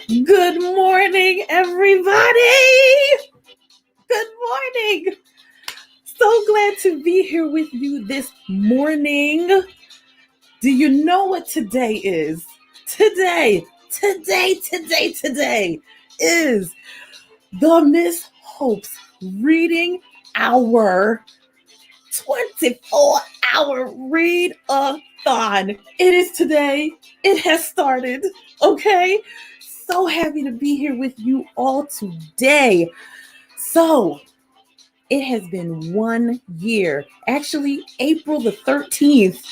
Good morning, everybody. Good morning. So glad to be here with you this morning. Do you know what today is? Today is the Miss Hope's Reading Hour 24-hour Read-A-Thon. It is today. It has started. Okay? So happy to be here with you all today. So, it has been 1 year. Actually, April the 13th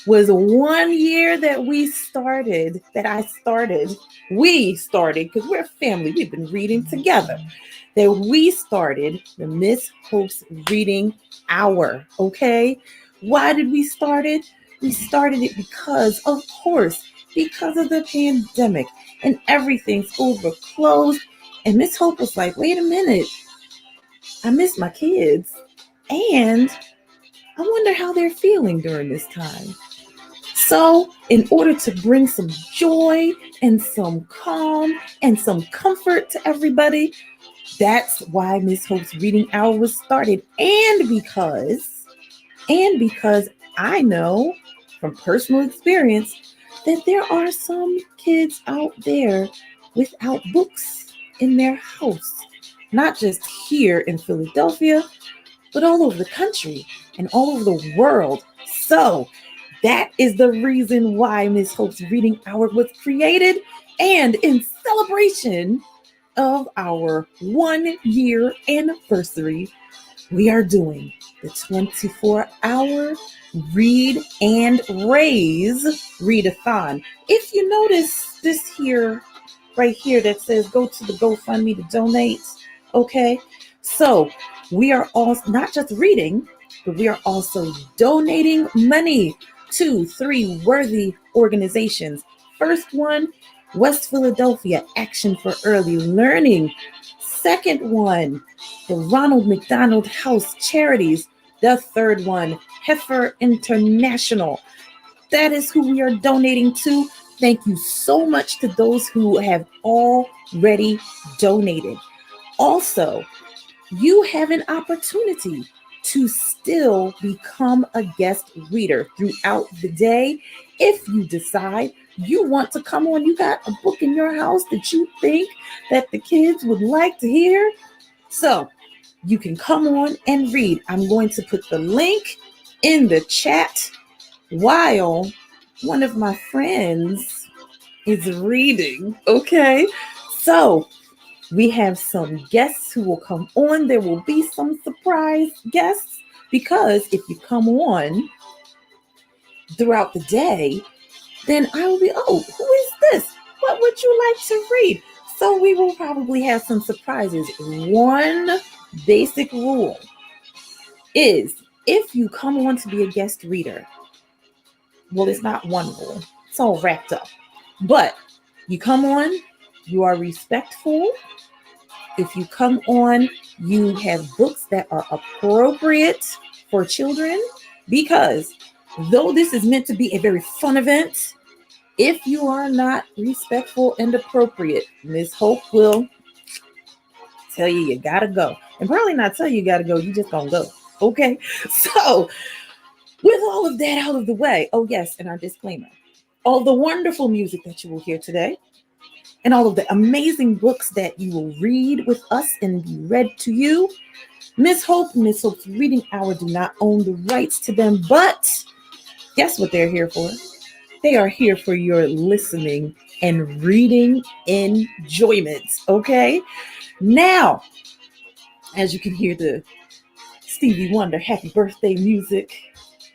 was 1 year that we started, because we're a family. We've been reading together. That we started the Miss Hope's Reading Hour, okay? Why did we start it? We started it because of the pandemic and everything. Schools were closed. And Miss Hope was like, wait a minute, I miss my kids. And I wonder how they're feeling during this time. So, in order to bring some joy and some calm and some comfort to everybody, that's why Miss Hope's Reading Hour was started. And because I know from personal experience that there are some kids out there without books in their house, not just here in Philadelphia, but all over the country and all over the world. So that is the reason why Miss Hope's Reading Hour was created. And in celebration of our 1 year anniversary, we are doing the 24-hour Read and Raise Read-A-Thon. If you notice this here, right here, that says go to the GoFundMe to donate, okay? So we are all not just reading, but we are also donating money to 3 worthy organizations. First one, West Philadelphia Action for Early Learning. Second one, the Ronald McDonald House Charities. The third one, Heifer International. That is who we are donating to. Thank you so much to those who have already donated. Also, you have an opportunity to still become a guest reader throughout the day. If you decide you want to come on, you got a book in your house that you think that the kids would like to hear, so you can come on and read. I'm going to put the link in the chat while one of my friends is reading, okay? So we have some guests who will come on. There will be some surprise guests because if you come on throughout the day, then I will be, oh, who is this? What would you like to read? So we will probably have some surprises. One basic rule is if you come on to be a guest reader, well, it's not one rule. It's all wrapped up. But you come on, you are respectful. If you come on, you have books that are appropriate for children, because though this is meant to be a very fun event, if you are not respectful and appropriate, Miss Hope will tell you gotta go. And probably not tell you gotta go, you just gonna go. Okay? So, with all of that out of the way, oh yes, and our disclaimer, all the wonderful music that you will hear today, and all of the amazing books that you will read with us and be read to you, Miss Hope's Reading Hour do not own the rights to them, but guess what they're here for? They are here for your listening and reading enjoyments, okay? Now, as you can hear the Stevie Wonder happy birthday music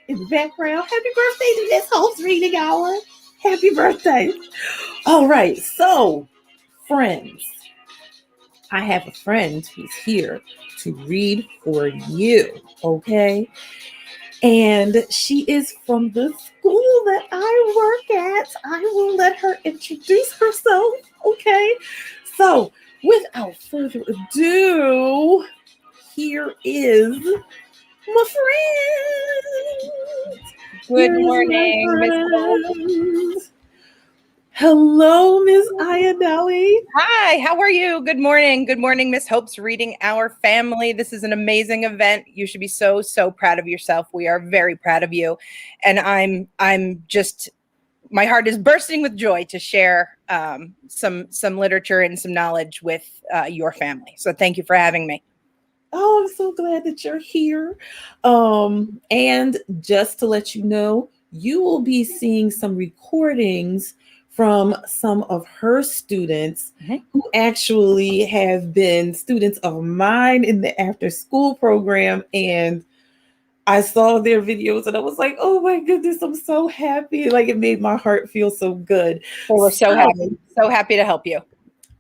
in the background, happy birthday to Miss Hope's Reading Hour. Happy birthday. All right, so friends, I have a friend who's here to read for you, okay? And she is from the school that I work at. I will let her introduce herself, okay? So, without further ado, here is my friend. Good morning, Miss Hope. Hello, Miss Iannelli. Hi, how are you? Good morning. Good morning, Miss Hope's Reading Our Family. This is an amazing event. You should be so proud of yourself. We are very proud of you. And I'm just my heart is bursting with joy to share some literature and some knowledge with your family. So thank you for having me. Oh, I'm so glad that you're here. And just to let you know, you will be seeing some recordings from some of her students who actually have been students of mine in the after school program. And I saw their videos and I was like, oh my goodness, I'm so happy. Like it made my heart feel so good. So we're so happy to help you.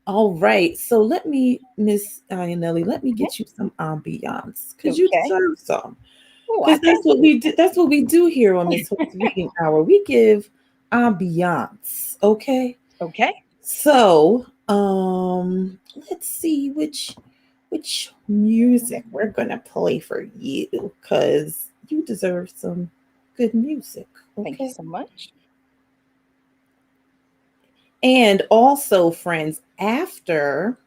All right. So let me, Miss Iannelli, let me get you some ambiance because you Okay. deserve some. Oh, Because that's what we do. That's what we do here on Miss Hope's Reading Hour. We give ambiance. Okay. okay. So let's see which music we're gonna play for you because you deserve some good music. Thank you Okay. so much. And also, friends, after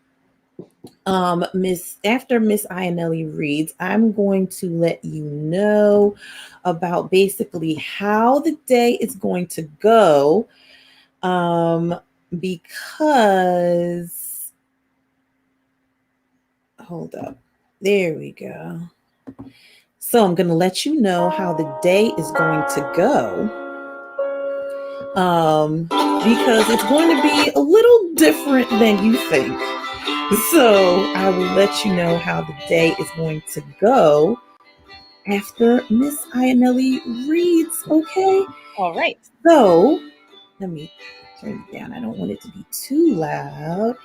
Miss Iannelli reads, I'm going to let you know about basically how the day is going to go. Because hold up. There we go. So I'm going to let you know how the day is going to go. Because it's going to be a little different than you think. So I will let you know how the day is going to go after Miss Iannelli reads, okay? All right. So let me turn it down. I don't want it to be too loud.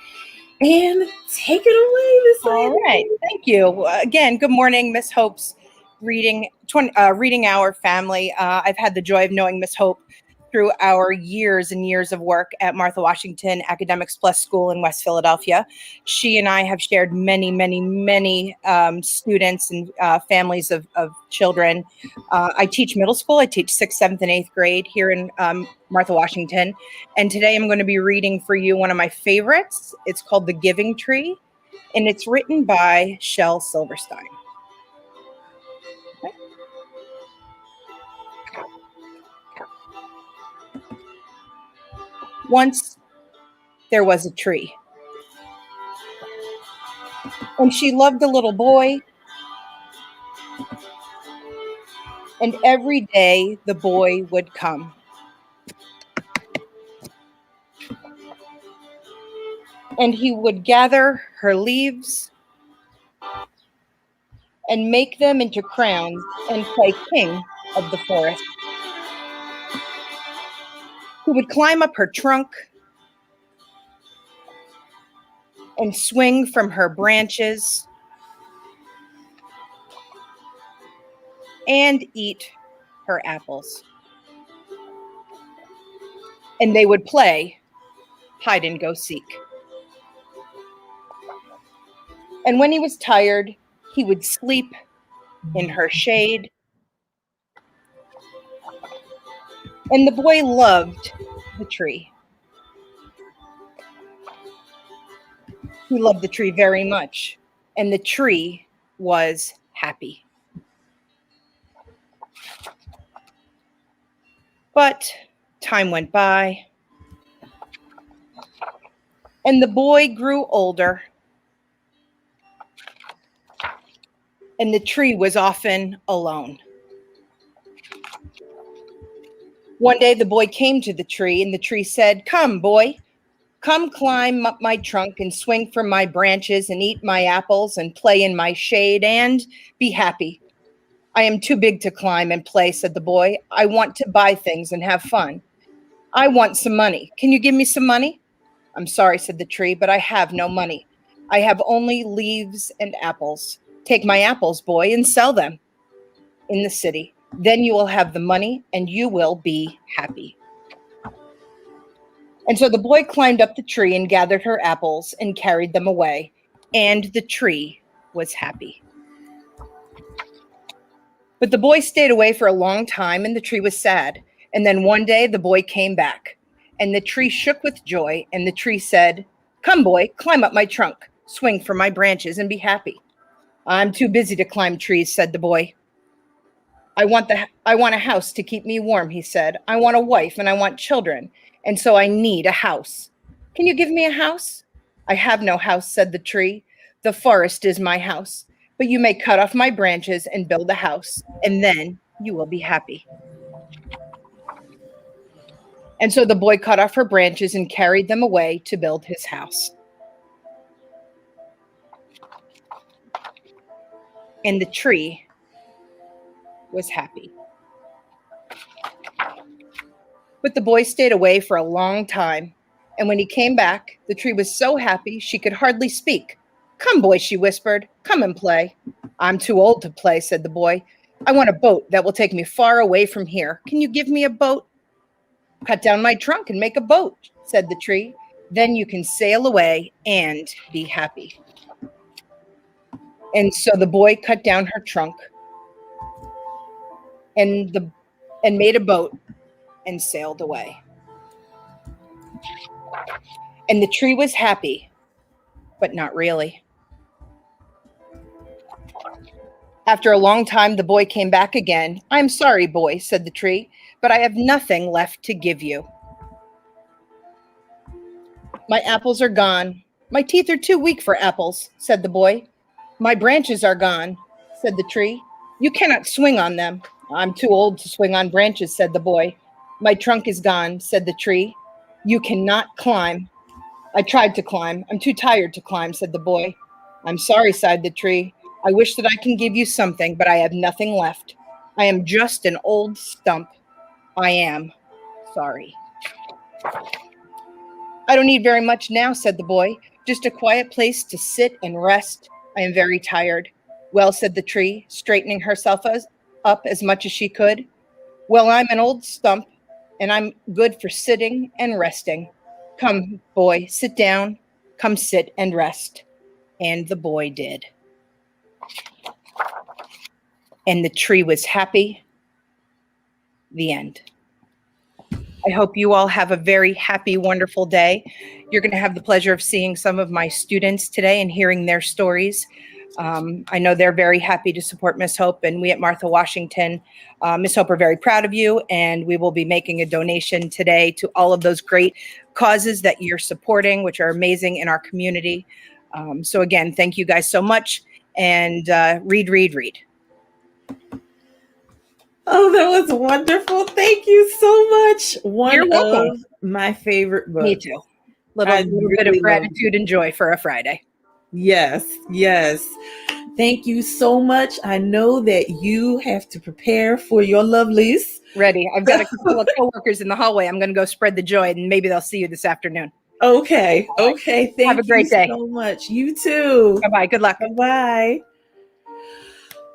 And take it away, Miss All right. Iannelli. Thank you. Again, good morning, Miss Hope's Reading Our Family. I've had the joy of knowing Miss Hope through our years and years of work at Martha Washington Academics Plus School in West Philadelphia. She and I have shared many students and families of children. I teach middle school. I teach 6th, 7th, and 8th grade here in Martha Washington. And today I'm going to be reading for you one of my favorites. It's called The Giving Tree, and it's written by Shel Silverstein. Okay. Once there was a tree, and she loved a little boy, and every day the boy would come. And he would gather her leaves and make them into crowns and play king of the forest. He would climb up her trunk and swing from her branches and eat her apples. And they would play hide and go seek. And when he was tired, he would sleep in her shade. And the boy loved the tree. He loved the tree very much, and the tree was happy. But time went by, and the boy grew older, and the tree was often alone. One day the boy came to the tree, and the tree said, "Come, boy, come climb up my trunk and swing from my branches and eat my apples and play in my shade and be happy." "I am too big to climb and play," said the boy. "I want to buy things and have fun. I want some money. Can you give me some money?" "I'm sorry," said the tree, "but I have no money. I have only leaves and apples. Take my apples, boy, and sell them in the city. Then you will have the money and you will be happy." And so the boy climbed up the tree and gathered her apples and carried them away, and the tree was happy. But the boy stayed away for a long time, and the tree was sad. And then one day the boy came back, And the tree shook with joy, and the tree said, "Come, boy, climb up my trunk, swing from my branches, and be happy." "I'm too busy to climb trees," said the boy. I want a house to keep me warm," he said. "I want a wife and I want children, and so I need a house. Can you give me a house?" "I have no house," said the tree. "The forest is my house, but you may cut off my branches and build a house, and then you will be happy." And so the boy cut off her branches and carried them away to build his house. And the tree was happy. But the boy stayed away for a long time. And when he came back, the tree was so happy she could hardly speak. "Come, boy," she whispered, "come and play." "I'm too old to play," said the boy. "I want a boat that will take me far away from here. Can you give me a boat?" "Cut down my trunk and make a boat," said the tree. "Then you can sail away and be happy." And so the boy cut down her trunk and made a boat and sailed away. And the tree was happy, but not really. After a long time, the boy came back again. "I'm sorry, boy," said the tree, "but I have nothing left to give you. My apples are gone." "My teeth are too weak for apples," said the boy. "My branches are gone," said the tree. "You cannot swing on them." "I'm too old to swing on branches," said the boy. "My trunk is gone," said the tree. "You cannot climb." "I tried to climb. I'm too tired to climb," said the boy. "I'm sorry," sighed the tree. "I wish that I can give you something, but I have nothing left. I am just an old stump. I am sorry." "I don't need very much now," said the boy. "Just a quiet place to sit and rest. I am very tired." "Well," said the tree, straightening herself up as much as she could. "Well, I'm an old stump, and I'm good for sitting and resting. Come, boy, sit down. Come sit and rest." And the boy did. And the tree was happy. The end. I hope you all have a very happy, wonderful day. You're going to have the pleasure of seeing some of my students today and hearing their stories. I know they're very happy to support Miss Hope, and we at Martha Washington, Miss Hope, are very proud of you, and we will be making a donation today to all of those great causes that you're supporting, which are amazing in our community. So again, thank you guys so much, and read, read, read. Oh, that was wonderful. Thank you so much. One You're welcome. of my favorite books. Me too. Little bit of gratitude and joy for a Friday. Yes, yes. Thank you so much. I know that you have to prepare for your lovelies. Ready. I've got a couple of coworkers in the hallway. I'm going to go spread the joy, and maybe they'll see you this afternoon. Okay. Okay. Thank Have a great day. so much. You too. Bye-bye. Good luck. Bye-bye.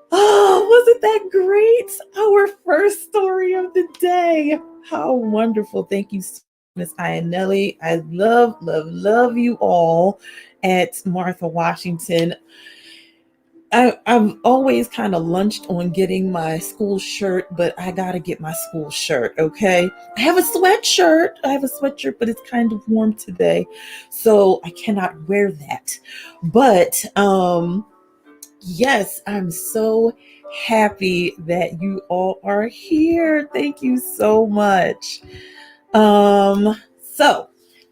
Oh, wasn't that great? Our first story of the day. How wonderful. Thank you, Miss Iannelli. I love, love, love you all at Martha Washington. I've always kind of lunched on getting my school shirt, but I got to get my school shirt, okay? I have a sweatshirt, but it's kind of warm today, so I cannot wear that. But yes, I'm so happy that you all are here. Thank you so much. So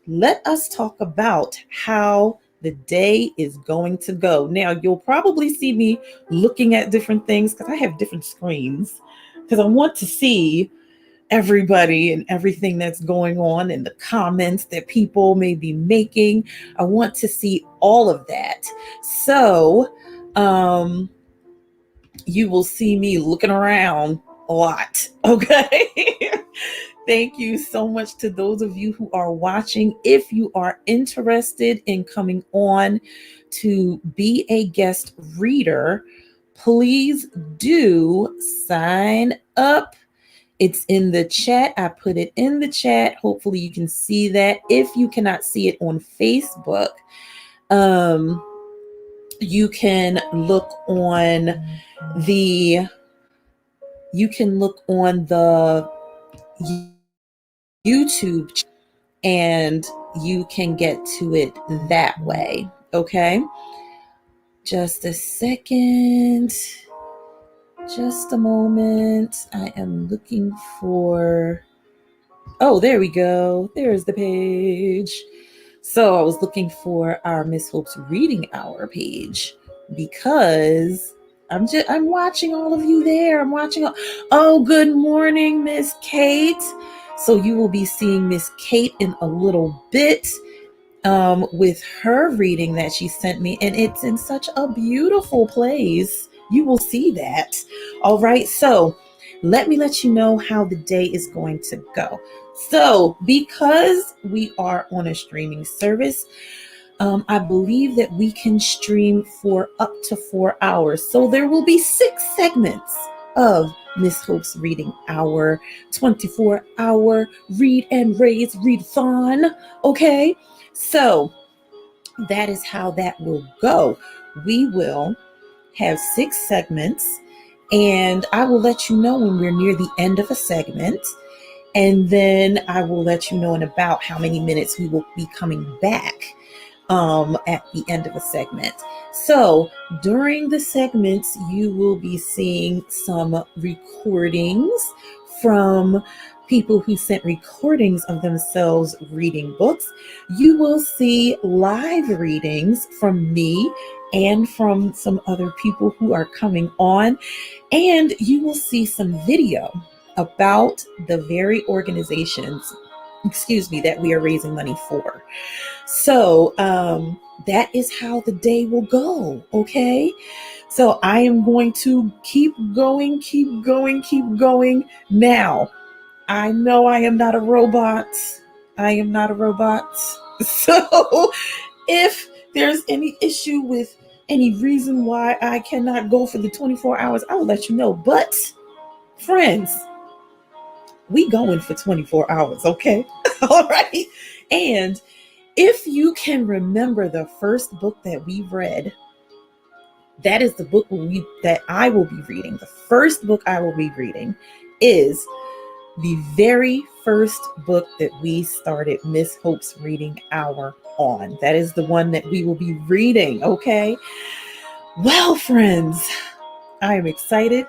let us talk about how the day is going to go. Now, you'll probably see me looking at different things because I have different screens because I want to see everybody and everything that's going on and the comments that people may be making. I want to see all of that. So, you will see me looking around a lot. Okay. Thank you so much to those of you who are watching. If you are interested in coming on to be a guest reader, please do sign up. It's in the chat. I put it in the chat. Hopefully you can see that. If you cannot see it on Facebook, you can look on the YouTube. and you can get to it that way. Okay. Just a second. Just a moment. I am looking for. Oh, there we go. There's the page. So I was looking for our Miss Hope's Reading Hour page because I'm watching all of you there. I'm watching. Oh, good morning, Miss Kate. So you will be seeing Miss Kate in a little bit with her reading that she sent me, and it's in such a beautiful place. You will see that. All right. So let me let you know how the day is going to go. So, because we are on a streaming service, I believe that we can stream for up to 4 hours. So, there will be 6 segments of Miss Hope's Reading Hour, 24-hour Read and Raise Read-A-Thon. Okay, so that is how that will go. We will have 6 segments, and I will let you know when we're near the end of a segment. And then I will let you know in about how many minutes we will be coming back at the end of a segment. So during the segments, you will be seeing some recordings from people who sent recordings of themselves reading books. You will see live readings from me and from some other people who are coming on, and you will see some video about the very organizations, that we are raising money for. So that is how the day will go. Okay. So I am going to keep going, keep going, keep going. Now, I know I am not a robot. I am not a robot. So if there's any issue with any reason why I cannot go for the 24 hours, I will let you know. But friends, we going for 24 hours, okay? All right. And if you can remember the first book that we read, that is the book that I will be reading. The first book I will be reading is the very first book that we started Miss Hope's Reading Hour on. That is the one that we will be reading, okay? Well, friends, I am excited.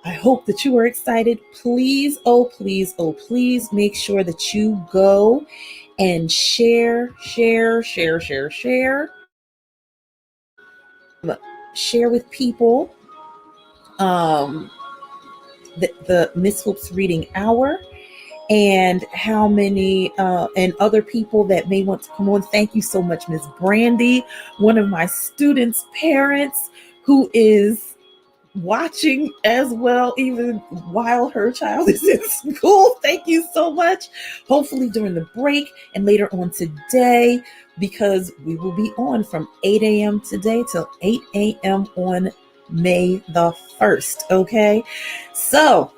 I hope that you are excited. Please, oh, please, oh, please make sure that you go and share with people the Miss Hope's Reading Hour, and how many and other people that may want to come on. Thank you so much, Miss Brandy, one of my students' parents, who is watching as well, even while her child is in school. Thank you so much. Hopefully during the break and later on today, because we will be on from 8 a.m. today till 8 a.m. on May the 1st. Okay. So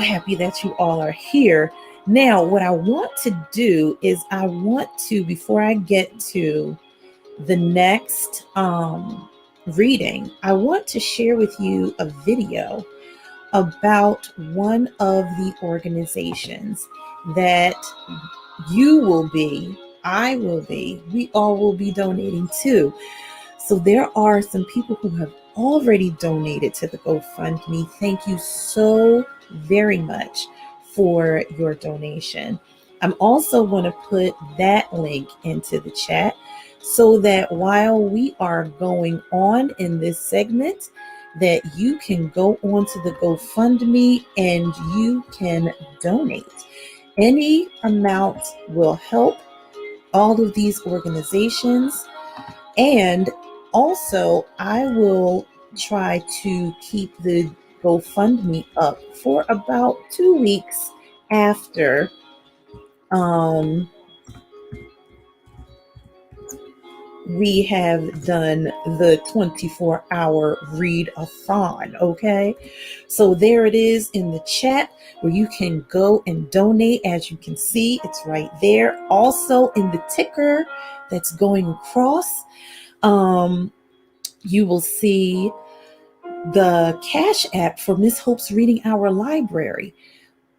happy that you all are here. Now, what I want to do is before I get to the next reading, I want to share with you a video about one of the organizations that I will be, we all will be donating to. So there are some people who have already donated to the GoFundMe. Thank you so very much for your donation. I'm also going to put that link into the chat so that while we are going on in this segment, that you can go onto the GoFundMe and you can donate. Any amount will help all of these organizations. And also, I will try to keep the GoFundMe up for about 2 weeks after we have done the 24-hour Read-A-Thon. Okay, so there it is in the chat where you can go and donate. As you can see, it's right there. Also in the ticker that's going across, you will see the Cash App for Miss Hope's Reading Hour Library.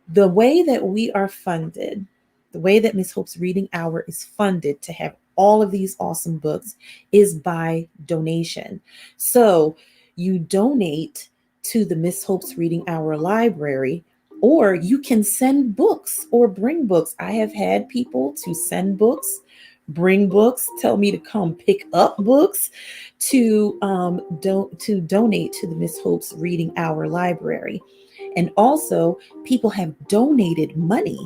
The way that we are funded The way that Miss Hope's Reading Hour is funded to have all of these awesome books is by donation. So you donate to the Miss Hope's Reading Hour library, or you can send books or bring books. I have had people to send books, bring books, tell me to come pick up books to donate to the Miss Hope's Reading Hour library. And also, people have donated money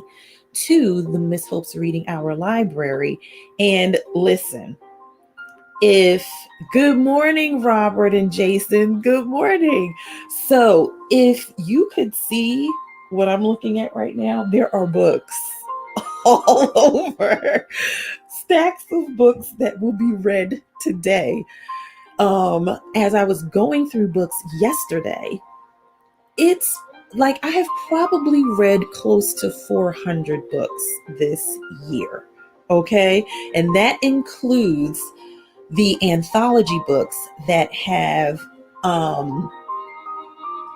to the Miss Hope's Reading Hour library. And listen, if good morning, Robert and Jason, good morning. So, if you could see what I'm looking at right now, there are books all over, stacks of books that will be read today. As I was going through books yesterday, it's like I have probably read close to 400 books this year. Okay. And that includes the anthology books that have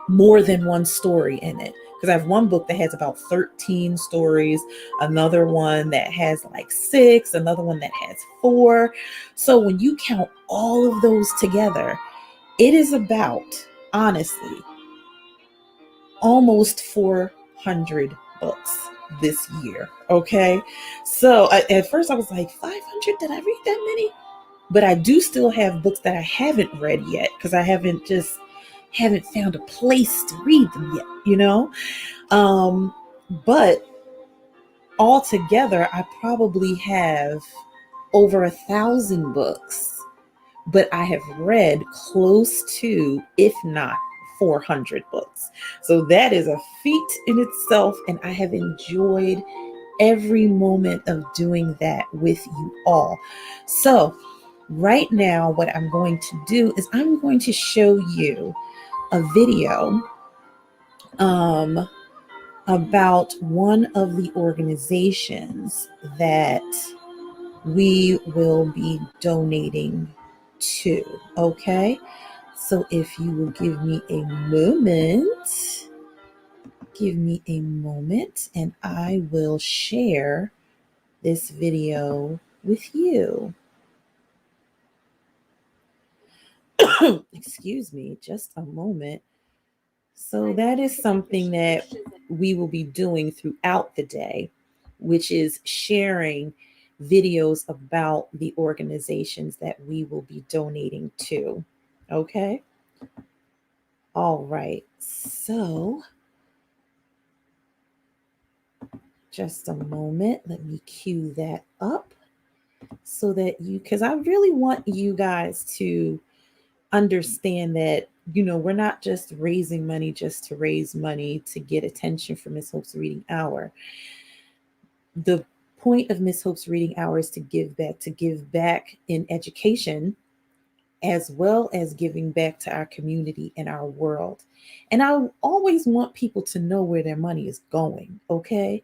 more than one story in it. Because I have one book that has about 13 stories, another one that has like 6, another one that has 4. So when you count all of those together, it is about, honestly, almost 400 books this year. Okay. So at first I was like, 500? Did I read that many? But I do still have books that I haven't read yet because I haven't found a place to read them yet, you know? But altogether, I probably have over 1,000 books, but I have read close to, if not 400 books. So that is a feat in itself, and I have enjoyed every moment of doing that with you all. So right now, what I'm going to do is I'm going to show you a video about one of the organizations that we will be donating to. Okay. So if you will give me a moment, and I will share this video with you. Excuse me, just a moment. So that is something that we will be doing throughout the day, which is sharing videos about the organizations that we will be donating to. Okay. All right. So just a moment. Let me cue that up so that because I really want you guys to understand that, we're not just raising money just to raise money to get attention for Miss Hope's Reading Hour. The point of Miss Hope's Reading Hour is to give back in education, as well as giving back to our community and our world. And I always want people to know where their money is going. Okay.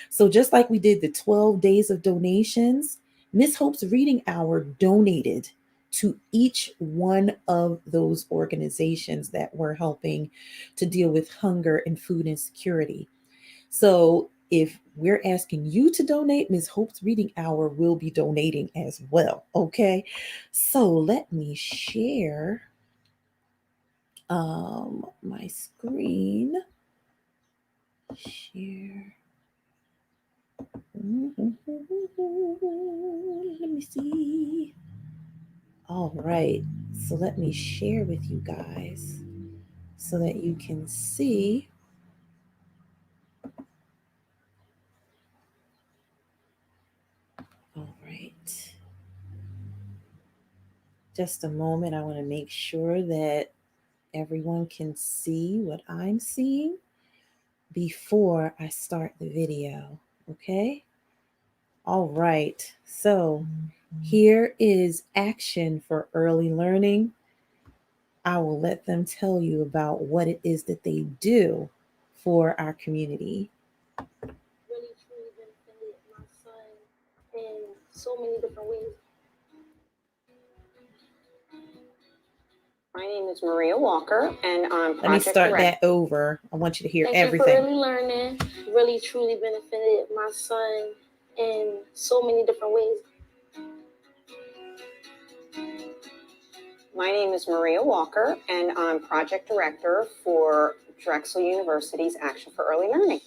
So just like we did the 12 days of donations, Miss Hope's Reading Hour donated to each one of those organizations that were helping to deal with hunger and food insecurity. So if we're asking you to donate, Miss Hope's Reading Hour will be donating as well. Okay. So let me share my screen. Share. Let me see. All right. So let me share with you guys so that you can see. All right. Just a moment. I want to make sure that everyone can see what I'm seeing before I start the video. Okay. All right. So here is Action for Early Learning. I will let them tell you about what it is that they do for our community. Really truly benefited my son in so many different ways. My name is Maria Walker, and I'm Let me start that over. I want you to hear everything. Thank you for early learning. Really truly benefited my son in so many different ways. My name is Maria Walker, and I'm Project Director for Drexel University's Action for Early Learning.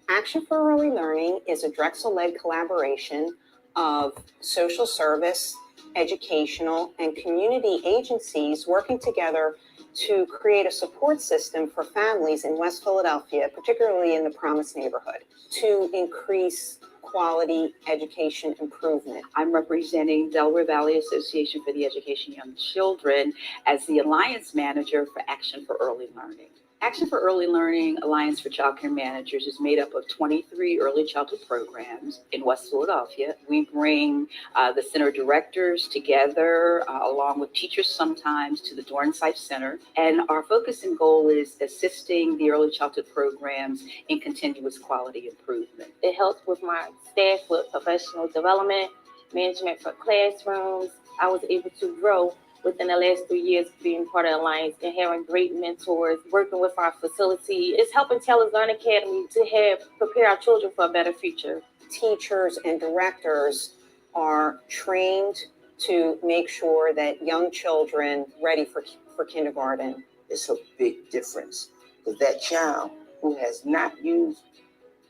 Action for Early Learning is a Drexel-led collaboration of social service, educational, and community agencies working together to create a support system for families in West Philadelphia, particularly in the Promise neighborhood, to increase quality education improvement. I'm representing Delaware Valley Association for the Education of Young Children as the Alliance Manager for Action for Early Learning. Action for Early Learning Alliance for Childcare Managers is made up of 23 early childhood programs in West Philadelphia. We bring the center directors together, along with teachers sometimes, to the Dornsife Center. And our focus and goal is assisting the early childhood programs in continuous quality improvement. It helps with my staff with professional development, management for classrooms. I was able to grow within the last 3 years being part of the Alliance and having great mentors, working with our facility. It's helping Taylor's Learn Academy to prepare our children for a better future. Teachers and directors are trained to make sure that young children ready for kindergarten. It's a big difference because that child who has not used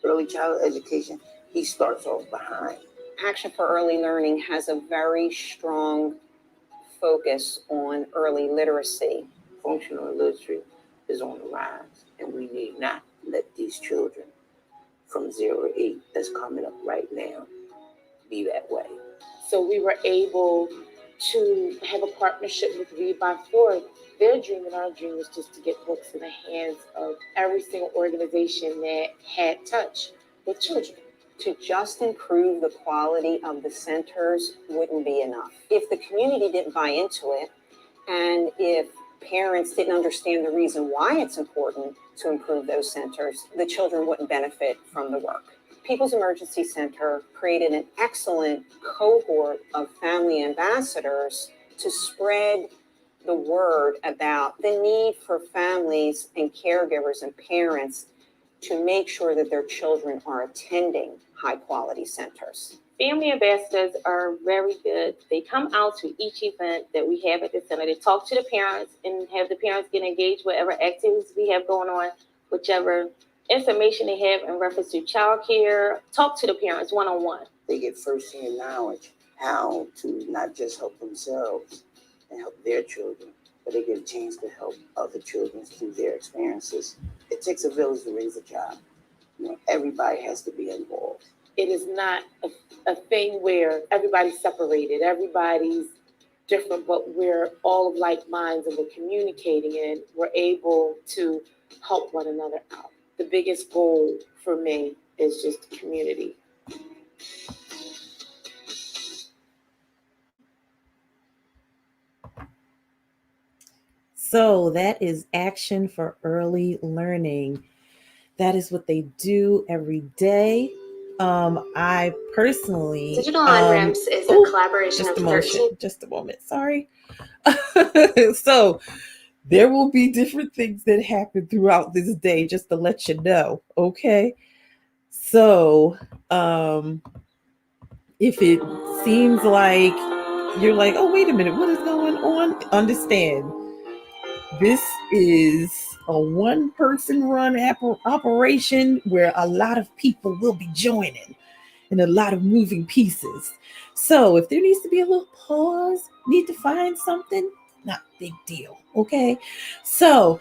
early childhood education, he starts off behind. Action for Early Learning has a very strong focus on early literacy. Functional literacy is on the rise, and we need not let these children from 0 to 8 that's coming up right now be that way. So we were able to have a partnership with Read-A-Thon. Their dream and our dream was just to get books in the hands of every single organization that had touch with children. To just improve the quality of the centers wouldn't be enough. If the community didn't buy into it, and if parents didn't understand the reason why it's important to improve those centers, the children wouldn't benefit from the work. People's Emergency Center created an excellent cohort of family ambassadors to spread the word about the need for families and caregivers and parents to make sure that their children are attending high-quality centers. Family ambassadors are very good. They come out to each event that we have at the center. They talk to the parents and have the parents get engaged with whatever activities we have going on, whichever information they have in reference to childcare. Talk to the parents one-on-one. They get first-hand knowledge how to not just help themselves and help their children, but they get a chance to help other children through their experiences. It takes a village to raise a child. Everybody has to be involved. It is not a thing where everybody's separated, everybody's different, but we're all of like minds and we're communicating and we're able to help one another out. The biggest goal for me is just community. So that is Action for Early Learning. That is what they do every day. I personally Digital On-Ramps is a collaboration of 13. Just a moment, sorry. So there will be different things that happen throughout this day, just to let you know, okay? So if it seems like you're like, oh, wait a minute, what is going on? Understand, this is a one-person run operation where a lot of people will be joining and a lot of moving pieces. So if there needs to be a little pause, need to find something, not a big deal, okay? So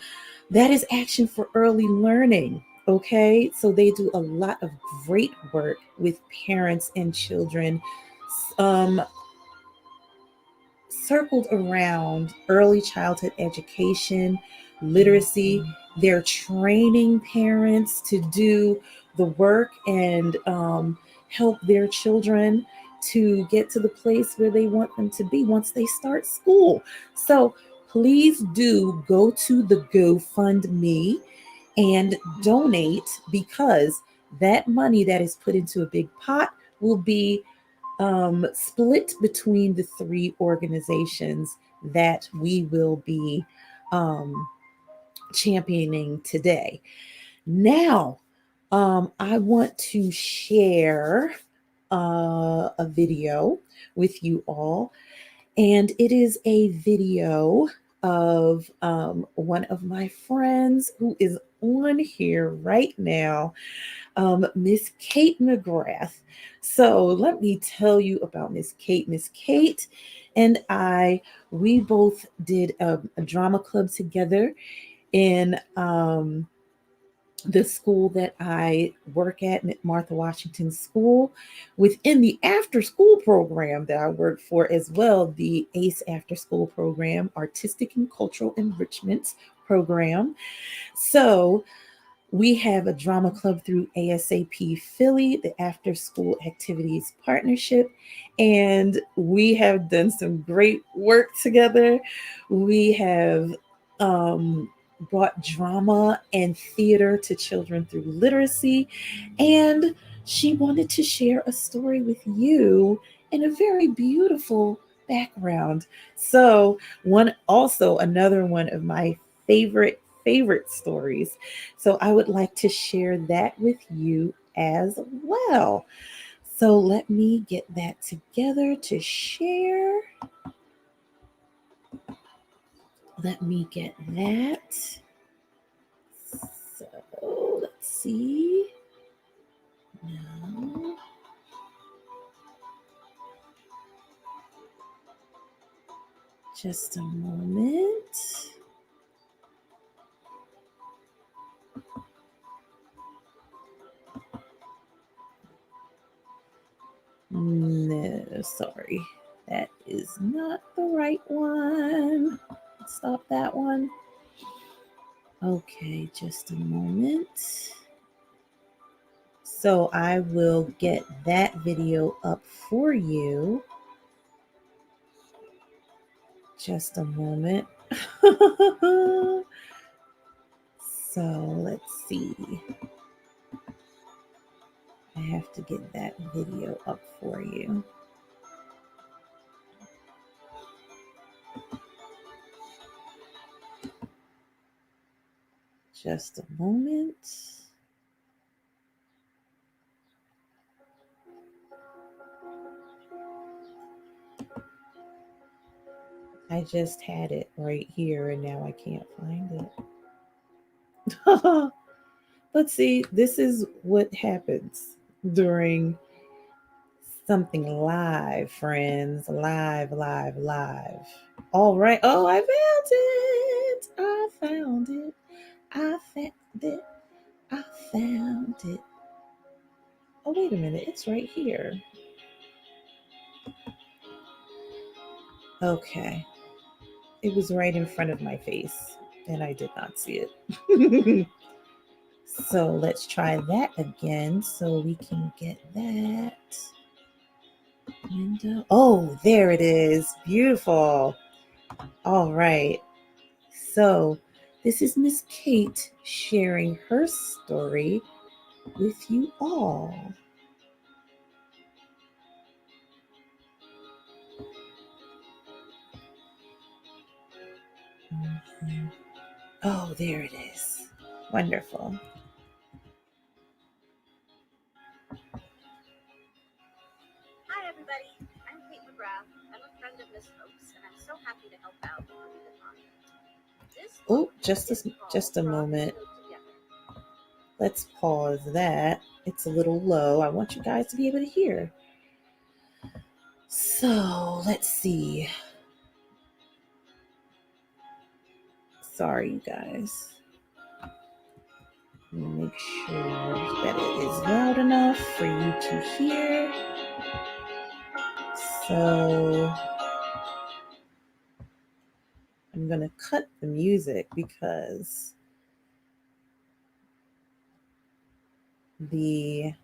that is Action for Early Learning, okay? So they do a lot of great work with parents and children, circled around early childhood education, literacy. They're training parents to do the work and help their children to get to the place where they want them to be once they start school. So please do go to the GoFundMe and donate, because that money that is put into a big pot will be split between the three organizations that we will be championing today. Now, I want to share a video with you all, and it is a video of one of my friends who is on here right now, Miss Kate McGrath. So let me tell you about Miss Kate. Miss Kate and we both did a drama club together in the school that I work at, Martha Washington School, within the after school program that I work for as well, the ACE after school program, Artistic and Cultural Enrichment program. So we have a drama club through ASAP Philly, the After School Activities Partnership, and we have done some great work together. We have brought drama and theater to children through literacy, and she wanted to share a story with you in a very beautiful background. So, another one of my favorite stories. So I would like to share that with you as well. So let me get that together to share. Let me get that. So let's see. No. Just a moment. No, sorry. That is not the right one. Stop that one. Okay, just a moment. So I will get that video up for you. Just a moment. So let's see. I have to get that video up for you. Just a moment. I just had it right here and now I can't find it. But see, this is what happens during something live, friends. Live. All right. Oh, I found it. Oh, wait a minute. It's right here. Okay. It was right in front of my face and I did not see it. So let's try that again so we can get that. Window. Oh, there it is. Beautiful. All right. So this is Miss Kate sharing her story with you all. Oh, there it is. Wonderful. Hi, everybody. I'm Kate McGrath. I'm a friend of Miss Oaks, and I'm so happy to help out with Read-A-Thon. Oh, just a moment. Let's pause that. It's a little low. I want you guys to be able to hear. So let's see. Sorry, you guys. Make sure that it is loud enough for you to hear. So I'm going to cut the music because I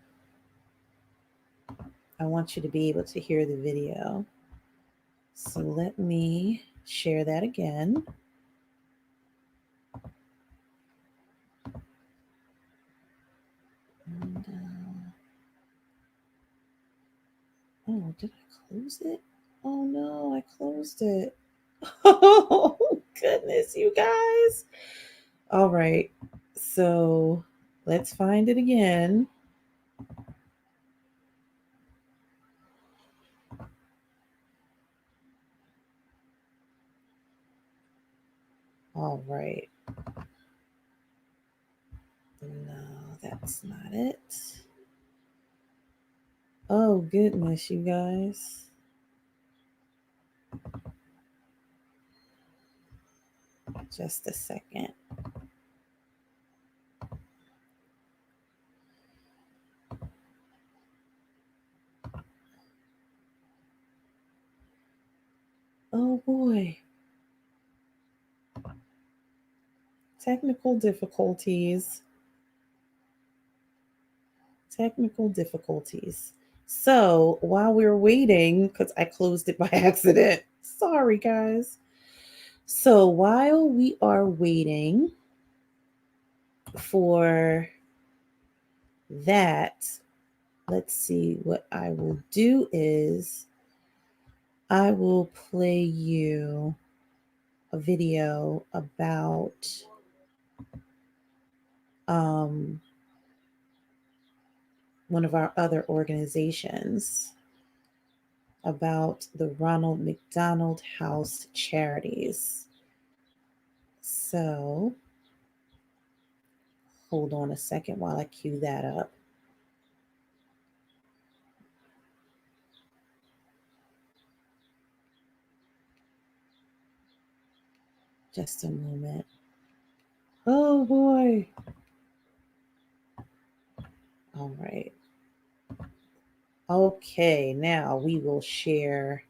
want you to be able to hear the video. So let me share that again. And, oh, did I close it? Oh no, I closed it. Oh goodness, you guys. All right, so let's find it again. All right. No, that's not it. Oh, goodness, you guys. Just a second. Oh, boy. Technical difficulties. So while we're waiting, because I closed it by accident. Sorry, guys. So while we are waiting for that, let's see, what I will do is I will play you a video about one of our other organizations, about the Ronald McDonald House Charities. So hold on a second while I cue that up. Just a moment. Oh boy. All right. Okay, now we will share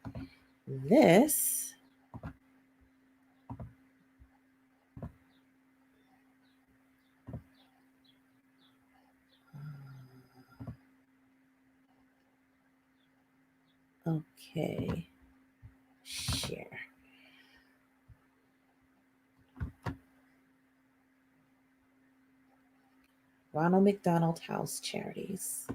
this. Okay, share. Ronald McDonald House Charities.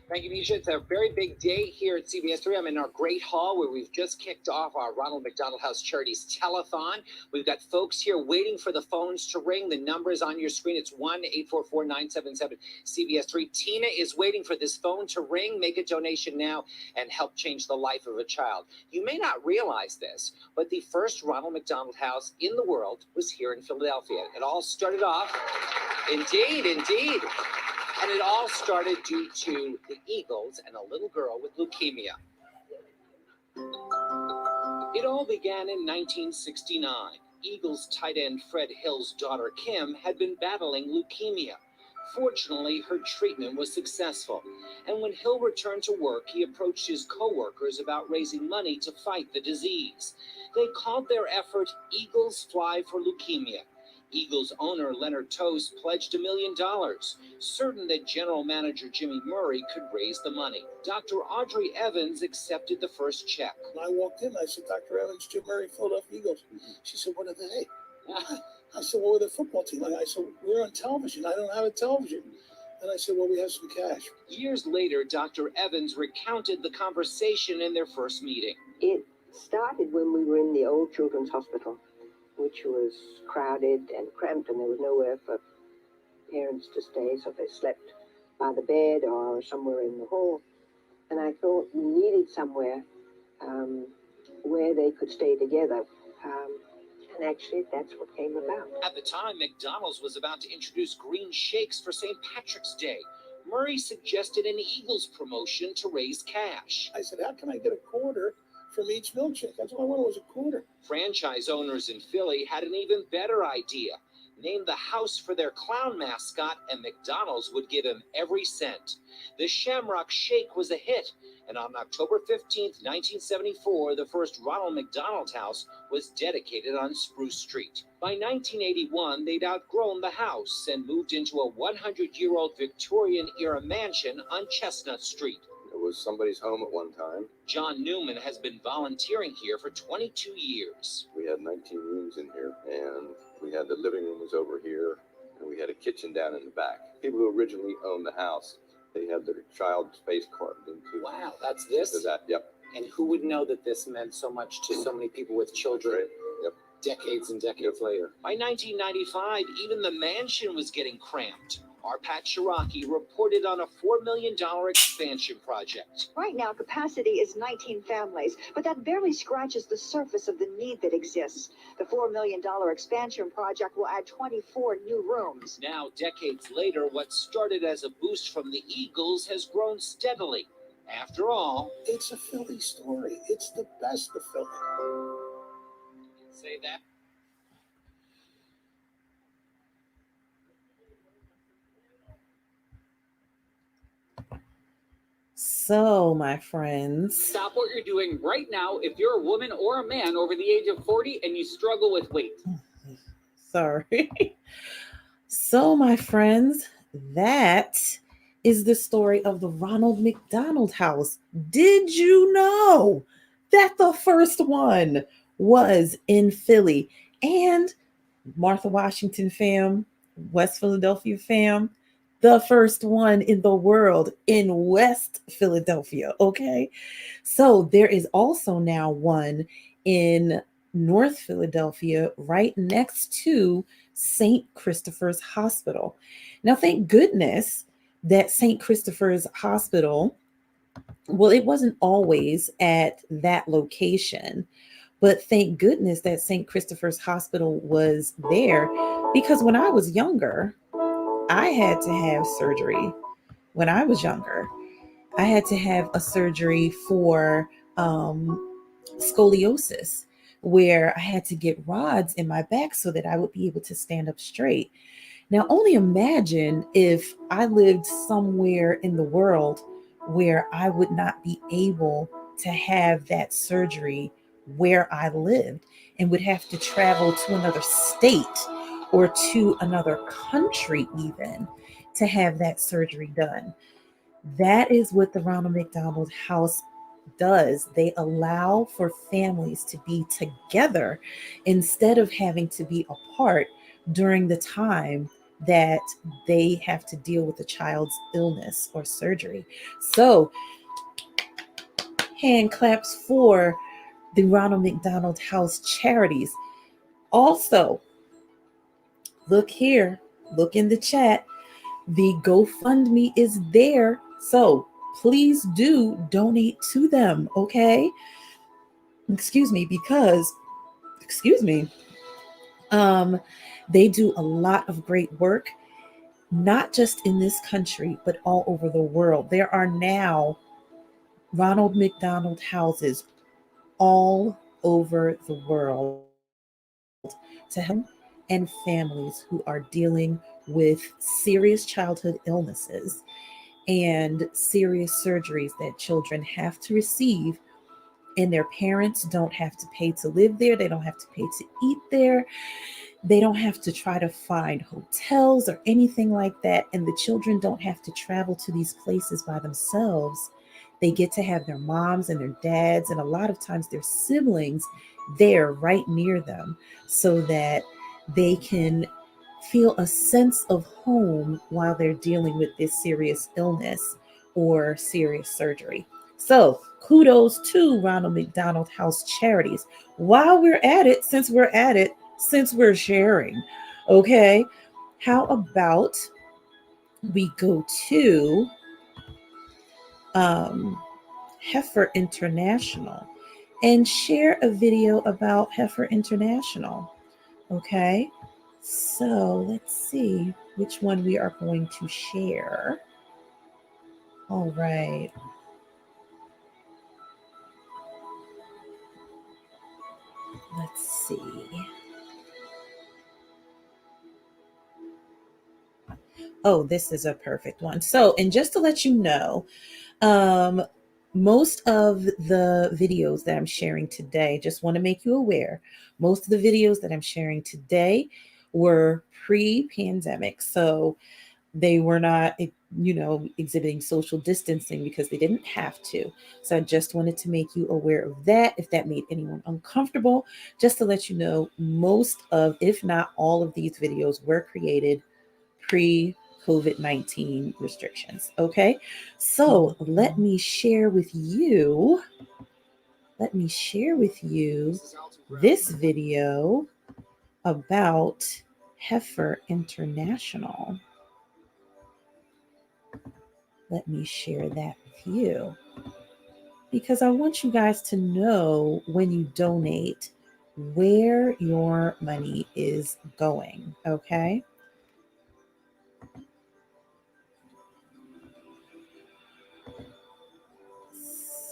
Thank you, Misha. It's a very big day here at CBS 3. I'm in our great hall where we've just kicked off our Ronald McDonald House Charities Telethon. We've got folks here waiting for the phones to ring. The number is on your screen. It's 1-844-977-CBS3. Tina is waiting for this phone to ring. Make a donation now and help change the life of a child. You may not realize this, but the first Ronald McDonald House in the world was here in Philadelphia. It all started off, indeed. And it all started due to the Eagles and a little girl with leukemia. It all began in 1969. Eagles tight end Fred Hill's daughter Kim had been battling leukemia. Fortunately, her treatment was successful. And when Hill returned to work, he approached his co-workers about raising money to fight the disease. They called their effort Eagles Fly for Leukemia. Eagles owner Leonard Toast pledged $1 million, certain that general manager Jimmy Murray could raise the money. Dr. Audrey Evans accepted the first check. When I walked in, I said, Dr. Evans, Jim Murray, Philadelphia Eagles. She said, what are they? I said, well, we're the football team. I said, we're on television. I don't have a television. And I said, well, we have some cash. Years later, Dr. Evans recounted the conversation in their first meeting. It started when we were in the old children's hospital, which was crowded and cramped, and there was nowhere for parents to stay, so they slept by the bed or somewhere in the hall. And I thought we needed somewhere where they could stay together. And actually, that's what came about. At the time, McDonald's was about to introduce green shakes for St. Patrick's Day. Murray suggested an Eagles promotion to raise cash. I said, how can I get a quarter from each milkshake? That's what I wanted, was a quarter. Franchise owners in Philly had an even better idea. Name the house for their clown mascot, and McDonald's would give him every cent. The Shamrock Shake was a hit, and on October 15th, 1974, the first Ronald McDonald House was dedicated on Spruce Street. By 1981, they'd outgrown the house and moved into a 100-year-old Victorian-era mansion on Chestnut Street. It was somebody's home at one time. John Newman has been volunteering here for 22 years. We had 19 rooms in here, and we had the living room was over here, and we had a kitchen down in the back. People who originally owned the house, they had their child's face carved into. Wow, that's this? To that, yep. And who would know that this meant so much to so many people with children? Right. Yep. Decades and decades later. By 1995, even the mansion was getting cramped. Our Pat Shiraki reported on a $4 million expansion project. Right now, capacity is 19 families, but that barely scratches the surface of the need that exists. The $4 million expansion project will add 24 new rooms. Now, decades later, what started as a boost from the Eagles has grown steadily. After all, it's a Philly story. It's the best of Philly. Say that. So, my friends, stop what you're doing right now if you're a woman or a man over the age of 40 and you struggle with weight. Sorry. So, my friends, that is the story of the Ronald McDonald House. Did you know that the first one was in Philly? And Martha Washington fam, West Philadelphia fam, the first one in the world in West Philadelphia, okay? So there is also now one in North Philadelphia right next to St. Christopher's Hospital. Now, thank goodness that St. Christopher's Hospital, well, it wasn't always at that location, but thank goodness that St. Christopher's Hospital was there, because when I was younger, I had to have surgery. When I was younger, I had to have a surgery for scoliosis, where I had to get rods in my back so that I would be able to stand up straight. Now, only imagine if I lived somewhere in the world where I would not be able to have that surgery where I lived and would have to travel to another state or to another country even to have that surgery done. That is what the Ronald McDonald House does. They allow for families to be together instead of having to be apart during the time that they have to deal with a child's illness or surgery. So, hand claps for the Ronald McDonald House charities. Also, look here, look in the chat. The GoFundMe is there. So please do donate to them, okay? Excuse me, they do a lot of great work, not just in this country, but all over the world. There are now Ronald McDonald houses all over the world to help and families who are dealing with serious childhood illnesses and serious surgeries that children have to receive, and their parents don't have to pay to live there. They don't have to pay to eat there. They don't have to try to find hotels or anything like that. And the children don't have to travel to these places by themselves. They get to have their moms and their dads, and a lot of times their siblings there right near them, so that they can feel a sense of home while they're dealing with this serious illness or serious surgery. So kudos to Ronald McDonald House Charities. While we're at it, since we're sharing, okay, how about we go to Heifer International and share a video about Heifer International. Okay, so let's see which one we are going to share. All right. Let's see. Oh, this is a perfect one. So, and just to let you know, most of the videos that I'm sharing today, just want to make you aware, most of the videos that I'm sharing today were pre-pandemic. So they were not, exhibiting social distancing because they didn't have to. So I just wanted to make you aware of that. If that made anyone uncomfortable, just to let you know, most of, if not all of these videos were created pre-COVID-19 restrictions. Okay, so let me share with you this video about Heifer International. let me share that with you, because I want you guys to know when you donate where your money is going, okay?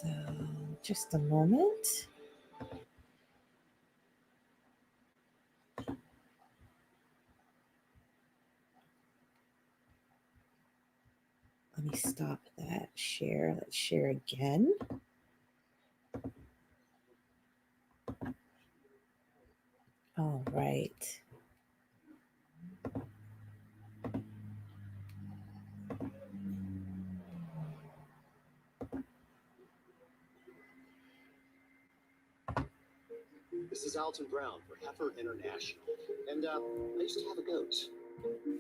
So, just a moment. Let me stop that share. Let's share again. All right. This is Alton Brown for Heifer International. And I used to have a goat.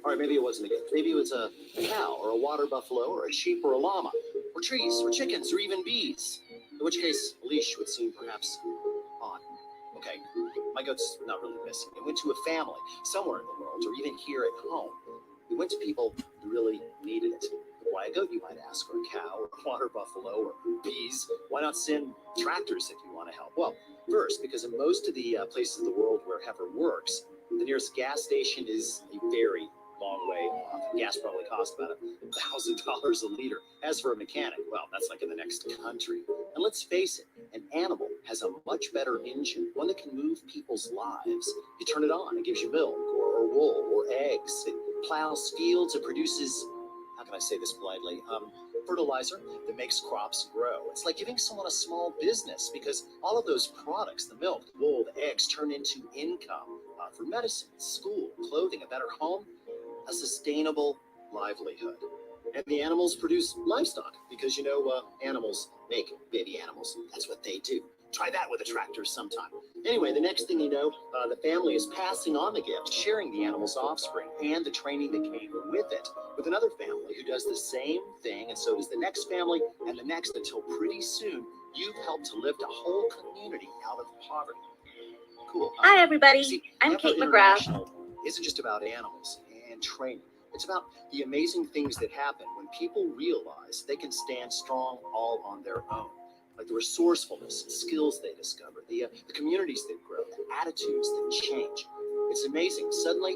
All right, maybe it wasn't a goat. Maybe it was a cow or a water buffalo or a sheep or a llama or trees or chickens or even bees. In which case, a leash would seem perhaps odd. Okay, my goat's not really missing. It went to a family somewhere in the world or even here at home. It went to people who really needed it. Why a goat, you might ask, or a cow, or a water buffalo, or bees? Why not send tractors if you want to help? Well, first, because in most of the places in the world where heifer works, the nearest gas station is a very long way off. Gas probably costs about $1,000 a liter. As for a mechanic, well, that's like in the next country. And let's face it, an animal has a much better engine, one that can move people's lives. You turn it on, it gives you milk, or wool, or eggs. It plows fields, it produces, how can I say this politely, fertilizer that makes crops grow. It's like giving someone a small business because all of those products, the milk, the wool, the eggs, turn into income for medicine, school, clothing, a better home, a sustainable livelihood. And the animals produce livestock because, animals make baby animals. That's what they do. Try that with a tractor sometime. Anyway, the next thing you know, the family is passing on the gift, sharing the animal's offspring and the training that came with it with another family who does the same thing, and so does the next family and the next, until pretty soon you've helped to lift a whole community out of poverty. Cool. Hi, everybody. See, I'm Heifer Kate McGrath. International isn't just about animals and training. It's about the amazing things that happen when people realize they can stand strong all on their own. Like the resourcefulness and skills they discover, the communities that grow, the attitudes that change. It's amazing. Suddenly,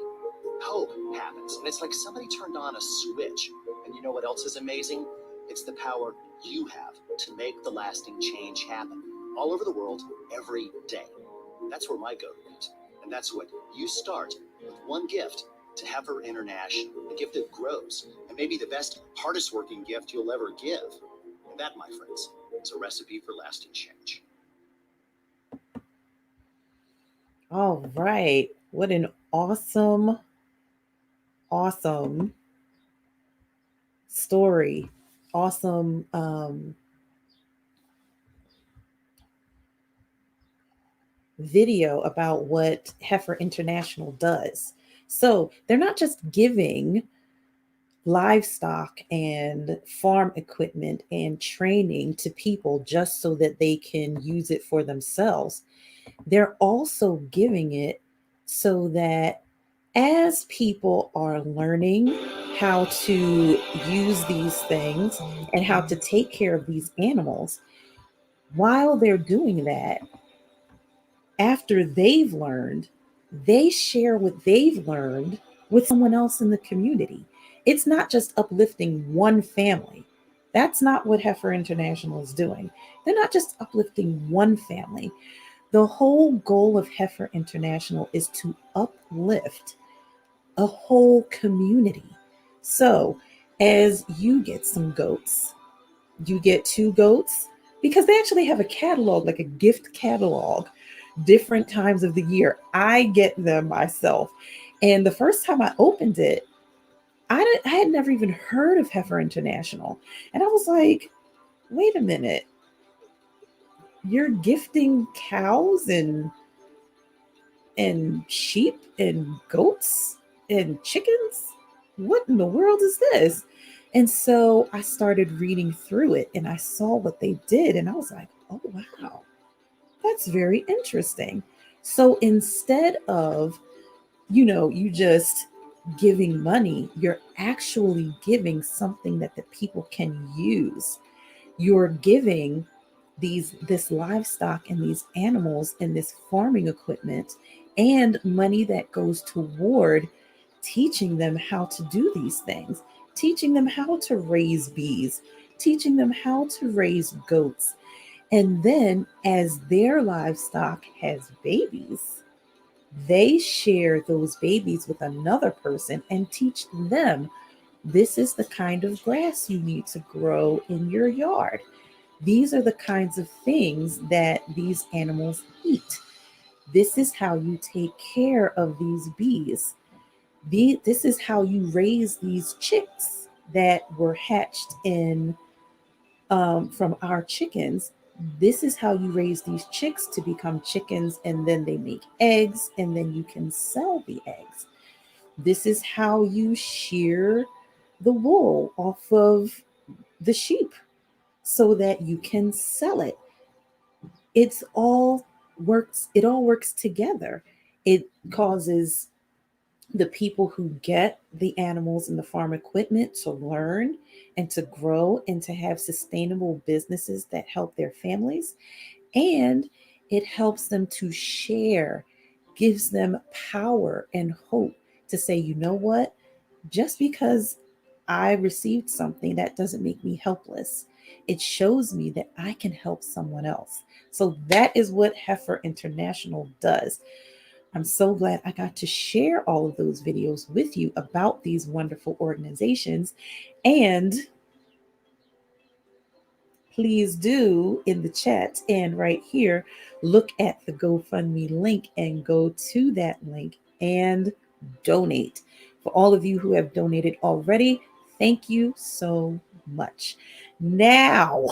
hope happens. And it's like somebody turned on a switch. And you know what else is amazing? It's the power you have to make the lasting change happen all over the world every day. That's where my goat went. And that's what you start with one gift to Heifer International, a gift that grows, and maybe the best, hardest working gift you'll ever give. And that, my friends, is a recipe for lasting change. All right. What an awesome story. Awesome video about what Heifer International does. So they're not just giving livestock and farm equipment and training to people just so that they can use it for themselves. They're also giving it so that as people are learning how to use these things and how to take care of these animals, while they're doing that, after they've learned, they share what they've learned with someone else in the community. It's not just uplifting one family. That's not what Heifer International is doing. They're not just uplifting one family. The whole goal of Heifer International is to uplift a whole community. So, as you get some goats, you get 2 goats, because they actually have a catalog, like a gift catalog, different times of the year. I get them myself. And the first time I opened it, I had never even heard of Heifer International. And I was like, wait a minute. You're gifting cows and sheep and goats and chickens? What in the world is this? And so I started reading through it and I saw what they did and I was like, oh, wow, that's very interesting. So instead of, you just giving money, you're actually giving something that the people can use. You're giving this livestock and these animals and this farming equipment and money that goes toward teaching them how to do these things, teaching them how to raise bees, teaching them how to raise goats. And then as their livestock has babies, they share those babies with another person and teach them, this is the kind of grass you need to grow in your yard. These are the kinds of things that these animals eat. This is how you take care of these bees. This is how you raise these chicks that were hatched in from our chickens. This is how you raise these chicks to become chickens, and then they make eggs, and then you can sell the eggs. This is how you shear the wool off of the sheep so that you can sell it. It all works together. It causes the people who get the animals and the farm equipment to learn and to grow and to have sustainable businesses that help their families. And it helps them to share, gives them power and hope to say, you know what? Just because I received something, that doesn't make me helpless. It shows me that I can help someone else. So that is what Heifer International does. I'm so glad I got to share all of those videos with you about these wonderful organizations. And please do in the chat and right here, look at the GoFundMe link and go to that link and donate. For all of you who have donated already, thank you so much. Now,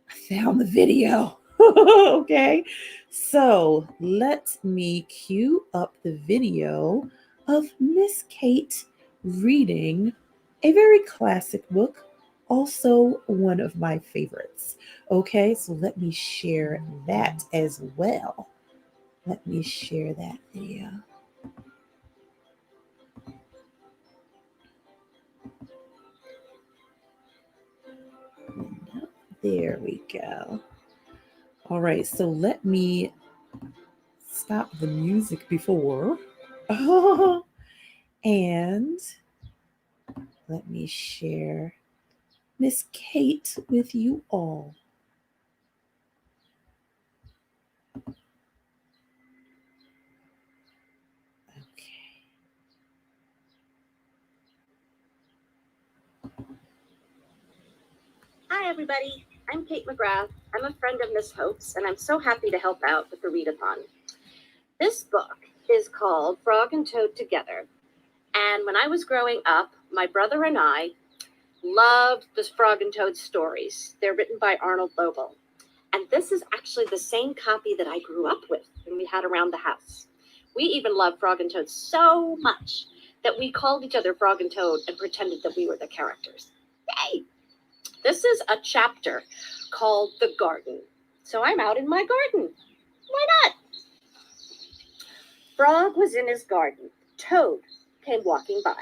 I found the video. Okay, so let me cue up the video of Miss Kate reading a very classic book, also one of my favorites. Okay, so let me share that as well. Let me share that video. There we go. All right, so let me stop the music before. And let me share Miss Kate with you all. Hi, everybody. I'm Kate McGrath. I'm a friend of Miss Hope's, and I'm so happy to help out with the Read-A-Thon. This book is called Frog and Toad Together. And when I was growing up, my brother and I loved the Frog and Toad stories. They're written by Arnold Lobel. And this is actually the same copy that I grew up with and we had around the house. We even loved Frog and Toad so much that we called each other Frog and Toad and pretended that we were the characters. Yay! This is a chapter called The Garden. So I'm out in my garden. Why not? Frog was in his garden. Toad came walking by.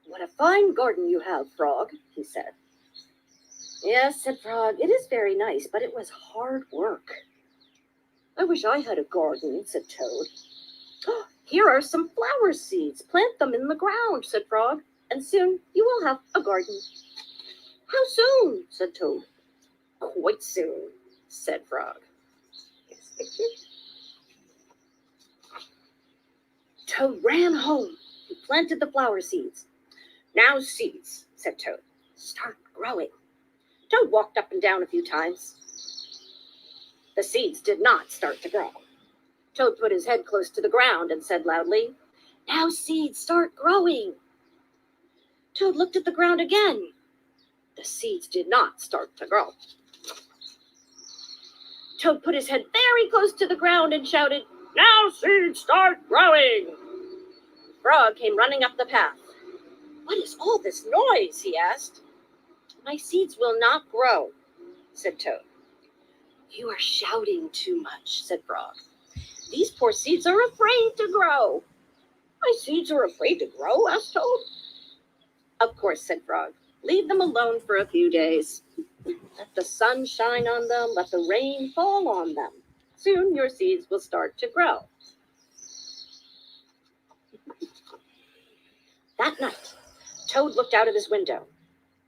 What a fine garden you have, Frog, he said. Yes, said Frog, it is very nice, but it was hard work. I wish I had a garden, said Toad. Oh, here are some flower seeds. Plant them in the ground, said Frog, and soon you will have a garden. How soon? Said Toad. Quite soon, said Frog. Toad ran home. He planted the flower seeds. Now seeds, said Toad, start growing. Toad walked up and down a few times. The seeds did not start to grow. Toad put his head close to the ground and said loudly, now seeds start growing. Toad looked at the ground again. The seeds did not start to grow. Toad put his head very close to the ground and shouted, now seeds start growing. Frog came running up the path. What is all this noise? He asked. My seeds will not grow, said Toad. You are shouting too much, said Frog. These poor seeds are afraid to grow. My seeds are afraid to grow, asked Toad. Of course, said Frog. Leave them alone for a few days. Let the sun shine on them, let the rain fall on them. Soon your seeds will start to grow. That night, Toad looked out of his window.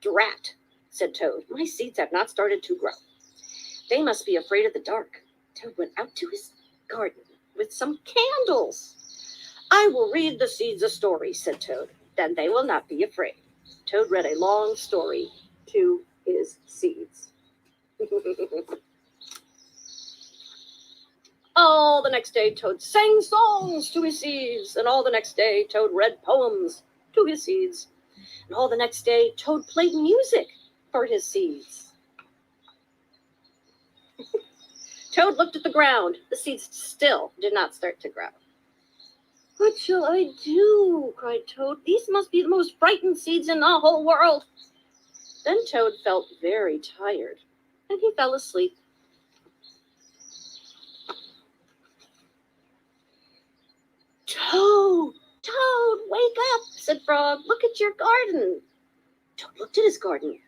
Drat, said Toad, my seeds have not started to grow. They must be afraid of the dark. Toad went out to his garden with some candles. I will read the seeds a story, said Toad. Then they will not be afraid. Toad read a long story to his seeds. All the next day, Toad sang songs to his seeds, and all the next day, Toad read poems to his seeds, and all the next day, Toad played music for his seeds. Toad looked at the ground. The seeds still did not start to grow. What shall I do? Cried Toad. These must be the most frightened seeds in the whole world. Then Toad felt very tired, and he fell asleep. Toad, Toad, wake up, said Frog. Look at your garden. Toad looked at his garden.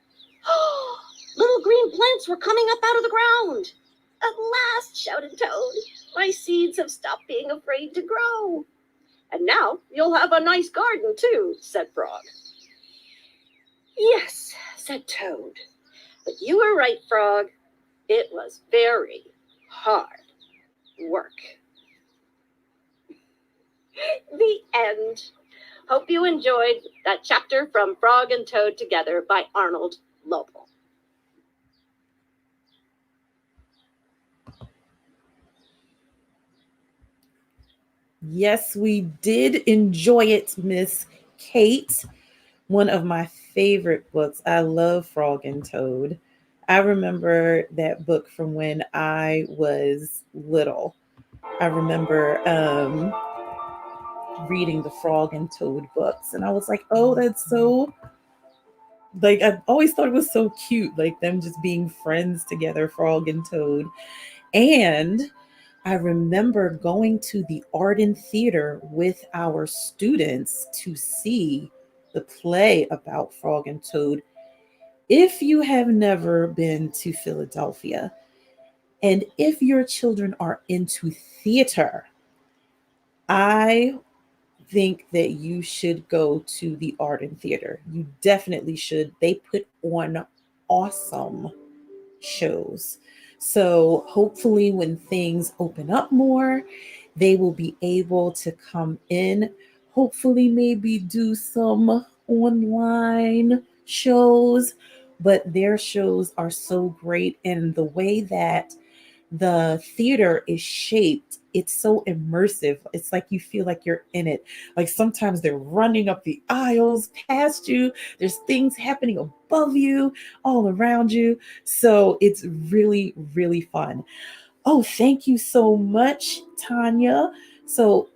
Little green plants were coming up out of the ground. At last, shouted Toad, my seeds have stopped being afraid to grow. And now you'll have a nice garden too, said Frog. Yes, said Toad. But you were right, Frog. It was very hard work. The end. Hope you enjoyed that chapter from Frog and Toad Together by Arnold Lobel. Yes, we did enjoy it, Miss Kate. One of my favorite books. I love Frog and Toad. I remember that book from when I was little. I remember reading the Frog and Toad books, and I was like, oh, that's so, like, I always thought it was so cute, like them just being friends together, Frog and Toad. And I remember going to the Arden Theater with our students to see the play about Frog and Toad. If you have never been to Philadelphia, and if your children are into theater, I think that you should go to the Arden Theater. You definitely should. They put on awesome shows. So hopefully when things open up more, they will be able to come in, hopefully maybe do some online shows, but their shows are so great, and the way that the theater is shaped, it's so immersive. It's like you feel like you're in it. Like sometimes they're running up the aisles past you, there's things happening above you, all around you. So it's really, really fun. Oh, thank you so much, Tanya. So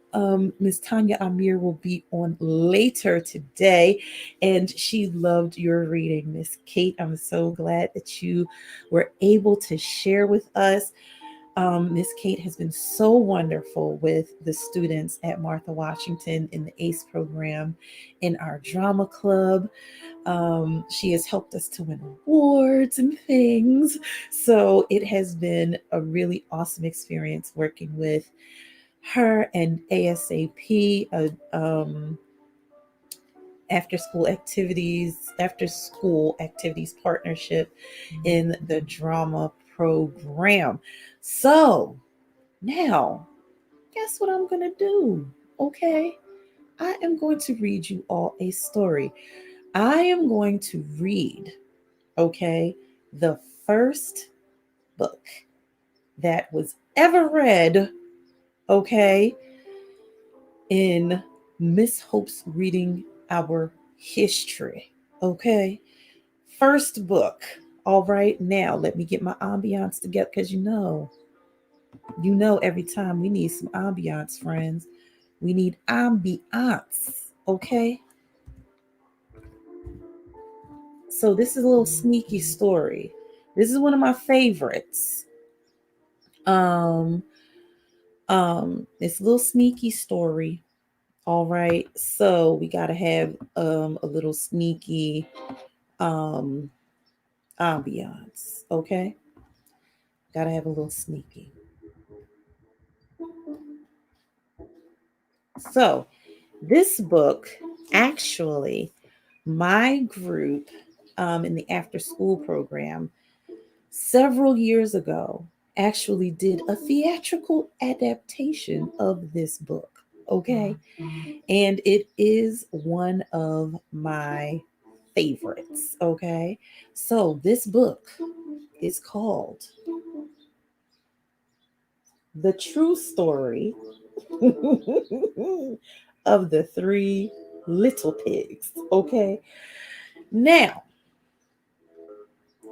Miss Tanya Amir will be on later today, and she loved your reading, Miss Kate. I'm so glad that you were able to share with us. Miss Kate has been so wonderful with the students at Martha Washington in the ACE program, in our drama club. She has helped us to win awards and things. So it has been a really awesome experience working with her and ASAP, after school activities partnership in the drama program. So now, guess what I'm going to do? Okay. I am going to read you all a story. I am going to read, okay, the first book that was ever read, okay, in Miss Hope's Reading Our History, okay? First book. All right, now let me get my ambiance together, because you know, every time we need some ambiance, friends. We need ambiance, okay? So this is a little sneaky story. This is one of my favorites. It's a little sneaky story. All right. So we got to have a little sneaky ambiance. Okay. Got to have a little sneaky. So this book, actually, my group in the after school program several years ago actually did a theatrical adaptation of this book. Okay. And it is one of my favorites. Okay. So this book is called The True Story of the Three Little Pigs. Okay. Now,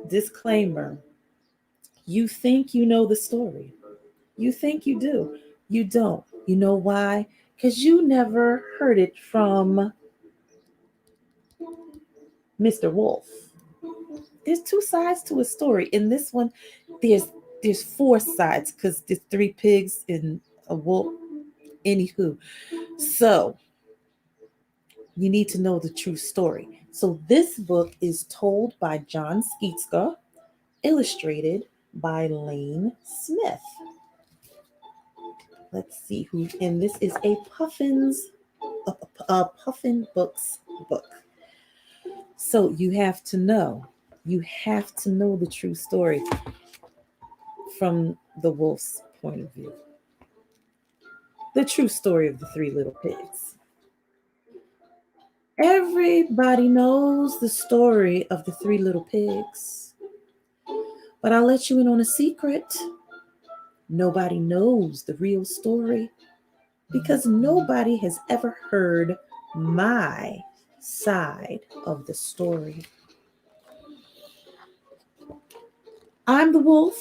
disclaimer, you think you know the story. You think you do. You don't. You know why? Because you never heard it from Mr. Wolf. There's two sides to a story. In this one, there's four sides because there's three pigs and a wolf. Anywho, so you need to know the true story. So this book is told by John Skeetska, illustrated by Lane Smith. Let's see who's in this. Is a Puffin Books book. So you have to know the true story from the wolf's point of view. The true story of the three little pigs. Everybody knows the story of the three little pigs. But I'll let you in on a secret. Nobody knows the real story because nobody has ever heard my side of the story. I'm the wolf,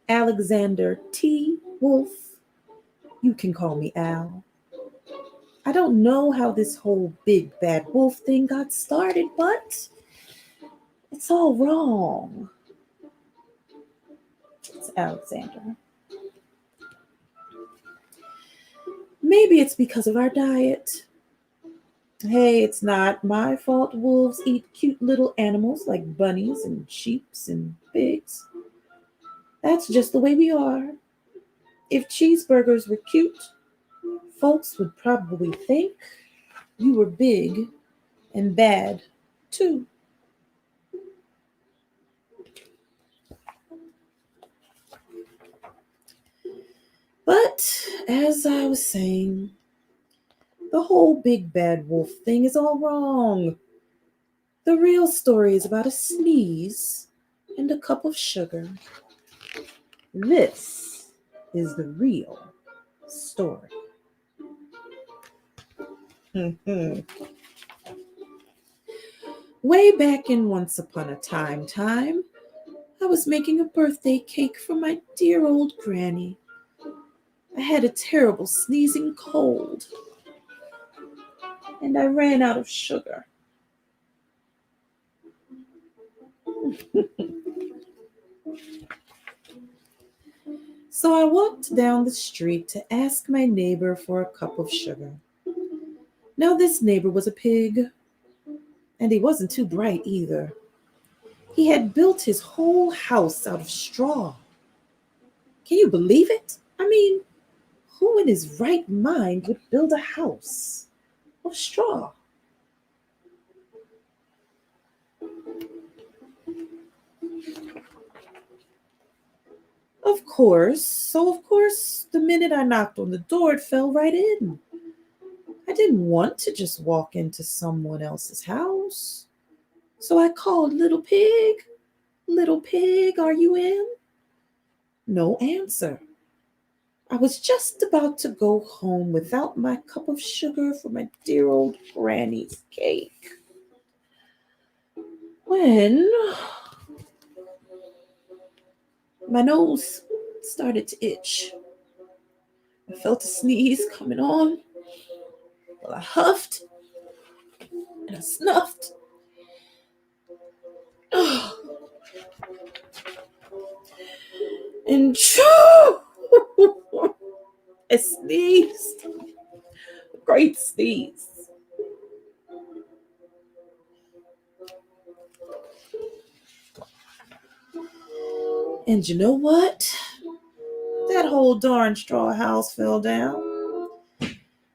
Alexander T. Wolf. You can call me Al. I don't know how this whole big bad wolf thing got started, but it's all wrong. It's Alexander. Maybe it's because of our diet. Hey, it's not my fault wolves eat cute little animals like bunnies and sheep and pigs. That's just the way we are. If cheeseburgers were cute, folks would probably think you were big and bad too. But as I was saying, the whole big bad wolf thing is all wrong. The real story is about a sneeze and a cup of sugar. This is the real story. Way back in Once Upon a Time, I was making a birthday cake for my dear old granny. I had a terrible sneezing cold, and I ran out of sugar. So I walked down the street to ask my neighbor for a cup of sugar. Now this neighbor was a pig, and he wasn't too bright either. He had built his whole house out of straw. Can you believe it? I mean, who in his right mind would build a house of straw? Of course, the minute I knocked on the door, it fell right in. I didn't want to just walk into someone else's house. So I called, Little pig, are you in? No answer. I was just about to go home without my cup of sugar for my dear old granny's cake, when my nose started to itch. I felt a sneeze coming on. Well, I huffed and I snuffed. And I sneezed great sneeze. And you know what? That whole darn straw house fell down.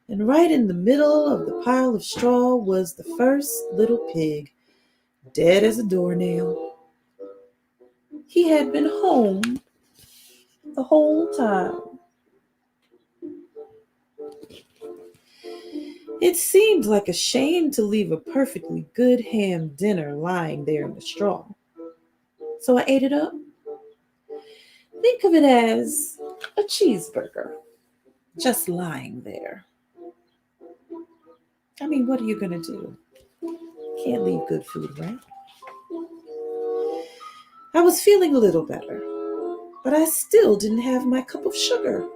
And right in the middle of the pile of straw was the first little pig, dead as a doornail. He had been home the whole time. It seemed like a shame to leave a perfectly good ham dinner lying there in the straw. So I ate it up. Think of it as a cheeseburger, just lying there. I mean, what are you going to do? Can't leave good food, right? I was feeling a little better, but I still didn't have my cup of sugar.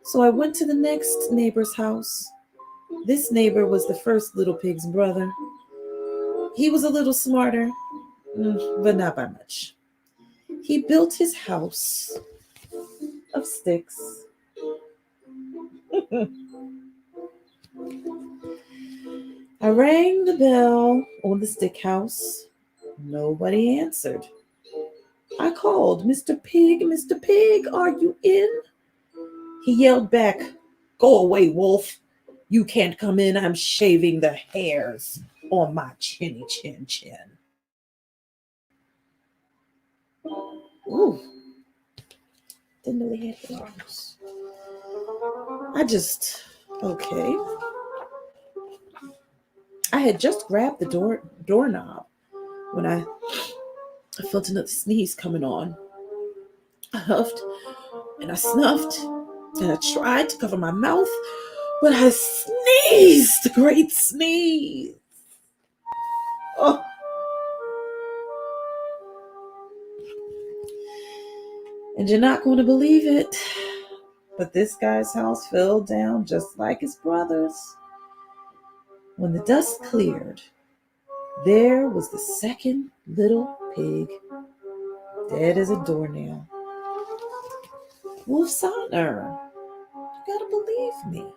So I went to the next neighbor's house. This neighbor was the first little pig's brother. He was a little smarter, but not by much. He built his house of sticks. I rang the bell on the stick house. Nobody answered. I called, Mr. Pig, are you in? He yelled back, go away, wolf. You can't come in. I'm shaving the hairs on my chinny chin chin. Ooh, didn't know they had hairs. Okay. I had just grabbed the doorknob when I felt another sneeze coming on. I huffed and I snuffed and I tried to cover my mouth, but I sneezed a great sneeze. Oh. And you're not going to believe it, but this guy's house fell down just like his brother's. When the dust cleared, there was the second little pig, dead as a doornail. Wolf's honor. You gotta believe me.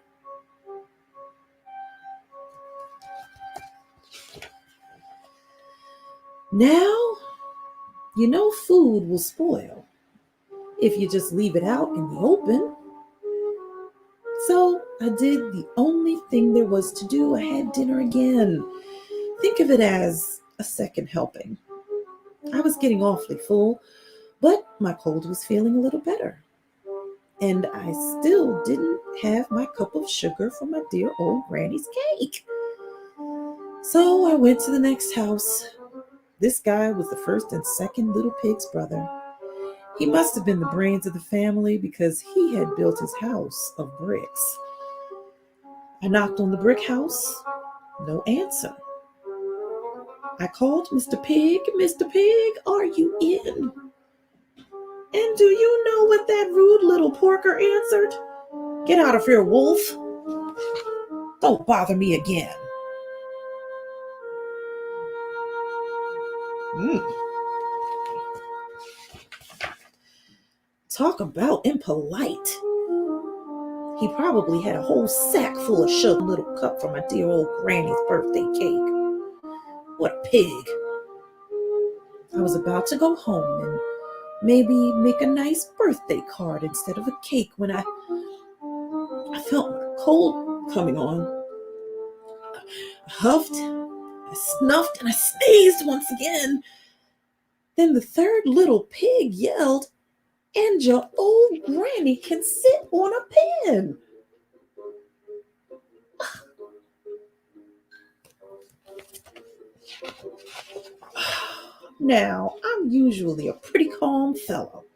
Now, you know food will spoil if you just leave it out in the open. So I did the only thing there was to do. I had dinner again. Think of it as a second helping. I was getting awfully full, but my cold was feeling a little better. And I still didn't have my cup of sugar for my dear old granny's cake. So I went to the next house. This guy was the first and second little pig's brother. He must have been the brains of the family because he had built his house of bricks. I knocked on the brick house. No answer. I called, Mr. Pig, are you in? And do you know what that rude little porker answered? Get out of here, wolf. Don't bother me again. Talk about impolite. He probably had a whole sack full of sugar, little cup for my dear old granny's birthday cake. What a pig. I was about to go home and maybe make a nice birthday card instead of a cake when I felt my cold coming on. I huffed, I snuffed, and I sneezed once again. Then the third little pig yelled, and your old granny can sit on a pen. Now, I'm usually a pretty calm fellow,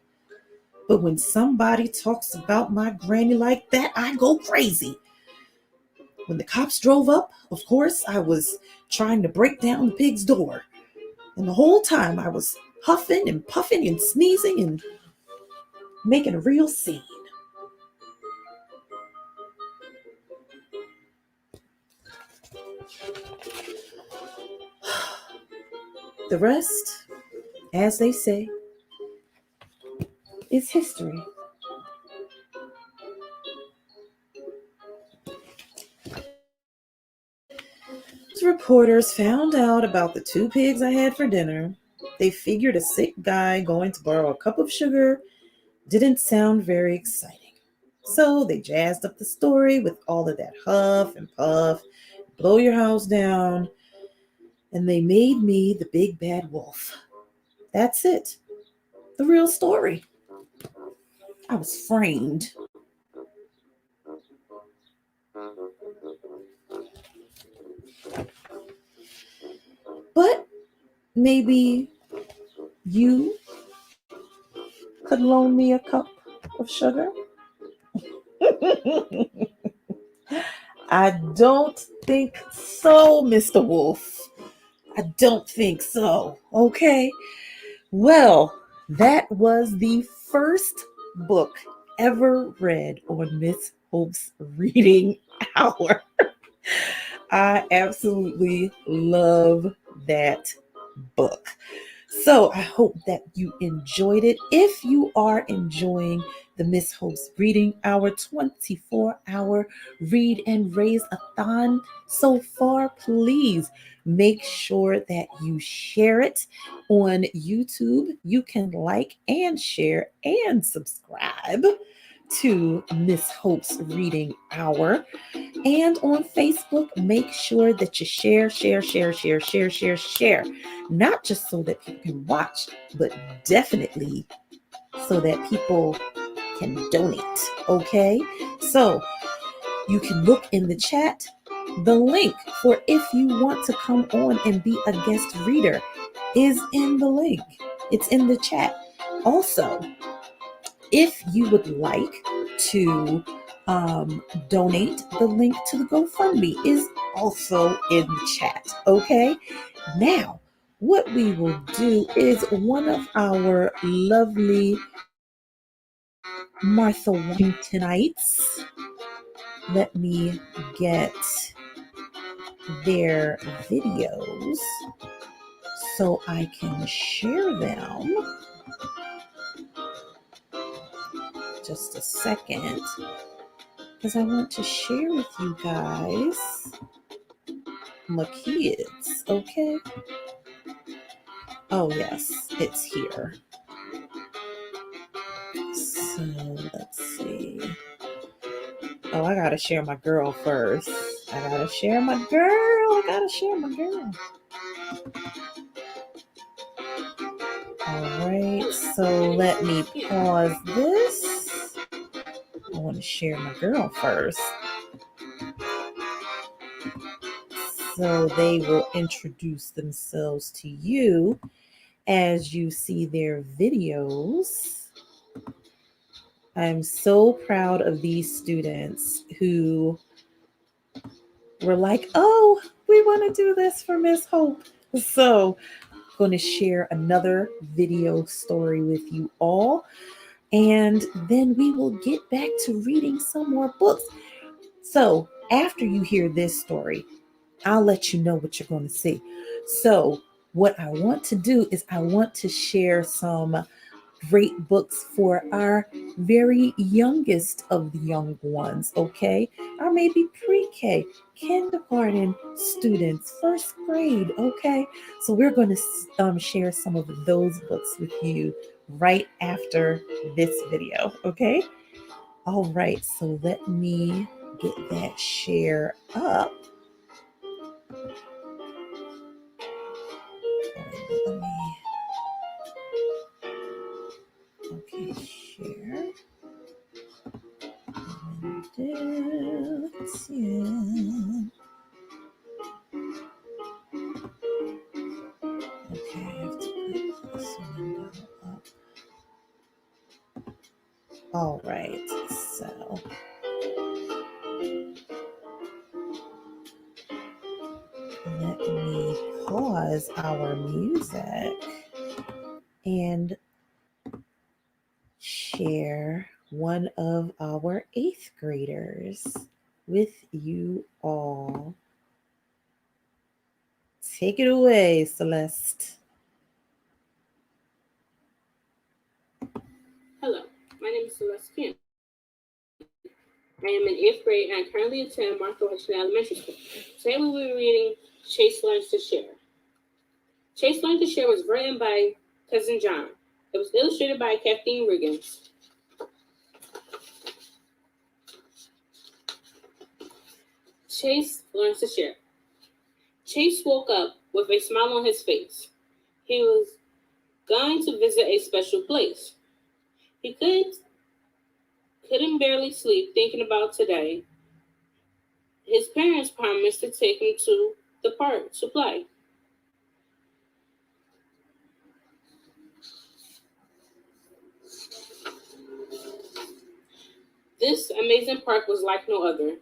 but when somebody talks about my granny like that, I go crazy. When the cops drove up, of course, I was trying to break down the pig's door. And the whole time I was huffing and puffing and sneezing and making a real scene. The rest, as they say, is history. reporters found out about the 2 pigs I had for dinner, they figured a sick guy going to borrow a cup of sugar didn't sound very exciting. So they jazzed up the story with all of that huff and puff, blow your house down, and they made me the big bad wolf. That's it. The real story. I was framed. But maybe you could loan me a cup of sugar? I don't think so, Mr. Wolf. I don't think so. Okay. Well, that was the first book ever read on Miss Hope's Reading Hour. I absolutely love that book. So I hope that you enjoyed it. If you are enjoying the Miss Hope's Reading Hour 24-hour Read and Raise-A-Thon so far, please make sure that you share it on YouTube. You can like and share and subscribe to Miss Hope's Reading Hour. And on Facebook, make sure that you share. Not just so that people can watch, but definitely so that people can donate. Okay? So you can look in the chat. The link for if you want to come on and be a guest reader is in the link. It's in the chat. Also, if you would like to donate, the link to the GoFundMe is also in the chat. Okay? Now, what we will do is one of our lovely Martha Washingtonites. Let me get their videos so I can share them. Just a second, because I want to share with you guys my kids, okay? Oh yes, it's here. So let's see. Oh, I gotta share my girl first. I gotta share my girl. All right, so let me pause this. I want to share my girl first. So they will introduce themselves to you as you see their videos. I'm so proud of these students who were like, oh, we want to do this for Miss Hope. So I'm going to share another video story with you all. And then we will get back to reading some more books. So after you hear this story, I'll let you know what you're going to see. So what I want to do is I want to share some great books for our very youngest of the young ones, okay? Or maybe pre-K, kindergarten students, first grade, okay? So we're going to share some of those books with you right after this video, okay? All right, so let me get that share up. Okay, share. And let's see. Okay, I have to put this window up. All right, so let me pause our music and share one of our 8th graders with you all. Take it away, Celeste. Hello, my name is Celeste Kim. I am in 8th grade and I currently attend Martha Washington Elementary School. Today we will be reading Chase Learns to Share. Chase Learns to Share was written by Cousin John. It was illustrated by Kathleen Riggins. Chase Learns to Share. Chase woke up with a smile on his face. He was going to visit a special place. He couldn't barely sleep thinking about today. His parents promised to take him to the park to play. This amazing park was like no other.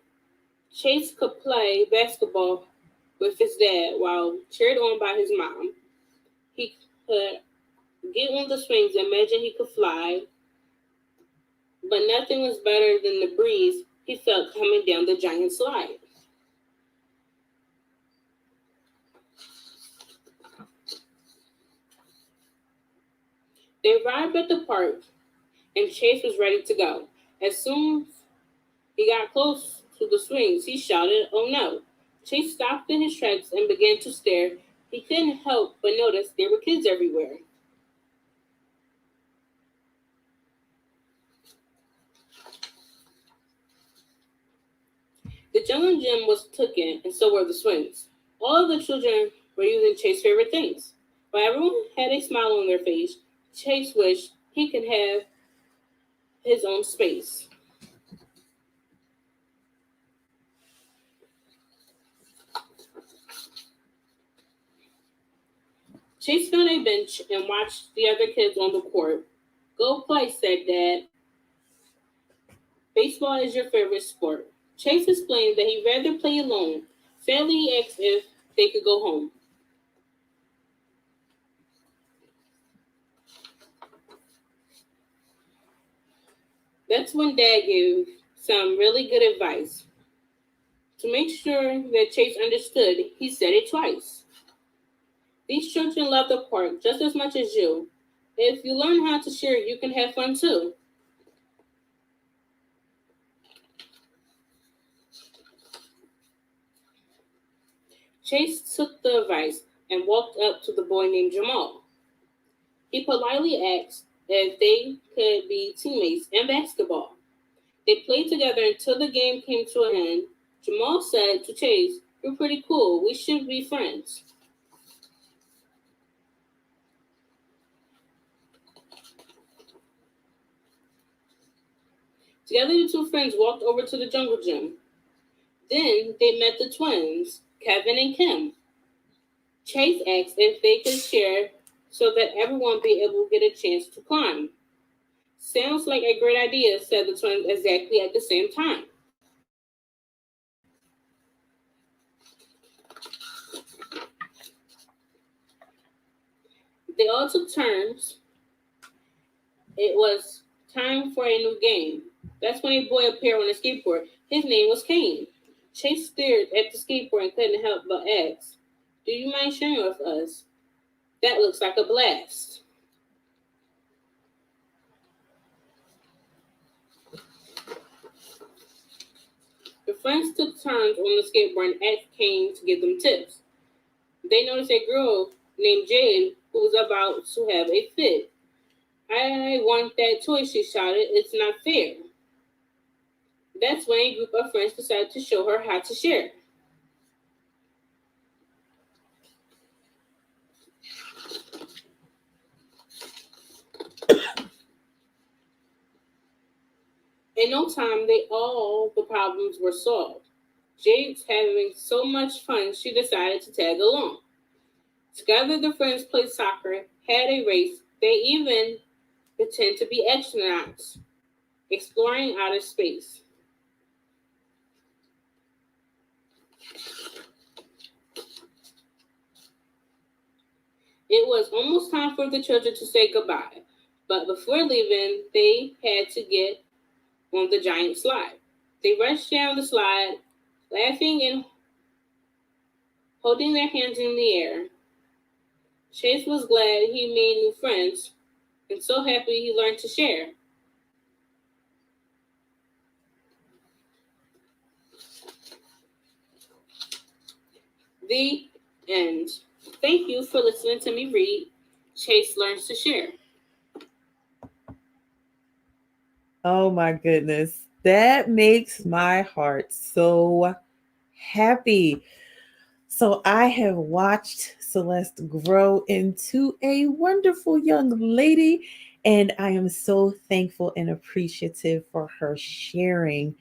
Chase could play basketball with his dad while cheered on by his mom. He could get on the swings and imagine he could fly, but nothing was better than the breeze he felt coming down the giant slide. They arrived at the park, and Chase was ready to go. As soon as he got close to the swings, he shouted, "Oh no!" Chase stopped in his tracks and began to stare. He couldn't help but notice there were kids everywhere. The jungle gym was taken, and so were the swings. All of the children were using Chase's favorite things. While everyone had a smile on their face, Chase wished he could have his own space. Chase found a bench and watched the other kids on the court. "Go play," said Dad. "Baseball is your favorite sport." Chase explained that he'd rather play alone. Sadly, he asked if they could go home. That's when Dad gave some really good advice. To make sure that Chase understood, he said it twice. "These children love the park just as much as you. If you learn how to share, you can have fun too." Chase took the advice and walked up to the boy named Jamal. He politely asked if they could be teammates in basketball. They played together until the game came to an end. Jamal said to Chase, "You're pretty cool. We should be friends." Together, the two friends walked over to the jungle gym. Then they met the twins, Kevin and Kim. Chase asked if they could share so that everyone would be able to get a chance to climb. "Sounds like a great idea," said the twins exactly at the same time. They all took turns. It was time for a new game. That's when a boy appeared on a skateboard. His name was Kane. Chase stared at the skateboard and couldn't help but ask, "Do you mind sharing with us? That looks like a blast." The friends took turns on the skateboard and asked Kane to give them tips. They noticed a girl named Jade who was about to have a fit. "I want that toy," she shouted. "It's not fair." That's when a group of friends decided to show her how to share. In no time, all the problems were solved. Jade's having so much fun, she decided to tag along. Together, the friends played soccer, had a race. They even pretend to be astronauts, exploring outer space. It was almost time for the children to say goodbye, but before leaving, they had to get on the giant slide. They rushed down the slide, laughing and holding their hands in the air. Chase was glad he made new friends and so happy he learned to share. The And thank you for listening to me read Chase Learns to Share. Oh my goodness. That makes my heart so happy. So I have watched Celeste grow into a wonderful young lady, and I am so thankful and appreciative for her sharing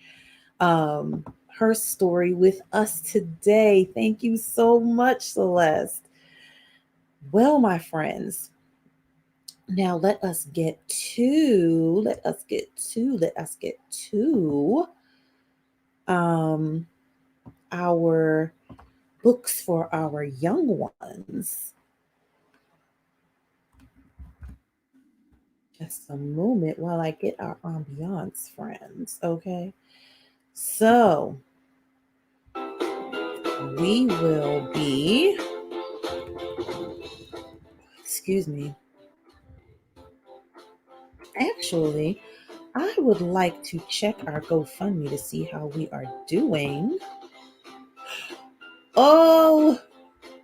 her story with us today. Thank you so much, Celeste. Well, my friends, now let us get to our books for our young ones. Just a moment while I get our ambiance, friends. Okay. So we will be, excuse me. Actually, I would like to check our GoFundMe to see how we are doing. Oh,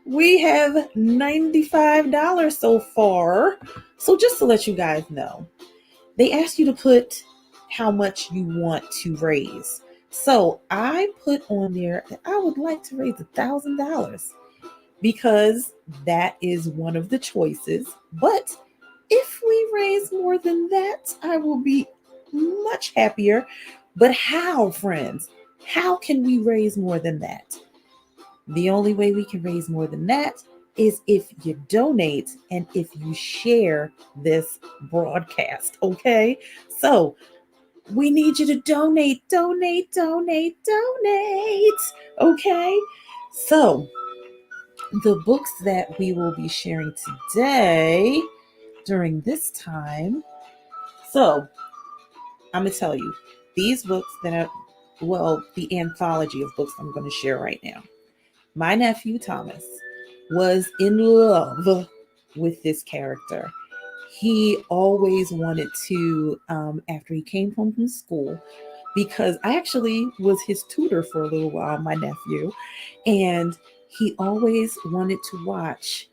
we have $95 so far. So just to let you guys know, they ask you to put how much you want to raise. So I put on there that I would like to raise $1,000 because that is one of the choices. But if we raise more than that, I will be much happier. But how, friends? How can we raise more than that? The only way we can raise more than that is if you donate and if you share this broadcast, okay? So we need you to donate, okay? So the books that we will be sharing today during this time. So I'm going to tell you, these books that are, well, the anthology of books I'm going to share right now. My nephew Thomas was in love with this character. He always wanted to, after he came home from school, because I actually was his tutor for a little while, my nephew, and he always wanted to watch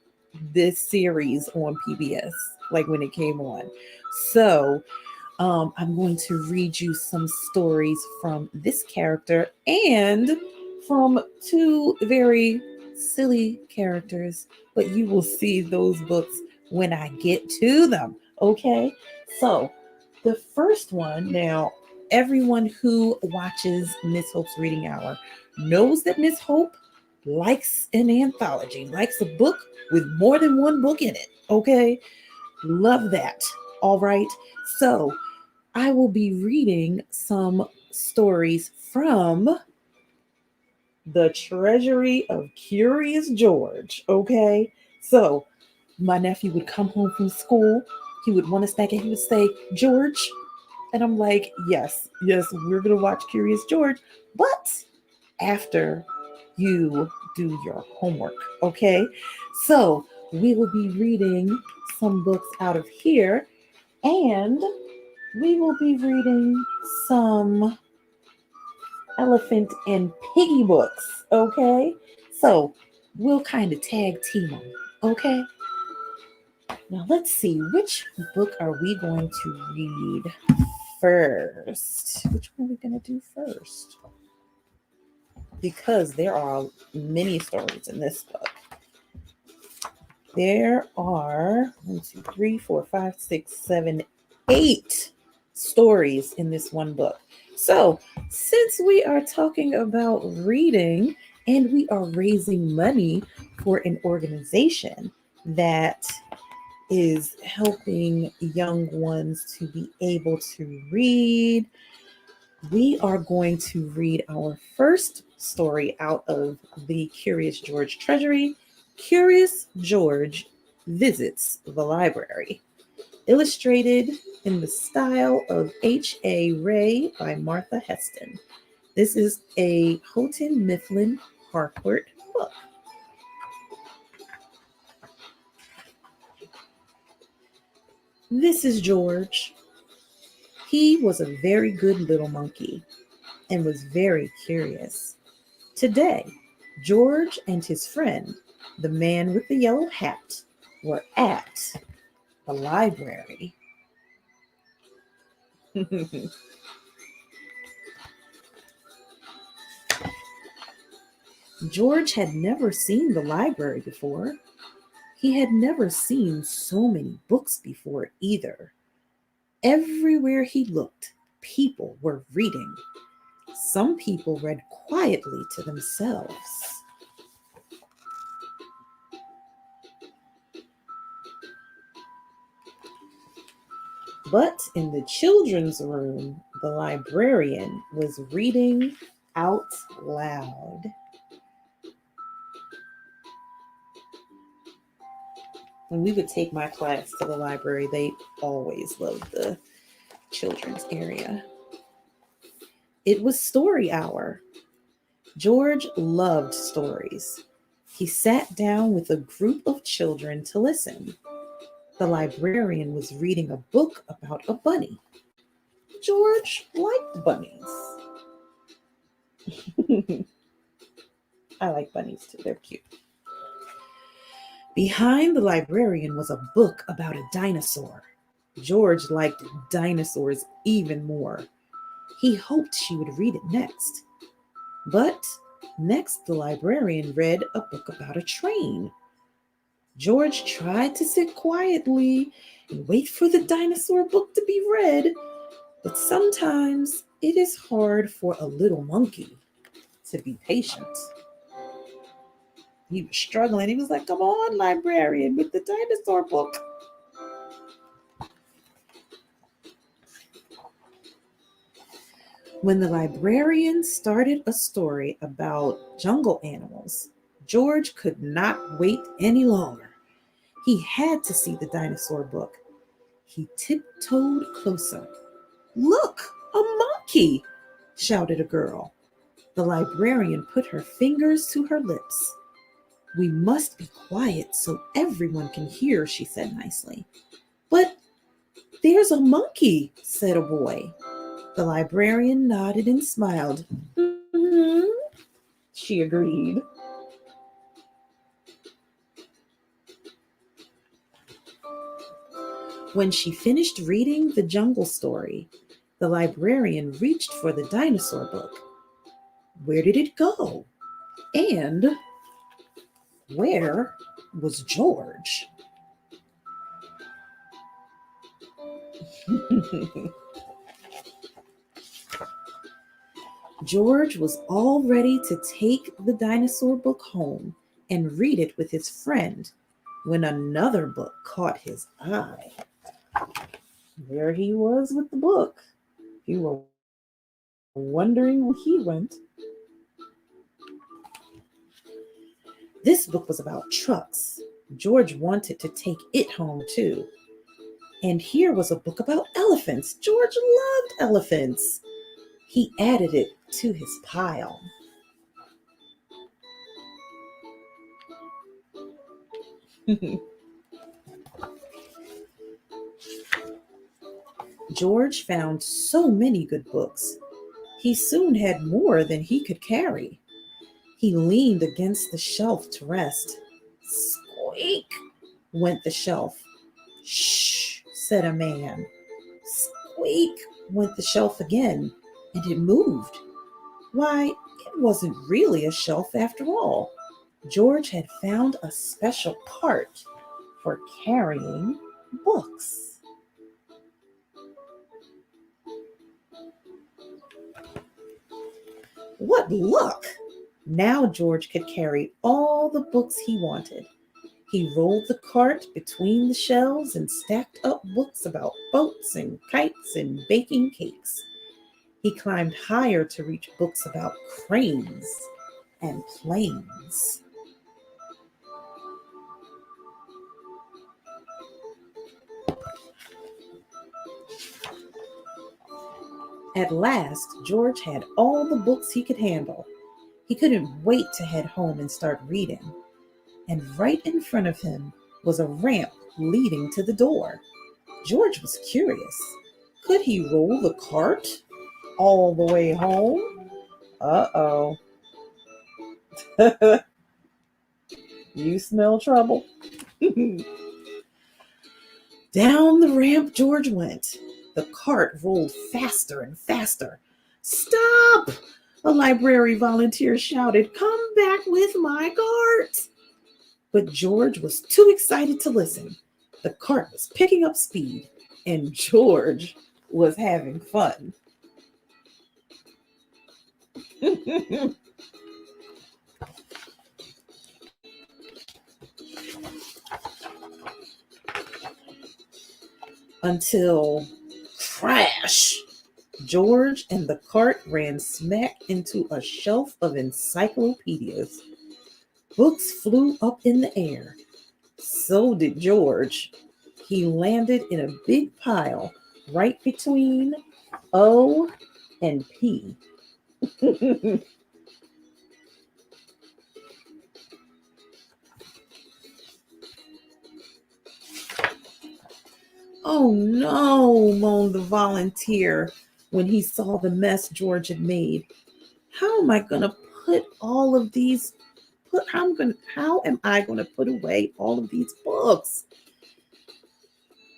this series on PBS, like when it came on. So I'm going to read you some stories from this character and from two very silly characters, but you will see those books when I get to them. Okay, so the first one, now everyone who watches Miss Hope's Reading Hour knows that Miss Hope likes an anthology, likes a book with more than one book in it. Okay, love that. All right, so I will be reading some stories from the Treasury of Curious George. Okay, so my nephew would come home from school, he would want a snack, and he would say, George. And I'm like, yes, we're going to watch Curious George, but after you do your homework. Okay, so we will be reading some books out of here, and we will be reading some Elephant and Piggy books, okay? So we'll kind of tag team them, okay? Now let's see, which book are we going to read first? Which one are we going to do first? Because there are many stories in this book. There are 1, 2, 3, 4, 5, 6, 7, 8 stories in this one book. So, since we are talking about reading and we are raising money for an organization that is helping young ones to be able to read, we are going to read our first story out of the Curious George Treasury. Curious George Visits the Library. Illustrated in the style of H.A. Ray by Martha Heston. This is a Houghton Mifflin Harcourt book. This is George. He was a very good little monkey and was very curious. Today, George and his friend the man with the yellow hat were at the library. George had never seen the library before. He had never seen so many books before either. Everywhere he looked, people were reading. Some people read quietly to themselves. But in the children's room, the librarian was reading out loud. When we would take my class to the library, they always loved the children's area. It was story hour. George loved stories. He sat down with a group of children to listen. The librarian was reading a book about a bunny. George liked bunnies. I like bunnies too, they're cute. Behind the librarian was a book about a dinosaur. George liked dinosaurs even more. He hoped she would read it next. But next, the librarian read a book about a train. George tried to sit quietly and wait for the dinosaur book to be read, but sometimes it is hard for a little monkey to be patient. He was struggling. He was like, "Come on, librarian, with the dinosaur book." When the librarian started a story about jungle animals, George could not wait any longer. He had to see the dinosaur book. He tiptoed closer. "Look, a monkey!" shouted a girl. The librarian put her fingers to her lips. "We must be quiet so everyone can hear," she said nicely. "But there's a monkey," said a boy. The librarian nodded and smiled. "Mm-hmm," she agreed. When she finished reading the jungle story, the librarian reached for the dinosaur book. Where did it go? And where was George? George was all ready to take the dinosaur book home and read it with his friend when another book caught his eye. There he was with the book. You were wondering where he went. This book was about trucks. George wanted to take it home too. And here was a book about elephants. George loved elephants. He added it to his pile. George found so many good books. He soon had more than he could carry. He leaned against the shelf to rest. Squeak went the shelf. Shh, said a man. Squeak went the shelf again, and it moved. Why, it wasn't really a shelf after all. George had found a special part for carrying books. What luck! Now George could carry all the books he wanted. He rolled the cart between the shelves and stacked up books about boats and kites and baking cakes. He climbed higher to reach books about cranes and planes. At last, George had all the books he could handle. He couldn't wait to head home and start reading. And right in front of him was a ramp leading to the door. George was curious. Could he roll the cart all the way home? Uh-oh. You smell trouble. Down the ramp George went. The cart rolled faster and faster. Stop! A library volunteer shouted. Come back with my cart! But George was too excited to listen. The cart was picking up speed, and George was having fun. Until crash! George and the cart ran smack into a shelf of encyclopedias. Books flew up in the air. So did George. He landed in a big pile right between O and P. Oh no, moaned the volunteer when he saw the mess George had made. How am I going to put all of these how am I going to put away all of these books?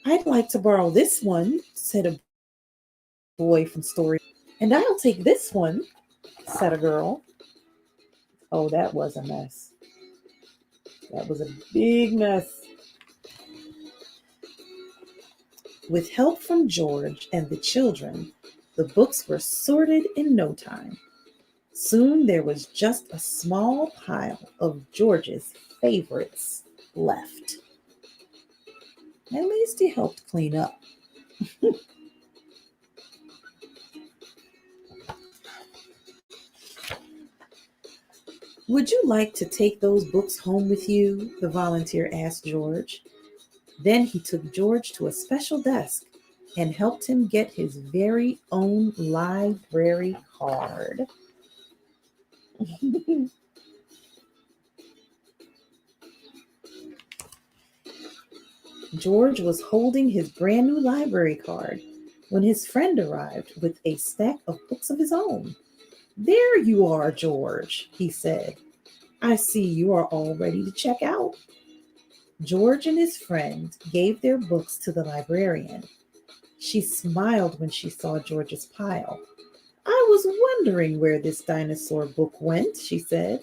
I'd like to borrow this one, said a boy from Story. And I'll take this one, said a girl. Oh, that was a mess. That was a big mess. With help from George and the children, the books were sorted in no time. Soon there was just a small pile of George's favorites left. At least he helped clean up. Would you like to take those books home with you? The volunteer asked George. Then he took George to a special desk and helped him get his very own library card. George was holding his brand new library card when his friend arrived with a stack of books of his own. There you are, George, he said. I see you are all ready to check out. George and his friend gave their books to the librarian. She smiled when she saw George's pile. I was wondering where this dinosaur book went, she said.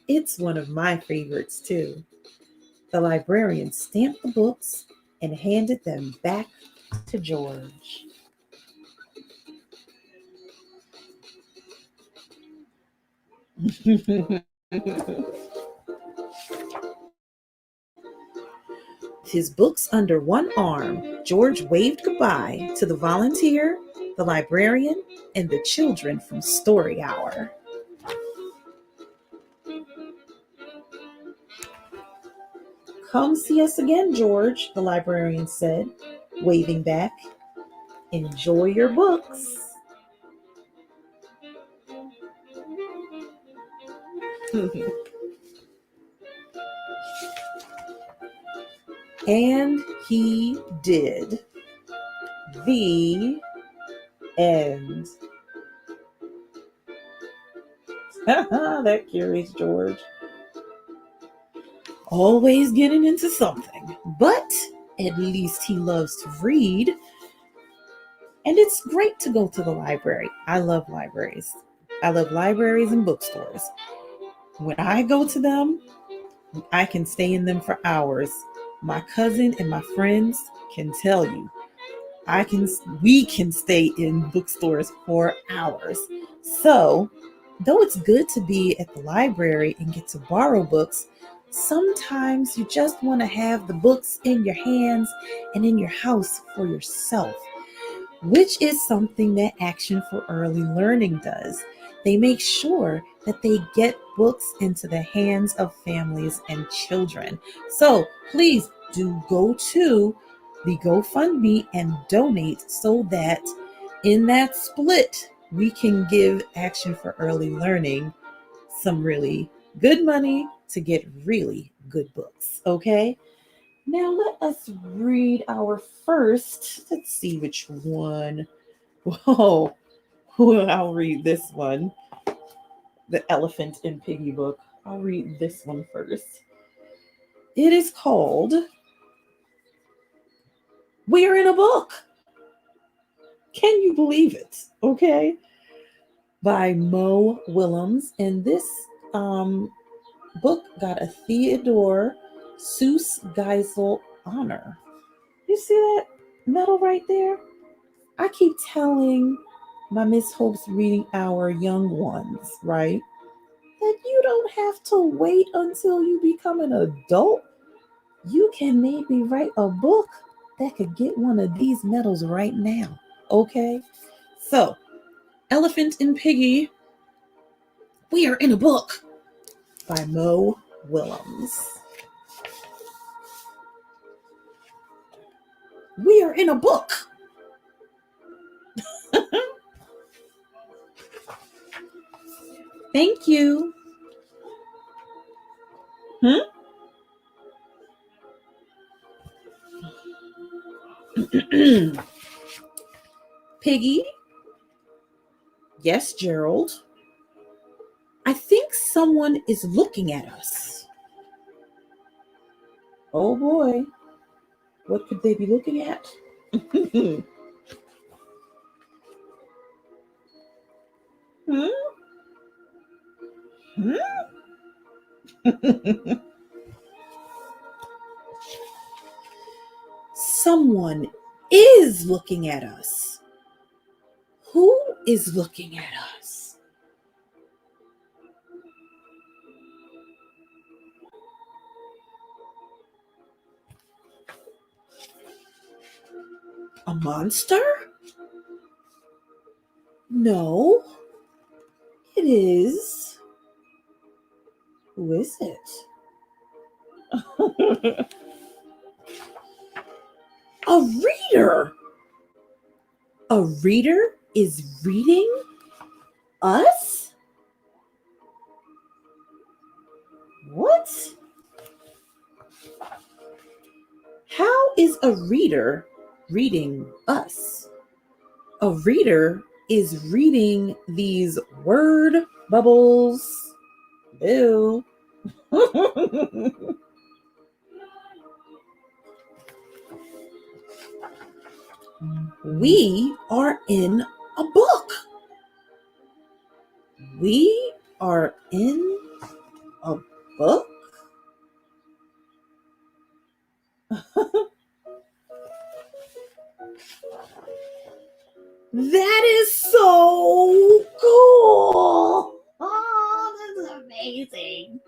It's one of my favorites, too. The librarian stamped the books and handed them back to George. His books under one arm, George waved goodbye to the volunteer, the librarian, and the children from Story Hour. Come see us again, George, the librarian said, waving back. Enjoy your books. And he did. The end. That curious George. Always getting into something, but at least he loves to read. And it's great to go to the library. I love libraries. I love libraries and bookstores. When I go to them, I can stay in them for hours. My cousin and my friends can tell you. We can stay in bookstores for hours. So, though it's good to be at the library and get to borrow books, sometimes you just want to have the books in your hands and in your house for yourself, which is something that Action for Early Learning does. They make sure that they get books into the hands of families and children. So please do go to the GoFundMe and donate so that in that split, we can give Action for Early Learning some really good money to get really good books, okay? Now let us read our first. Let's see which one. Whoa, I'll read this one. The Elephant and Piggy book. I'll read this one first. It is called We're in a Book. Can you believe it? Okay. By Mo Willems. And this book got a Theodore Seuss Geisel honor. You see that medal right there? I keep telling my Miss Hope's reading our young ones, right? That you don't have to wait until you become an adult. You can maybe write a book that could get one of these medals right now. Okay? So, Elephant and Piggy, We Are in a Book by Mo Willems. We are in a book. Thank you. Piggy. Yes, Gerald. I think someone is looking at us. Oh boy. What could they be looking at? Someone is looking at us. Who is looking at us? A monster? No. It is. Who is it? A reader. A reader is reading us? What? How is a reader reading us? A reader is reading these word bubbles. Ew. We are in a book. We are in a book. That is so cool. Oh, this is amazing.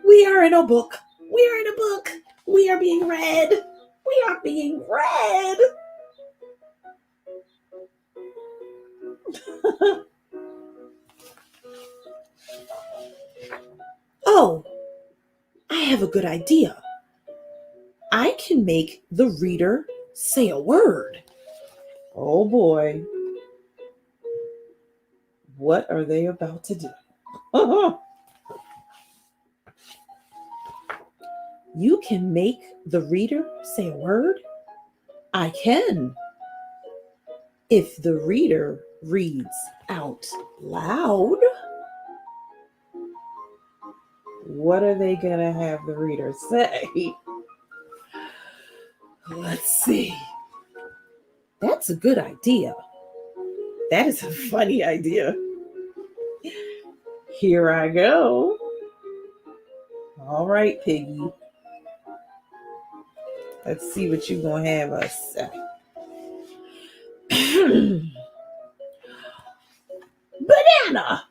We are in a book. We are in a book. We are being read. We are being read. Oh, I have a good idea. I can make the reader say a word. Oh boy. What are they about to do? You can make the reader say a word? I can. If the reader reads out loud, what are they going to have the reader say? Let's see. That's a good idea. That is a funny idea. Here I go. All right, Piggy. Let's see what you're going to have us say. Banana.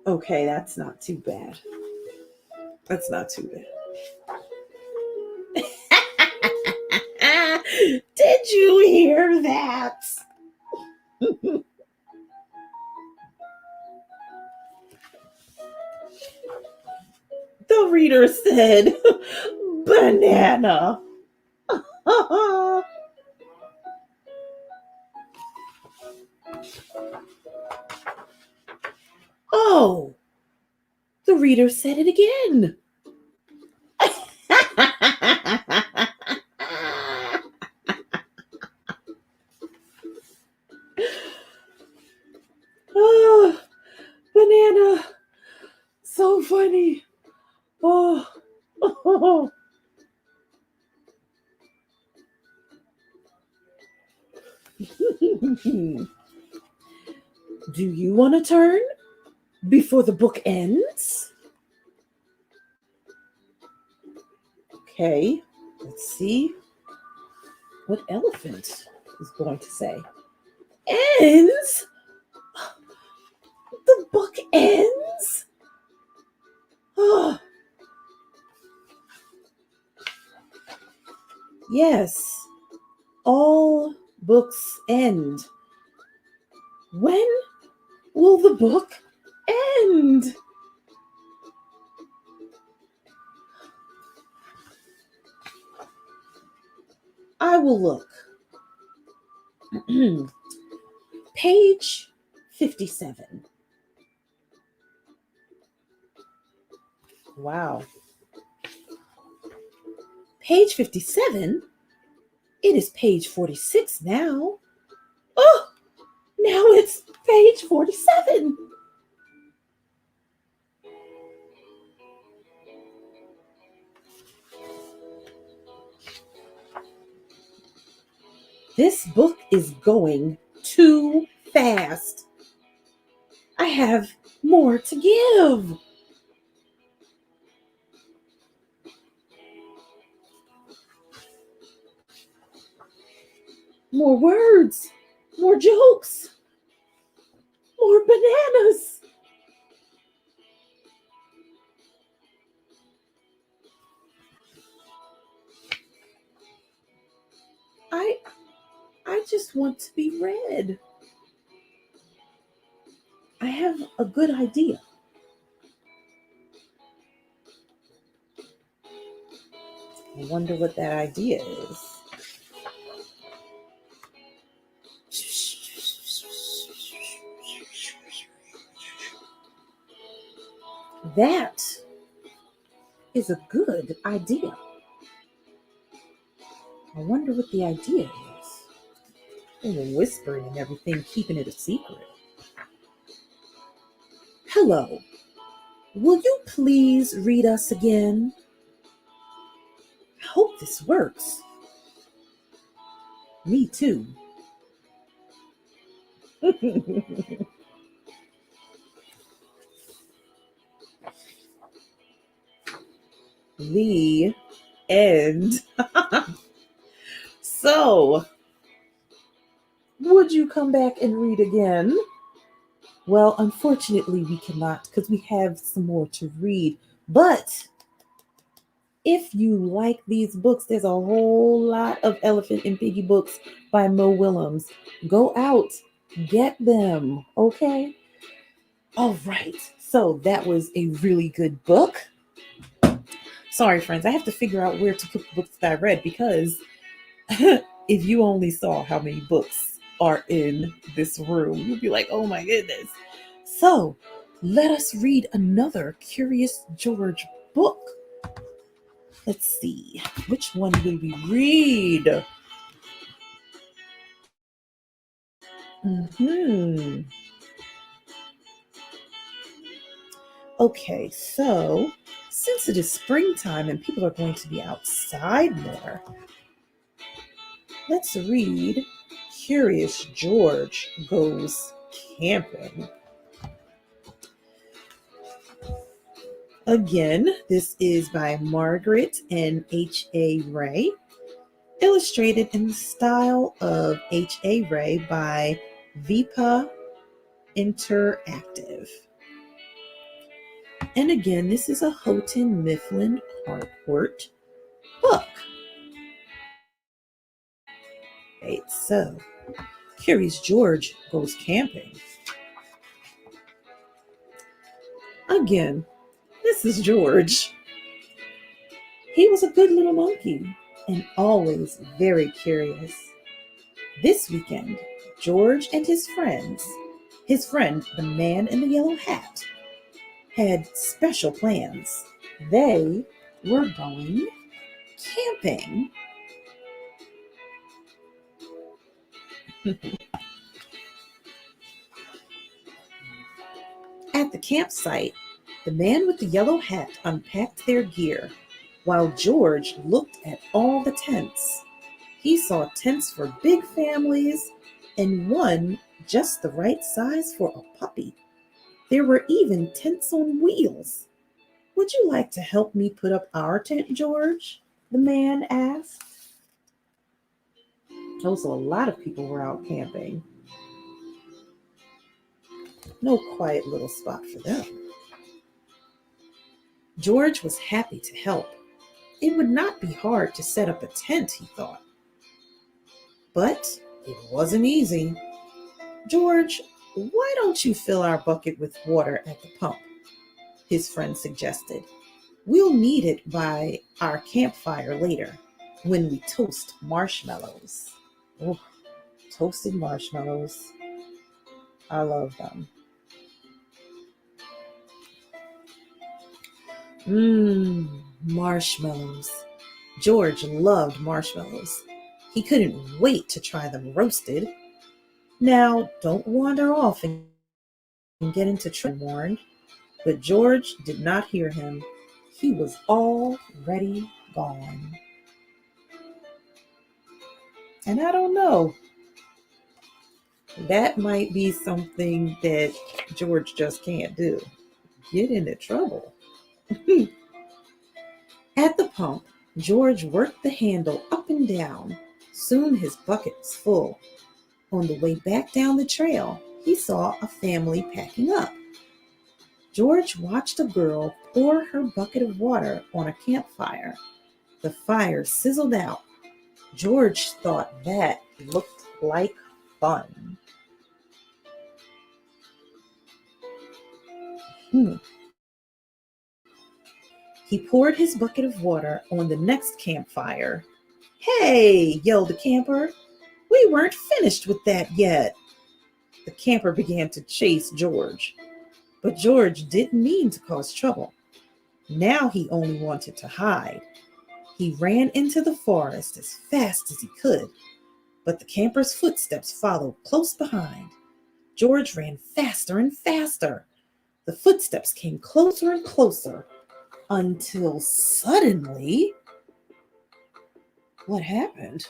Okay, that's not too bad. That's not too bad. Did you hear that? The reader said, banana. Oh, the reader said it again. Oh, honey. Oh. Oh. Do you want to turn before the book ends? Okay, let's see what elephant is going to say. Ends? The book ends? Oh. Yes, all books end. When will the book end? I will look. Page 57. Wow. Page 57? It is page 46 now. Oh, now it's page 47. This book is going too fast. I have more to give. More words, more jokes, more bananas. I just want to be read. I have a good idea. I wonder what that idea is. That is a good idea. I wonder what the idea is. They were whispering and everything, keeping it a secret. Hello. Will you please read us again? I hope this works. Me too. The end. So, would you come back and read again? Well, unfortunately, we cannot because we have some more to read. But if you like these books, there's a whole lot of Elephant and Piggy books by Mo Willems. Go out, get them, okay? All right, so that was a really good book. Sorry, friends, I have to figure out where to put the books that I read because if you only saw how many books are in this room, you'd be like, oh my goodness. So let us read another Curious George book. Let's see, which one will we read? Okay, so since it is springtime and people are going to be outside more, let's read Curious George Goes Camping. Again, this is by Margaret and H.A. Ray, illustrated in the style of H.A. Ray by Vipa Interactive. And again, this is a Houghton Mifflin Harcourt book. Right, so Curious George Goes Camping. Again, this is George. He was a good little monkey and always very curious. This weekend, George and his friend, the man in the yellow hat, had special plans. They were going camping. At the campsite, The man with the yellow hat unpacked their gear, while George looked at all the tents. He saw tents for big families and one just the right size for a puppy. There were even tents on wheels. Would you like to help me put up our tent, George? The man asked. Also, a lot of people were out camping. No quiet little spot for them. George was happy to help. It would not be hard to set up a tent, he thought. But it wasn't easy. George, why don't you fill our bucket with water at the pump? His friend suggested. We'll need it by our campfire later when we toast marshmallows. Oh, toasted marshmallows. I love them. Marshmallows. George loved marshmallows. He couldn't wait to try them roasted. Now, don't wander off and get into trouble, warned. But George did not hear him. He was already gone. And I don't know. That might be something that George just can't do. Get into trouble. At the pump, George worked the handle up and down. Soon his bucket was full. On the way back down the trail, he saw a family packing up. George watched a girl pour her bucket of water on a campfire. The fire sizzled out. George thought that looked like fun. He poured his bucket of water on the next campfire. Hey, yelled the camper. We weren't finished with that yet. The camper began to chase George. But George didn't mean to cause trouble. Now he only wanted to hide. He ran into the forest as fast as he could, but the camper's footsteps followed close behind. George ran faster and faster. The footsteps came closer and closer until suddenly... What happened?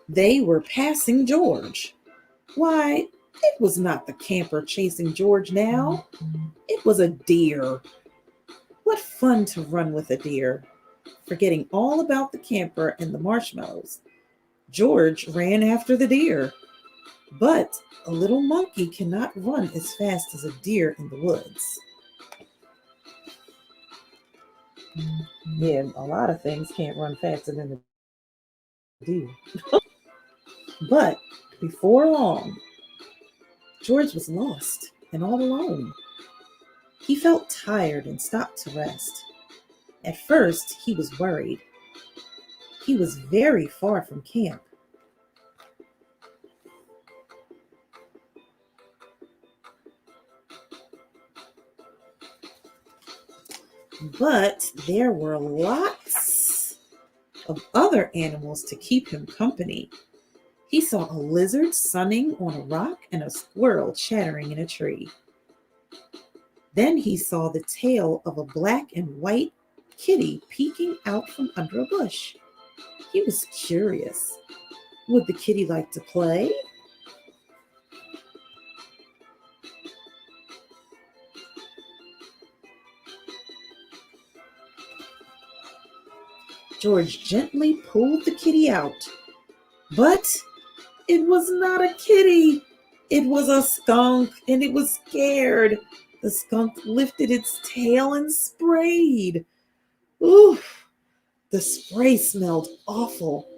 They were passing George. Why, it was not the camper chasing George now. It was a deer. What fun to run with a deer. Forgetting all about the camper and the marshmallows, George ran after the deer. But a little monkey cannot run as fast as a deer in the woods. Yeah, a lot of things can't run faster than the deer. But before long, George was lost and all alone. He felt tired and stopped to rest. At first, he was worried. He was very far from camp. But there were lots of other animals to keep him company. He saw a lizard sunning on a rock and a squirrel chattering in a tree. Then he saw the tail of a black and white kitty peeking out from under a bush. He was curious. Would the kitty like to play? George gently pulled the kitty out. But it was not a kitty. It was a skunk, and it was scared. The skunk lifted its tail and sprayed. Oof! The spray smelled awful.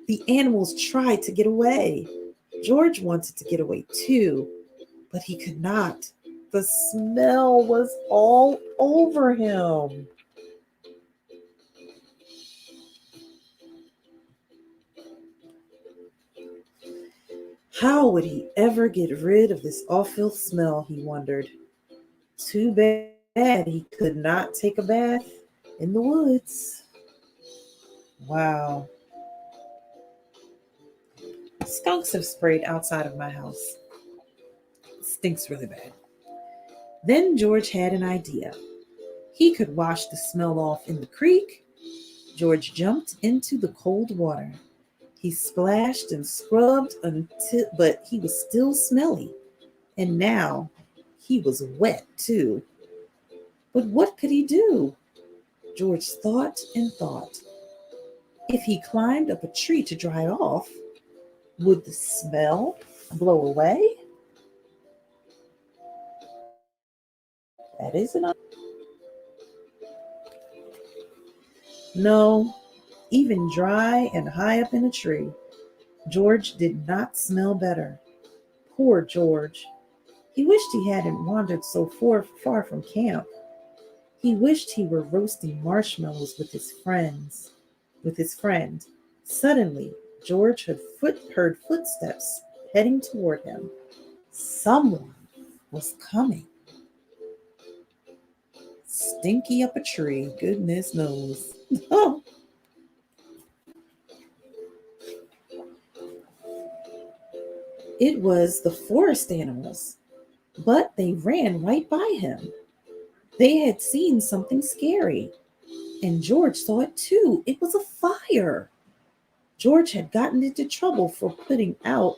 The animals tried to get away. George wanted to get away too, but he could not. The smell was all over him. How would he ever get rid of this awful smell, he wondered. Too bad he could not take a bath in the woods. Wow. Skunks have sprayed outside of my house. It stinks really bad. Then George had an idea. He could wash the smell off in the creek. George jumped into the cold water. He splashed and scrubbed but he was still smelly. And now he was wet too. But what could he do? George thought and thought. If he climbed up a tree to dry off, would the smell blow away? That is an No, even dry and high up in a tree, George did not smell better. Poor George. He wished he hadn't wandered so far from camp. He wished he were roasting marshmallows with his friend. Suddenly, George heard footsteps heading toward him. Someone was coming. Stinky up a tree, goodness knows. It was the forest animals, but they ran right by him. They had seen something scary, and George saw it too. It was a fire. George had gotten into trouble for putting out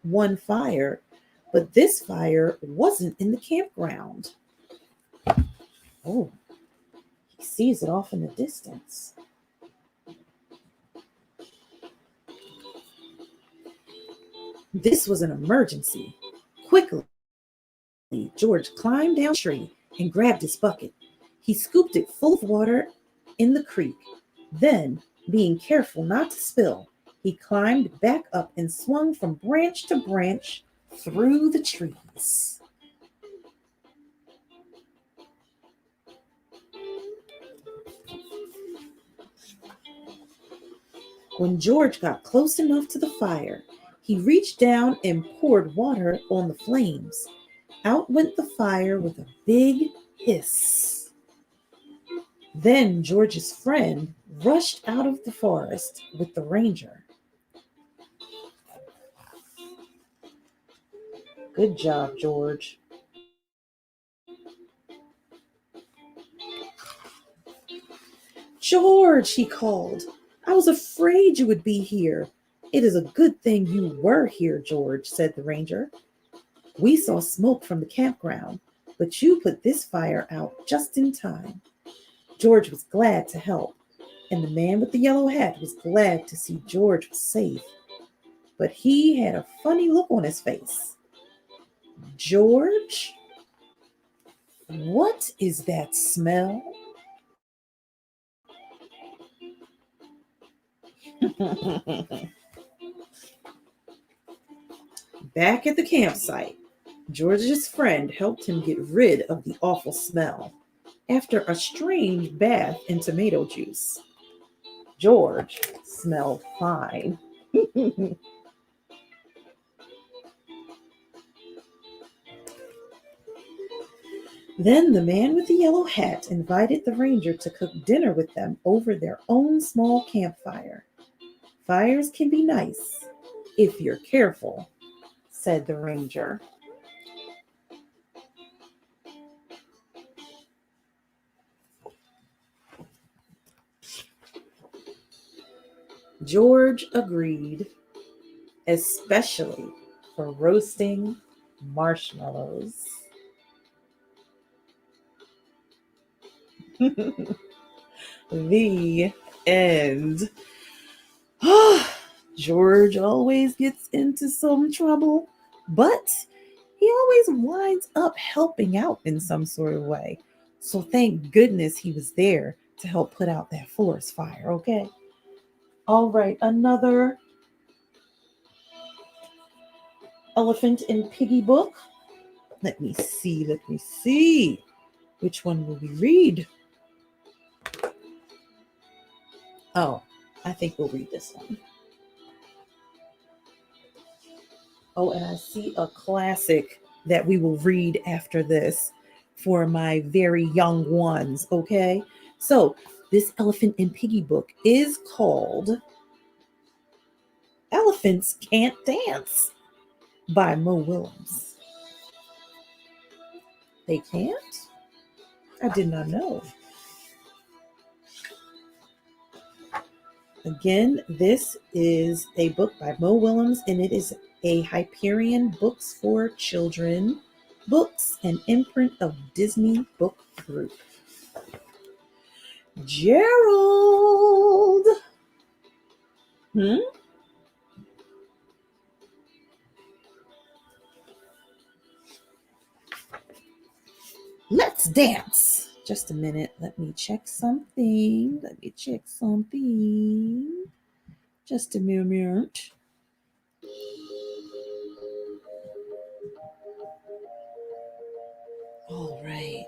one fire, but this fire wasn't in the campground. Oh, he sees it off in the distance. This was an emergency. Quickly, George climbed down the tree and grabbed his bucket. He scooped it full of water in the creek. Then, being careful not to spill, he climbed back up and swung from branch to branch through the trees. When George got close enough to the fire, he reached down and poured water on the flames. Out went the fire with a big hiss. Then George's friend rushed out of the forest with the ranger. Good job, George. George, he called. I was afraid you would be here. It is a good thing you were here, George, said the ranger. We saw smoke from the campground, but you put this fire out just in time. George was glad to help, and the man with the yellow hat was glad to see George was safe. But he had a funny look on his face. George, what is that smell? Back at the campsite, George's friend helped him get rid of the awful smell after a strange bath in tomato juice. George smelled fine. Then the man with the yellow hat invited the ranger to cook dinner with them over their own small campfire. Fires can be nice if you're careful, said the ranger. George agreed, especially for roasting marshmallows. The end. George always gets into some trouble, but he always winds up helping out in some sort of way. So thank goodness he was there to help put out that forest fire, okay? All right, another Elephant and Piggy book. Let me see. Which one will we read? Oh, I think we'll read this one. Oh, and I see a classic that we will read after this for my very young ones, okay? So, this Elephant and Piggy book is called Elephants Can't Dance by Mo Willems. They can't? I did not know. Again, this is a book by Mo Willems, and it is a Hyperion Books for Children books, an imprint of Disney Book Group. Gerald! Let's dance. Just a minute. Let me check something. Just a minute. All right.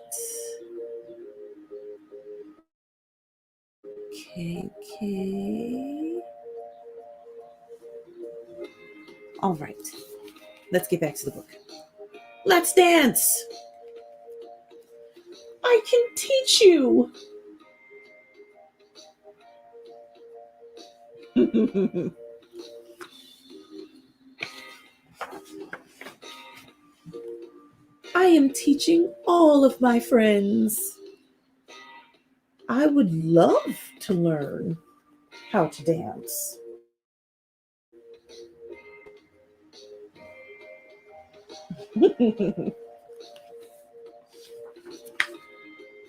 Okay. All right. Let's get back to the book. Let's dance. I can teach you. I am teaching all of my friends. I would love to learn how to dance.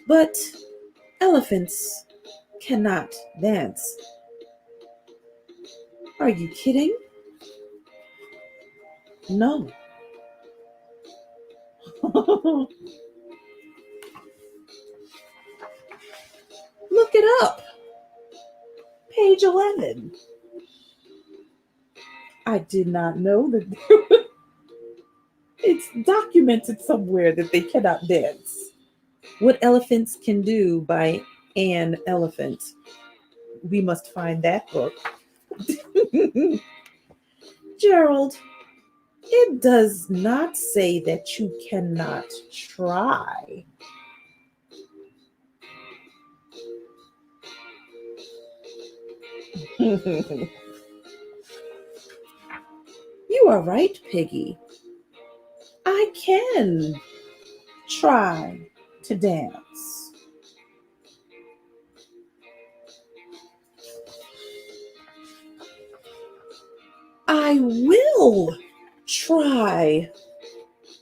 But elephants cannot dance. Are you kidding? No. Look it up. Page 11. I did not know that it's documented somewhere that they cannot dance. What Elephants Can Do by Anne Elephant. We must find that book. Gerald, it does not say that you cannot try. You are right, Piggy. I can try to dance. I will try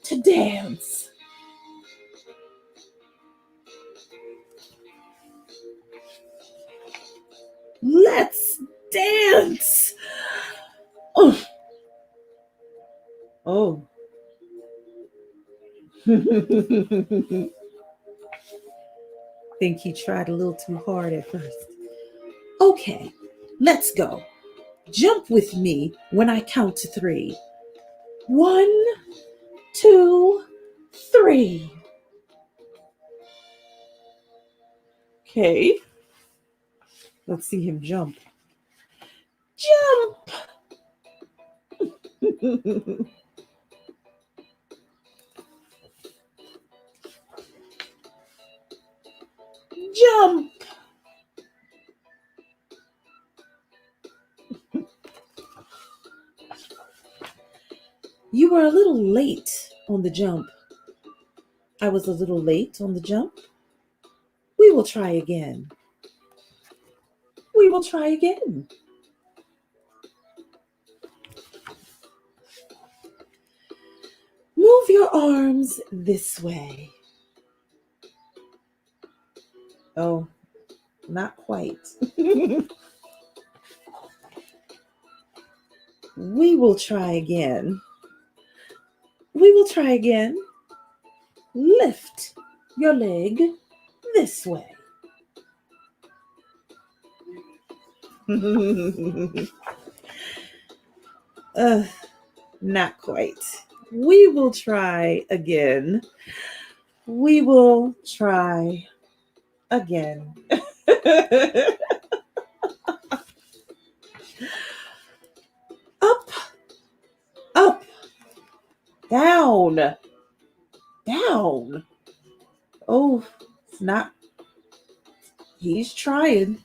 to dance. Let's dance. Oh. Oh. Think he tried a little too hard at first. Okay, let's go. Jump with me when I count to 3. 1, 2, 3. Okay. Let's see him jump. Jump! Jump! You were a little late on the jump. I was a little late on the jump. We will try again. We will try again. Move your arms this way. Oh, not quite. We will try again. We will try again. Lift your leg this way. Not quite. We will try again. We will try again. Up, up, down, down. Oh, it's not. He's trying.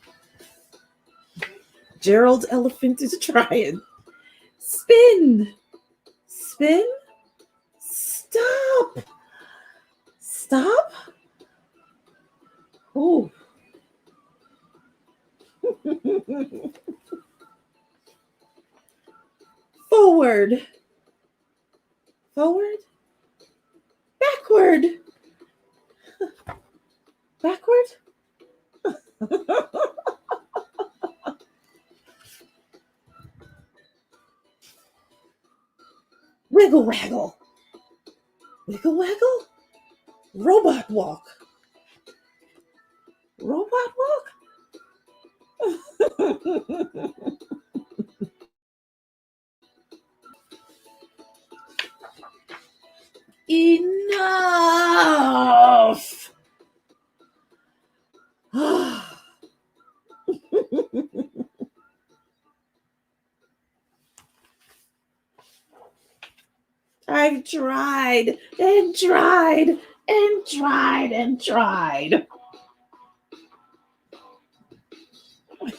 Gerald's elephant is trying. Spin. Spin. Stop. Stop. Oh. Forward. Forward. Backward. Backward. Wiggle waggle. Wiggle waggle. Robot walk. Robot walk. Enough. I've tried and tried and tried and tried. A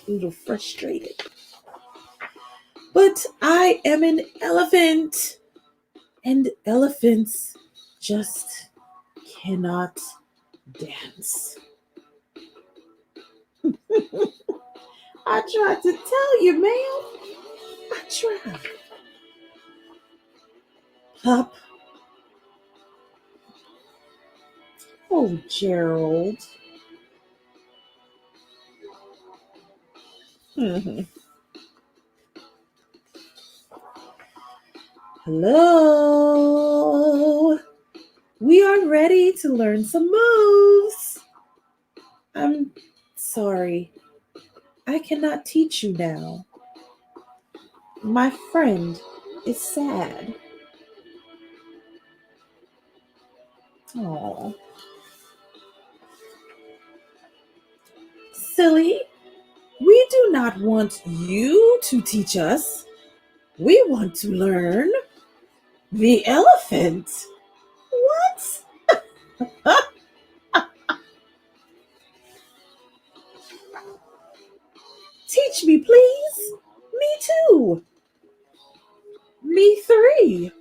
little frustrated. But I am an elephant, and elephants just cannot dance. I tried to tell you, ma'am. I tried. Pop. Oh, Gerald. Hello. We are ready to learn some moves. I'm sorry. I cannot teach you now. My friend is sad. Oh. Silly. We do not want you to teach us. We want to learn. The elephant. What? Teach me, please. Me too. Me three.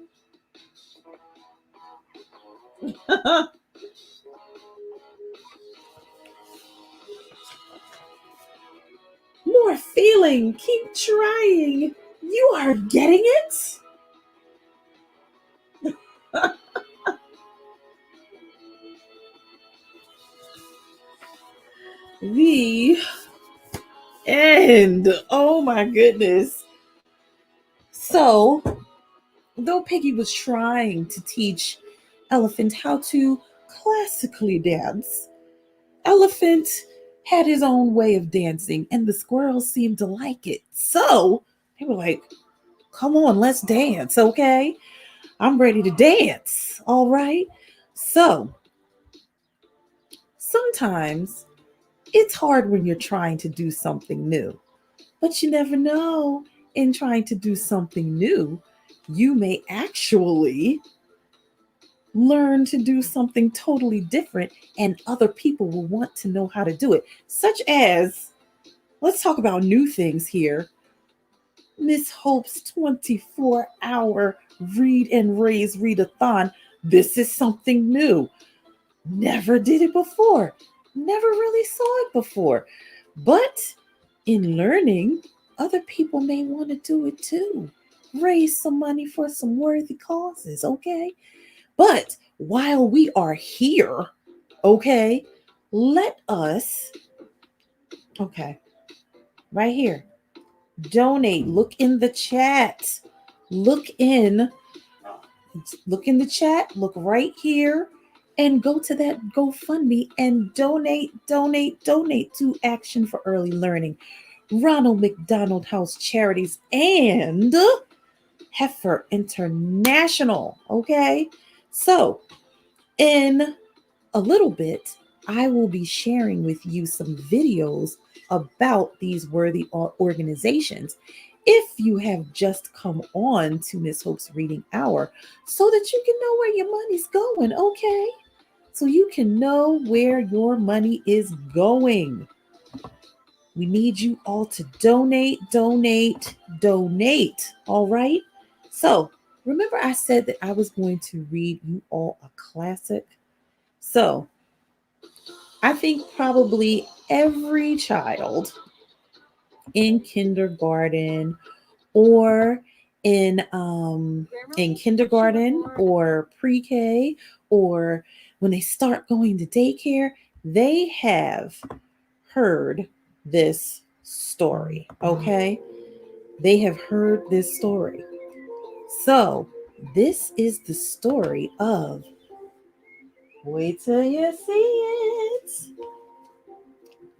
More feeling. Keep trying. You are getting it? The end. Oh my goodness. So, though Piggy was trying to teach Elephant how to classically dance, Elephant had his own way of dancing, and the squirrels seemed to like it. So, they were like, come on, let's dance, okay? I'm ready to dance, all right? So, sometimes it's hard when you're trying to do something new, but you never know. In trying to do something new, you may actually learn to do something totally different, and other people will want to know how to do it. Such as, let's talk about new things here. Miss Hope's 24-hour Read and Raise Read-A-Thon. This is something new. Never did it before. Never really saw it before. But in learning, other people may want to do it too. Raise some money for some worthy causes, okay? But while we are here, okay, let us, okay, right here, donate. Look in the chat. Look in the chat. Look right here. And go to that GoFundMe and donate to Action for Early Learning, Ronald McDonald House Charities, and Heifer International. Okay, so in a little bit, I will be sharing with you some videos about these worthy organizations if you have just come on to Miss Hope's Reading Hour, so that you can know where your money's going, okay? So you can know where your money is going. We need you all to donate. All right? So, remember I said that I was going to read you all a classic? So, I think probably every child in kindergarten or in kindergarten or pre-K, or when they start going to daycare, they have heard this story. Okay, they have heard this story. So this is the story of, wait till you see it,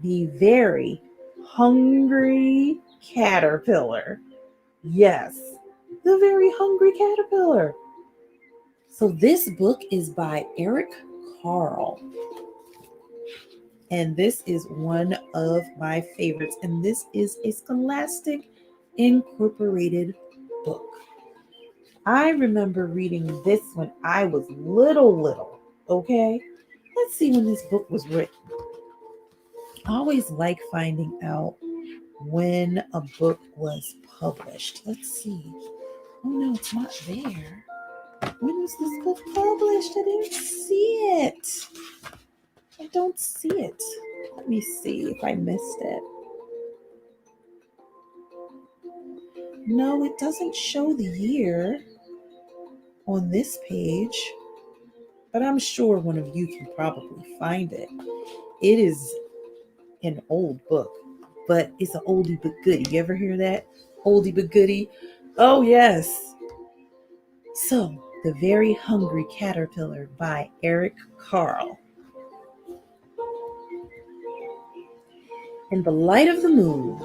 the very hungry caterpillar. Yes, the very hungry caterpillar. So this book is by Eric Carle. And this is one of my favorites. And this is a Scholastic Incorporated book. I remember reading this when I was little. Okay? Let's see when this book was written. I always like finding out when a book was published. Let's see. Oh no, it's not there. When was this book published? I didn't see it. I don't see it. Let me see if I missed it. No, it doesn't show the year on this page, but I'm sure one of you can probably find it. It is an old book, but it's an oldie but goodie. You ever hear that? Oldie but goodie? Oh, yes. So, The Very Hungry Caterpillar by Eric Carle. In the light of the moon,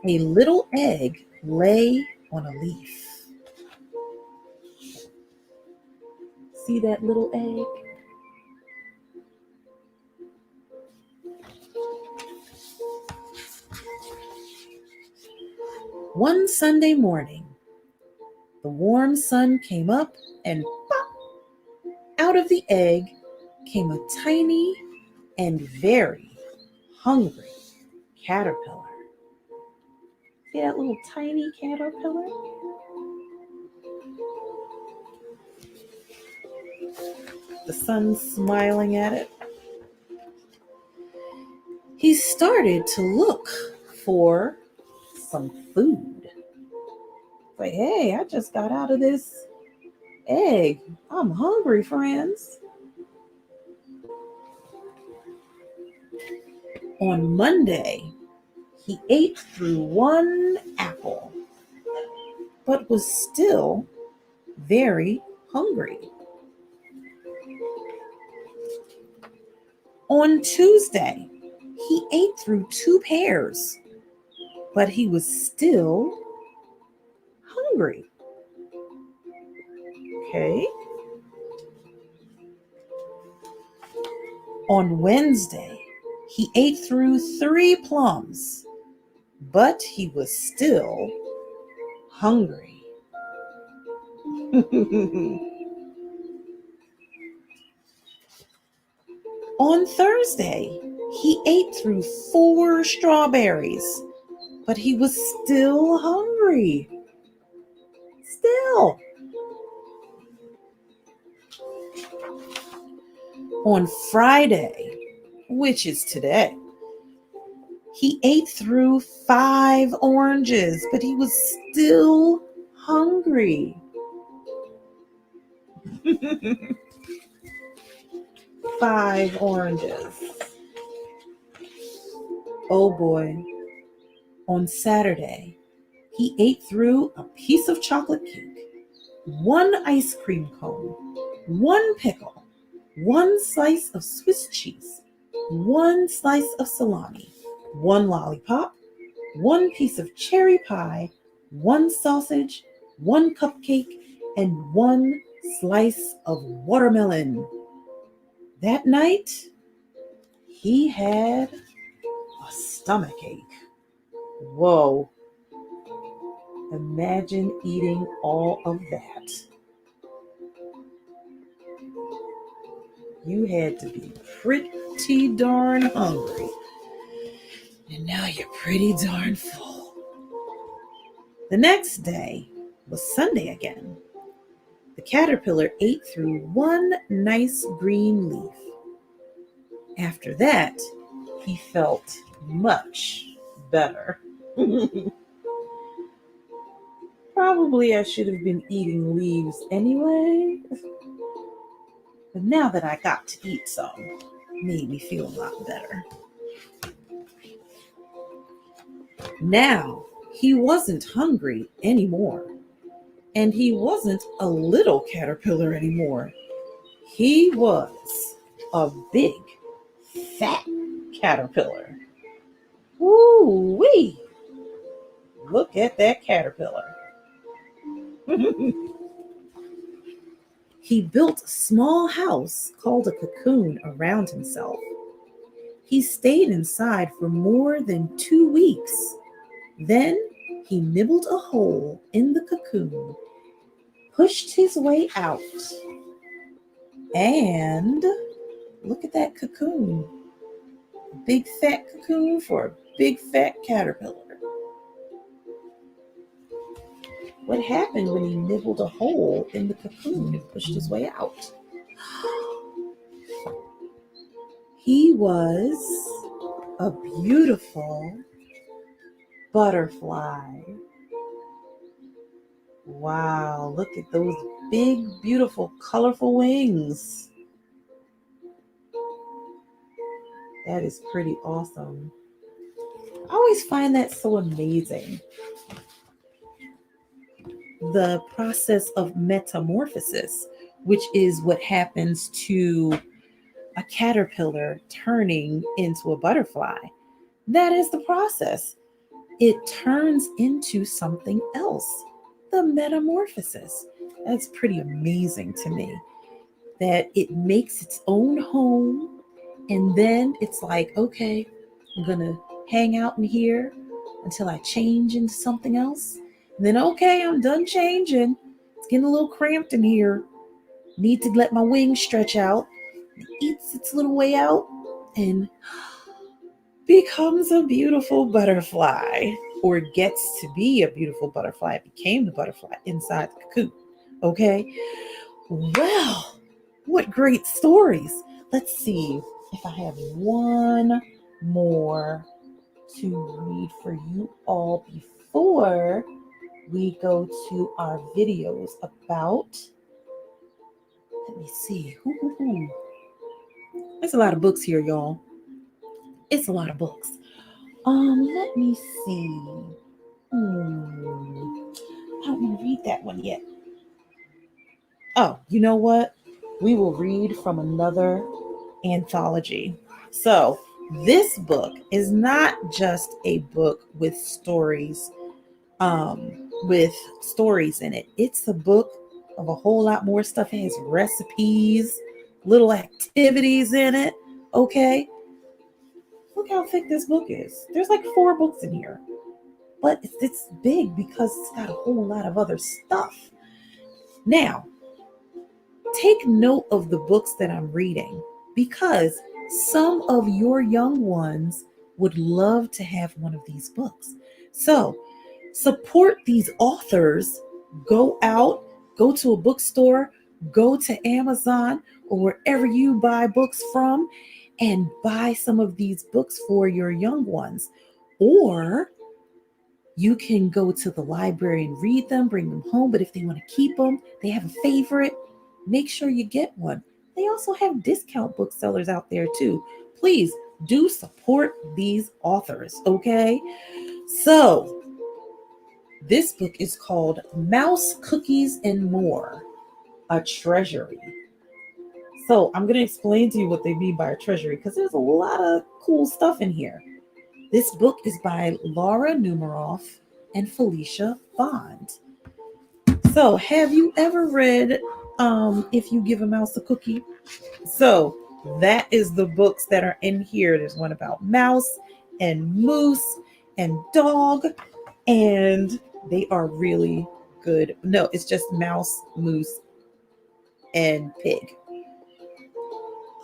a little egg lay on a leaf. See that little egg? One Sunday morning, the warm sun came up and pop, out of the egg came a tiny and very hungry caterpillar. See that little tiny caterpillar? The sun's smiling at it. He started to look for some food. Like, hey, I just got out of this egg. I'm hungry, friends. On Monday, he ate through one apple, but was still very hungry. On Tuesday, he ate through two pears, but he was still hungry. Okay. On Wednesday, he ate through three plums, but he was still hungry. On Thursday, he ate through four strawberries, but he was still hungry. Still. On Friday, which is today, he ate through five oranges, but he was still hungry. 5 oranges. Oh boy. On Saturday, he ate through a piece of chocolate cake, one ice cream cone, one pickle, one slice of Swiss cheese, one slice of salami, one lollipop, one piece of cherry pie, one sausage, one cupcake, and one slice of watermelon. That night, he had a stomachache. Whoa. Imagine eating all of that. You had to be pretty darn hungry. And now you're pretty darn full. The next day was Sunday again. The caterpillar ate through one nice green leaf. After that, he felt much better. Probably I should have been eating leaves anyway. But now that I got to eat some, made me feel a lot better. Now, he wasn't hungry anymore. And he wasn't a little caterpillar anymore. He was a big, fat caterpillar. Woo-wee! Look at that caterpillar. He built a small house called a cocoon around himself. He stayed inside for more than 2 weeks. Then he nibbled a hole in the cocoon, pushed his way out, and look at that cocoon. A big fat cocoon for a big fat caterpillar. What happened when he nibbled a hole in the cocoon and pushed his way out? He was a beautiful butterfly. Wow, look at those big, beautiful, colorful wings. That is pretty awesome. I always find that so amazing. The process of metamorphosis, which is what happens to a caterpillar turning into a butterfly. That is the process. It turns into something else. The metamorphosis. That's pretty amazing to me. That it makes its own home, and then it's like, okay, I'm gonna hang out in here until I change into something else. And then, okay, I'm done changing. It's getting a little cramped in here. Need to let my wings stretch out. It eats its little way out and becomes a beautiful butterfly, or gets to be a beautiful butterfly. It became the butterfly inside the cocoon. Okay? Well, what great stories. Let's see if I have one more to read for you all before we go to our videos about, let me see. There's a lot of books here, y'all. It's a lot of books. Let me see. I don't want to read that one yet. Oh, you know what? We will read from another anthology. So, this book is not just a book with stories in it. It's a book of a whole lot more stuff. It has recipes, little activities in it. Okay? Look how thick this book is. There's like 4 books in here. But it's big because it's got a whole lot of other stuff. Now, take note of the books that I'm reading, because some of your young ones would love to have one of these books. So, support these authors. Go out, go to a bookstore, go to Amazon or wherever you buy books from, and buy some of these books for your young ones. Or you can go to the library and read them, bring them home. But if they want to keep them, they have a favorite, make sure you get one. They also have discount booksellers out there too. Please do support these authors, okay? So, this book is called Mouse, Cookies, and More, a Treasury. So, I'm going to explain to you what they mean by a treasury, because there's a lot of cool stuff in here. This book is by Laura Numeroff and Felicia Bond. So, have you ever read If You Give a Mouse a Cookie? So, that is the books that are in here. There's one about mouse and moose and dog, and they are really good. No, it's just mouse, moose, and pig.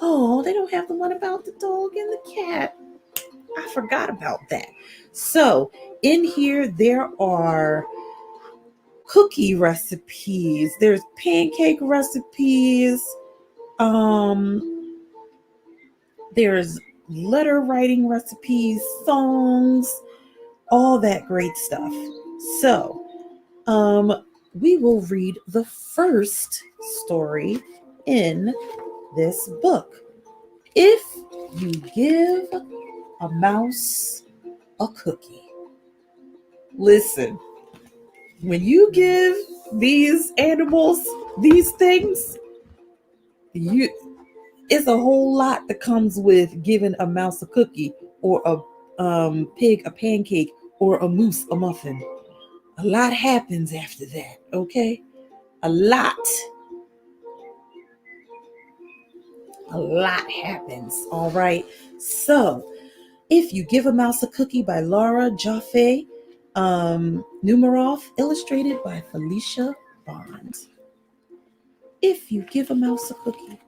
Oh, they don't have the one about the dog and the cat. I forgot about that. So in here, there are cookie recipes. There's pancake recipes. There's letter writing recipes, songs, all that great stuff. So, we will read the first story in this book. If you give a mouse a cookie. Listen, when you give these animals these things, it's a whole lot that comes with giving a mouse a cookie, or a pig a pancake, or a moose a muffin. A lot happens after that, okay? A lot happens, all right? So, If You Give a Mouse a Cookie by Laura Jaffe, Numeroff, illustrated by Felicia Bond. If you give a mouse a cookie.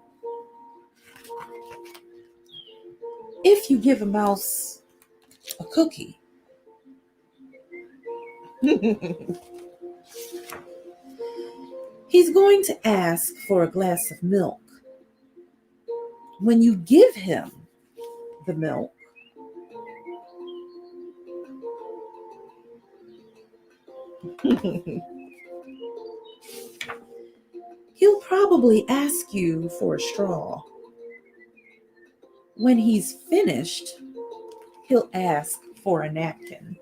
If you give a mouse a cookie. He's going to ask for a glass of milk. When you give him the milk, he'll probably ask you for a straw. When he's finished, he'll ask for a napkin.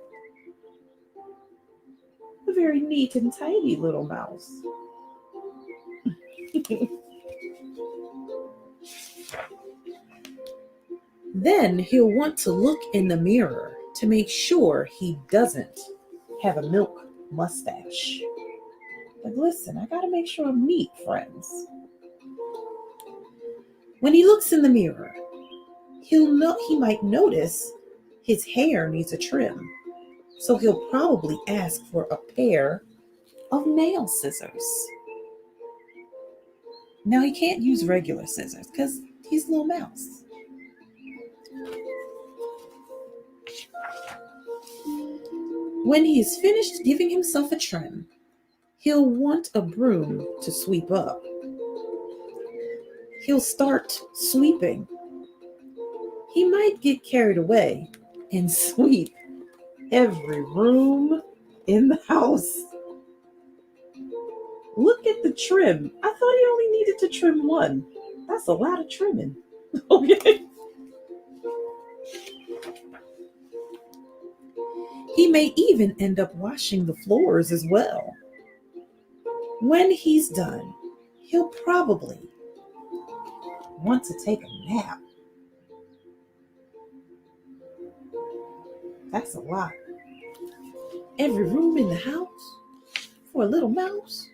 A very neat and tidy little mouse. Then he'll want to look in the mirror to make sure he doesn't have a milk mustache. But listen, I gotta make sure I'm neat, friends. When he looks in the mirror, he might notice his hair needs a trim. So he'll probably ask for a pair of nail scissors. Now he can't use regular scissors because he's a little mouse. When he's finished giving himself a trim, he'll want a broom to sweep up. He'll start sweeping. He might get carried away and sweep every room in the house. Look at the trim. I thought he only needed to trim one. That's a lot of trimming. Okay. He may even end up washing the floors as well. When he's done, he'll probably want to take a nap. That's a lot. Every room in the house for a little mouse.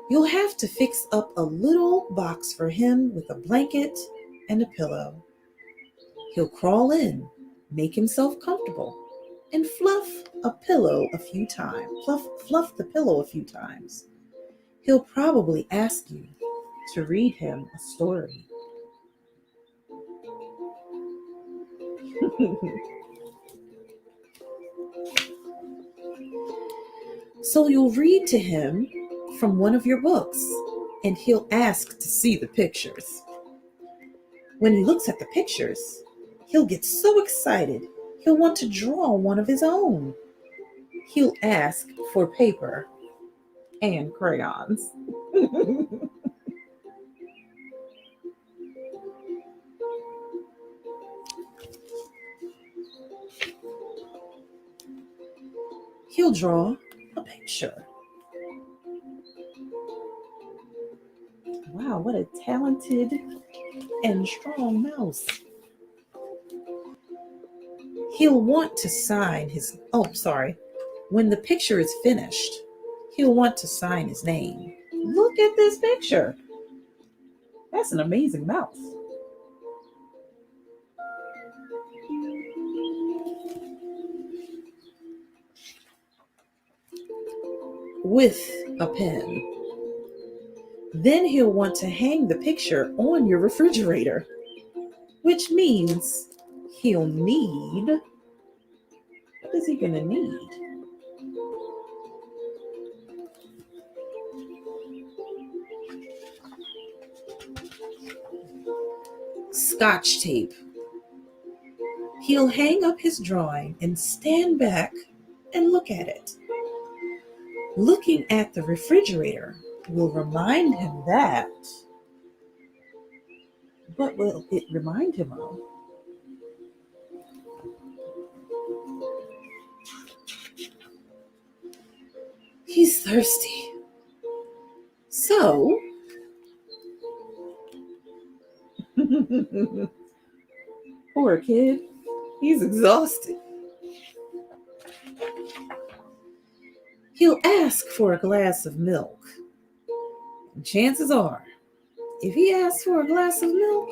You'll have to fix up a little box for him with a blanket and a pillow. He'll crawl in, make himself comfortable, and fluff the pillow a few times. He'll probably ask you to read him a story. So you'll read to him from one of your books, and he'll ask to see the pictures. When he looks at the pictures, he'll get so excited, he'll want to draw one of his own. He'll ask for paper and crayons. He'll draw a picture. Wow, what a talented and strong mouse. He'll want to sign his, when the picture is finished, he'll want to sign his name. Look at this picture. That's an amazing mouse. With a pen. Then he'll want to hang the picture on your refrigerator, which means he'll need. What is he gonna need? Scotch tape. He'll hang up his drawing and stand back and look at it. Looking at the refrigerator will remind him that. What will it remind him of? He's thirsty. So, poor kid, he's exhausted. He'll ask for a glass of milk. And chances are, if he asks for a glass of milk,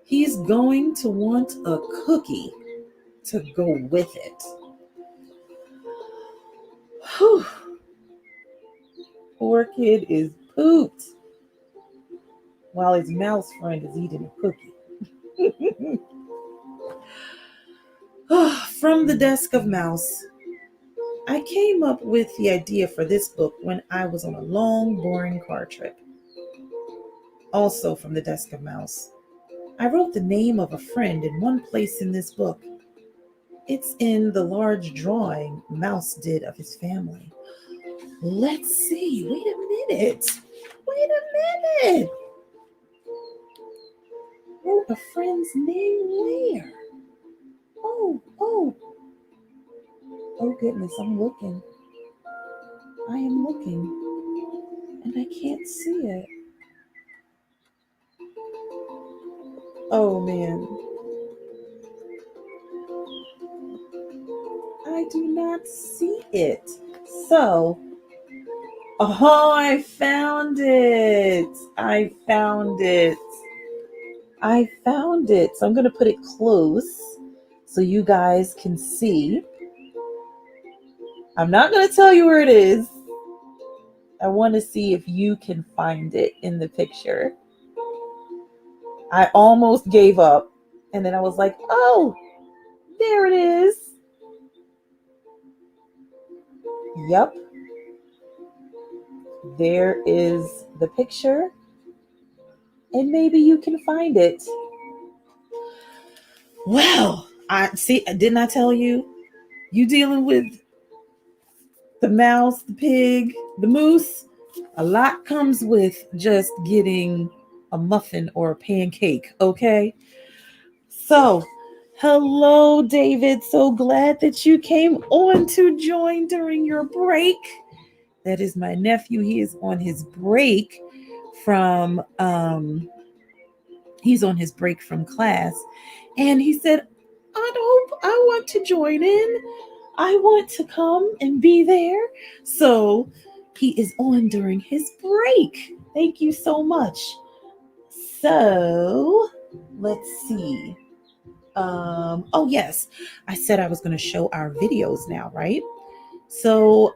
he's going to want a cookie to go with it. Whew. Poor kid is pooped while his mouse friend is eating a cookie. From the desk of Mouse, I came up with the idea for this book when I was on a long, boring car trip. Also from the desk of Mouse, I wrote the name of a friend in one place in this book. It's in the large drawing Mouse did of his family. Let's see. Wait a minute. Wrote a friend's name where? Oh goodness, I'm looking. I am looking. And I can't see it. Oh man. I do not see it. So, I found it. So I'm going to put it close so you guys can see. I'm not going to tell you where it is. I want to see if you can find it in the picture. I almost gave up. And then I was like, oh, there it is. Yep. There is the picture. And maybe you can find it. Well, didn't I tell you? You dealing with the mouse, the pig, the moose. A lot comes with just getting a muffin or a pancake, okay? So, hello, David. So glad that you came on to join during your break. That is my nephew. He is on his break from class. And he said, I want to join in. I want to come and be there. So he is on during his break. Thank you so much. So let's see. Oh yes, I said I was going to show our videos now, right? So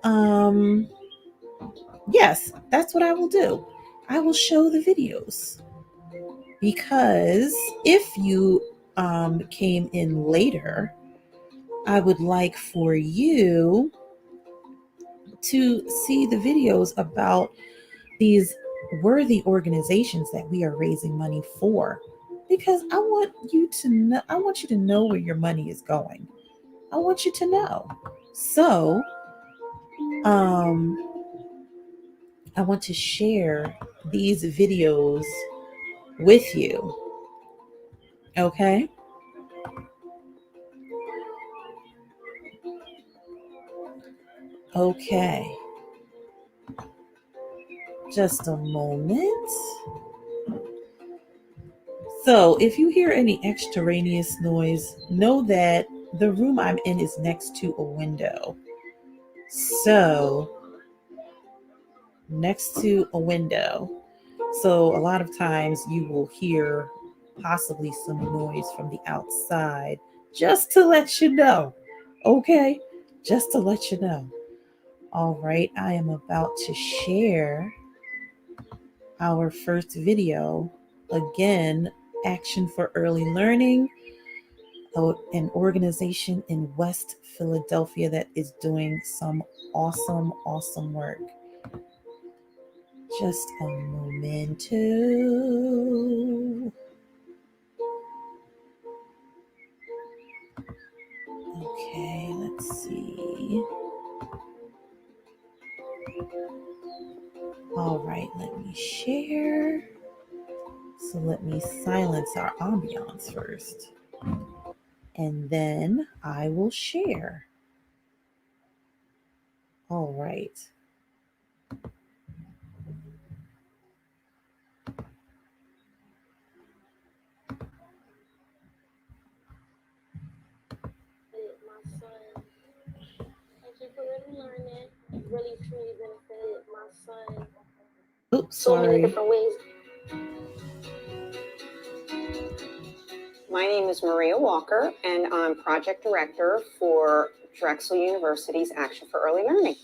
yes, that's what I will do. I will show the videos because if you came in later, I would like for you to see the videos about these worthy organizations that we are raising money for, because I want you to know where your money is going. I want you to know. So, I want to share these videos with you. Okay? Okay. Just a moment. So, if you hear any extraneous noise, know that the room I'm in is next to a window. So, next to a window. So, a lot of times you will hear possibly some noise from the outside, just to let you know. Okay? Just to let you know. All right, I am about to share our first video. Again, Action for Early Learning, an organization in West Philadelphia that is doing some awesome work. Just a momento. Okay, let's see. All right, let me share. So let me silence our ambiance first. And then I will share. All right. My son, thank you for learning. Really truly benefited my son. Oops, so many sorry. different ways. My name is Maria Walker, and I'm project director for Drexel University's Action for Early Learning.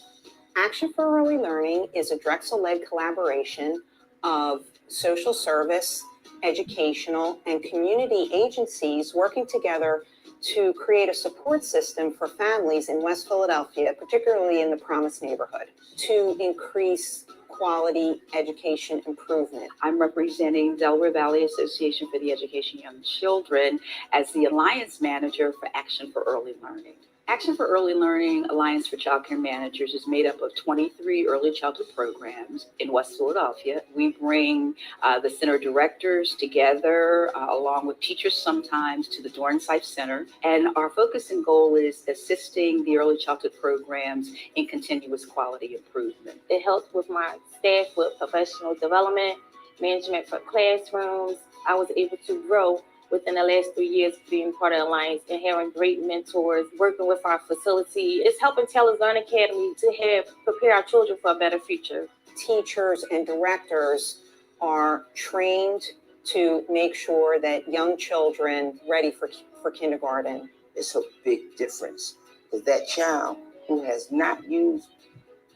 Action for Early Learning is a Drexel-led collaboration of social service, educational, and community agencies working together to create a support system for families in West Philadelphia, particularly in the Promise neighborhood, to increase quality education improvement. I'm representing Delaware Valley Association for the Education of Young Children as the Alliance Manager for Action for Early Learning. Action for Early Learning Alliance for Child Care Managers is made up of 23 early childhood programs in West Philadelphia. We bring the center directors together, along with teachers sometimes, to the Dornsife Center. And our focus and goal is assisting the early childhood programs in continuous quality improvement. It helps with my staff with professional development, management for classrooms. I was able to grow within the last 3 years being part of the Alliance and having great mentors, working with our facility. It's helping Taylor's Learn Academy to prepare our children for a better future. Teachers and directors are trained to make sure that young children ready for kindergarten. It's a big difference because that child who has not used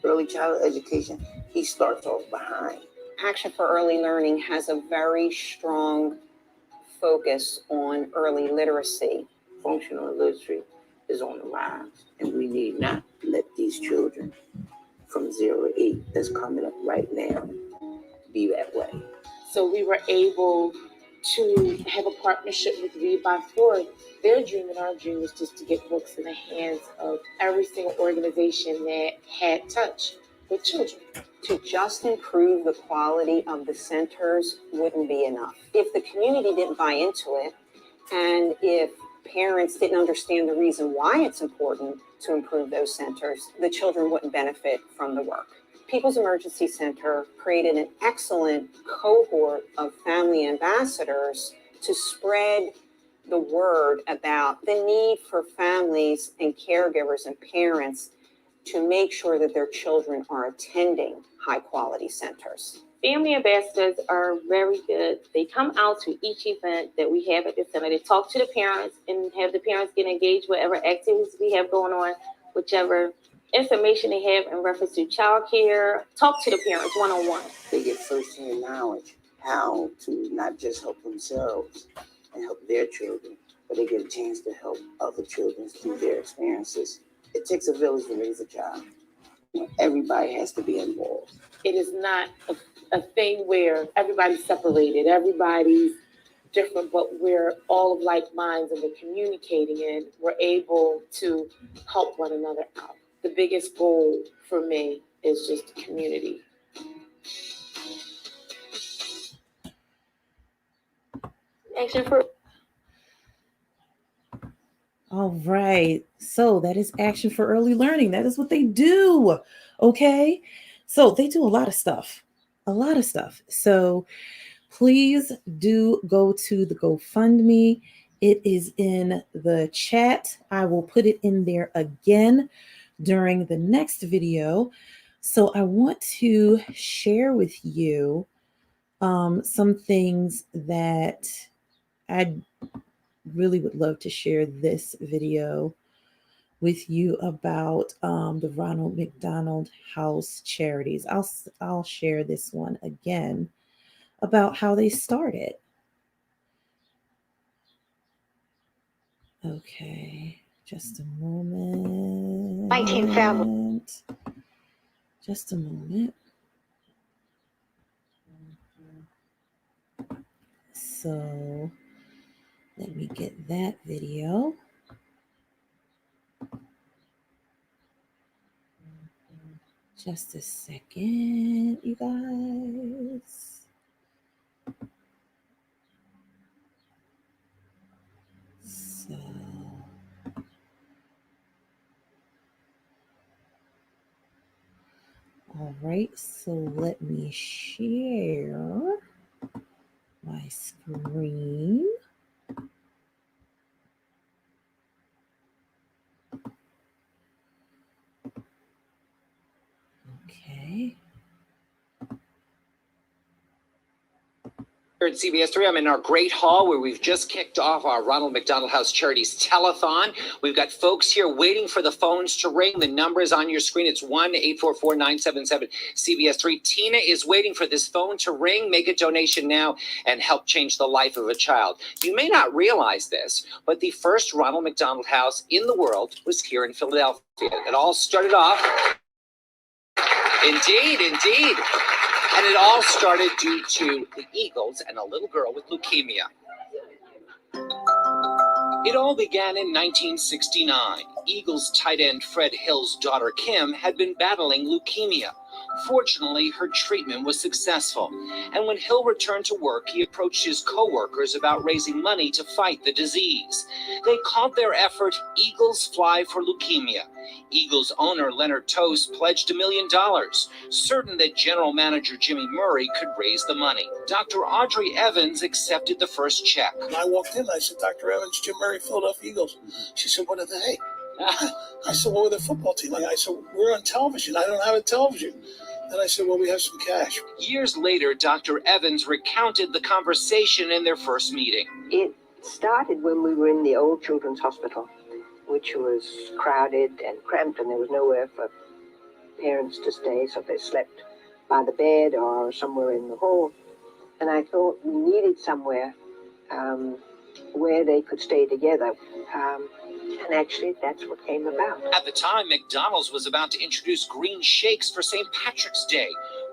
early childhood education, he starts off behind. Action for Early Learning has a very strong focus on early literacy. Functional literacy is on the rise, and we need not let these children from 0 to 8 that's coming up right now be that way. So we were able to have a partnership with Read-A-Thon. Their dream and our dream was just to get books in the hands of every single organization that had touch with children. To just improve the quality of the centers wouldn't be enough. If the community didn't buy into it, and if parents didn't understand the reason why it's important to improve those centers, the children wouldn't benefit from the work. People's Emergency Center created an excellent cohort of family ambassadors to spread the word about the need for families and caregivers and parents to make sure that their children are attending high-quality centers. Family ambassadors are very good. They come out to each event that we have at the center. They talk to the parents and have the parents get engaged with whatever activities we have going on, whichever information they have in reference to child care. Talk to the parents one-on-one. They get first-hand knowledge how to not just help themselves and help their children, but they get a chance to help other children through their experiences. It takes a village to raise a child. Everybody has to be involved. It is not a thing where everybody's separated, everybody's different, but we're all of like minds and we're communicating and we're able to help one another out. The biggest goal for me is just community. Action for All right. So that is Action for Early Learning. That is what they do. Okay. So they do a lot of stuff. So please do go to the GoFundMe. It is in the chat. I will put it in there again during the next video. So I want to share with you some things that I really would love to share this video with you about the Ronald McDonald House Charities. I'll share this one again about how they started. Okay, just a moment. 19 family. Just a moment. So let me get that video. Just a second, you guys. So, all right, so let me share my screen. Okay. Here at CBS 3, I'm in our great hall where we've just kicked off our Ronald McDonald House Charities Telethon. We've got folks here waiting for the phones to ring. The number is on your screen. It's 1-844-977-CBS3. Tina is waiting for this phone to ring. Make a donation now and help change the life of a child. You may not realize this, but the first Ronald McDonald House in the world was here in Philadelphia. It all started off. Indeed. And it all started due to the Eagles and a little girl with leukemia. It all began in 1969. Eagles tight end Fred Hill's daughter Kim had been battling leukemia. Fortunately, her treatment was successful. And when Hill returned to work, he approached his co-workers about raising money to fight the disease. They called their effort Eagles Fly for Leukemia. Eagles owner Leonard Toast pledged $1 million, certain that general manager Jimmy Murray could raise the money. Dr. Audrey Evans accepted the first check. And I walked in, I said, Dr. Evans, Jim Murray, Philadelphia Eagles. She said, what are they? I said, well, we're the football team. I said, we're on television. I don't have a television. And I said, well, we have some cash. Years later, Dr. Evans recounted the conversation in their first meeting. It started when we were in the old children's hospital, which was crowded and cramped, and there was nowhere for parents to stay, so they slept by the bed or somewhere in the hall. And I thought we needed somewhere where they could stay together. And actually, that's what came about. At the time, McDonald's was about to introduce green shakes for St. Patrick's Day.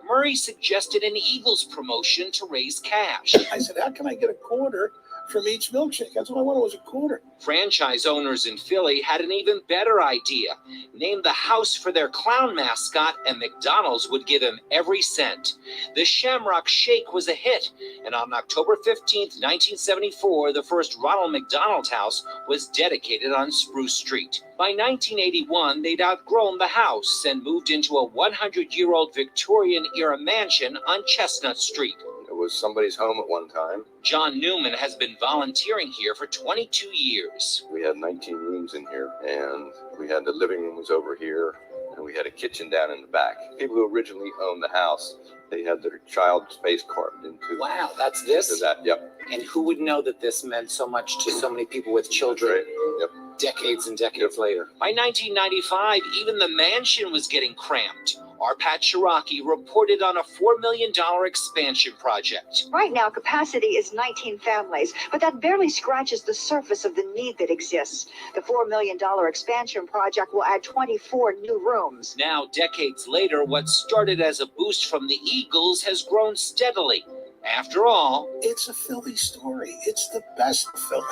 Murray suggested an Eagles promotion to raise cash. I said, how can I get a quarter from each milkshake? That's all I wanted was a quarter. Franchise owners in Philly had an even better idea. Name the house for their clown mascot, and McDonald's would give him every cent. The Shamrock Shake was a hit, and on October 15th, 1974, the first Ronald McDonald House was dedicated on Spruce Street. By 1981, they'd outgrown the house and moved into a 100-year-old Victorian-era mansion on Chestnut Street. It was somebody's home at one time. John Newman has been volunteering here for 22 years. We had 19 rooms in here, and we had the living room was over here, and we had a kitchen down in the back. People who originally owned the house, they had their child's face carved into. Wow, that's this? Into that, yep. And who would know that this meant so much to so many people with children? That's right. Yep. Decades and decades later. By 1995, even the mansion was getting cramped. Our Pat Shiraki reported on a $4 million expansion project. Right now, capacity is 19 families, but that barely scratches the surface of the need that exists. The $4 million expansion project will add 24 new rooms. Now, decades later, what started as a boost from the Eagles has grown steadily. After all, it's a Philly story. It's the best Philly.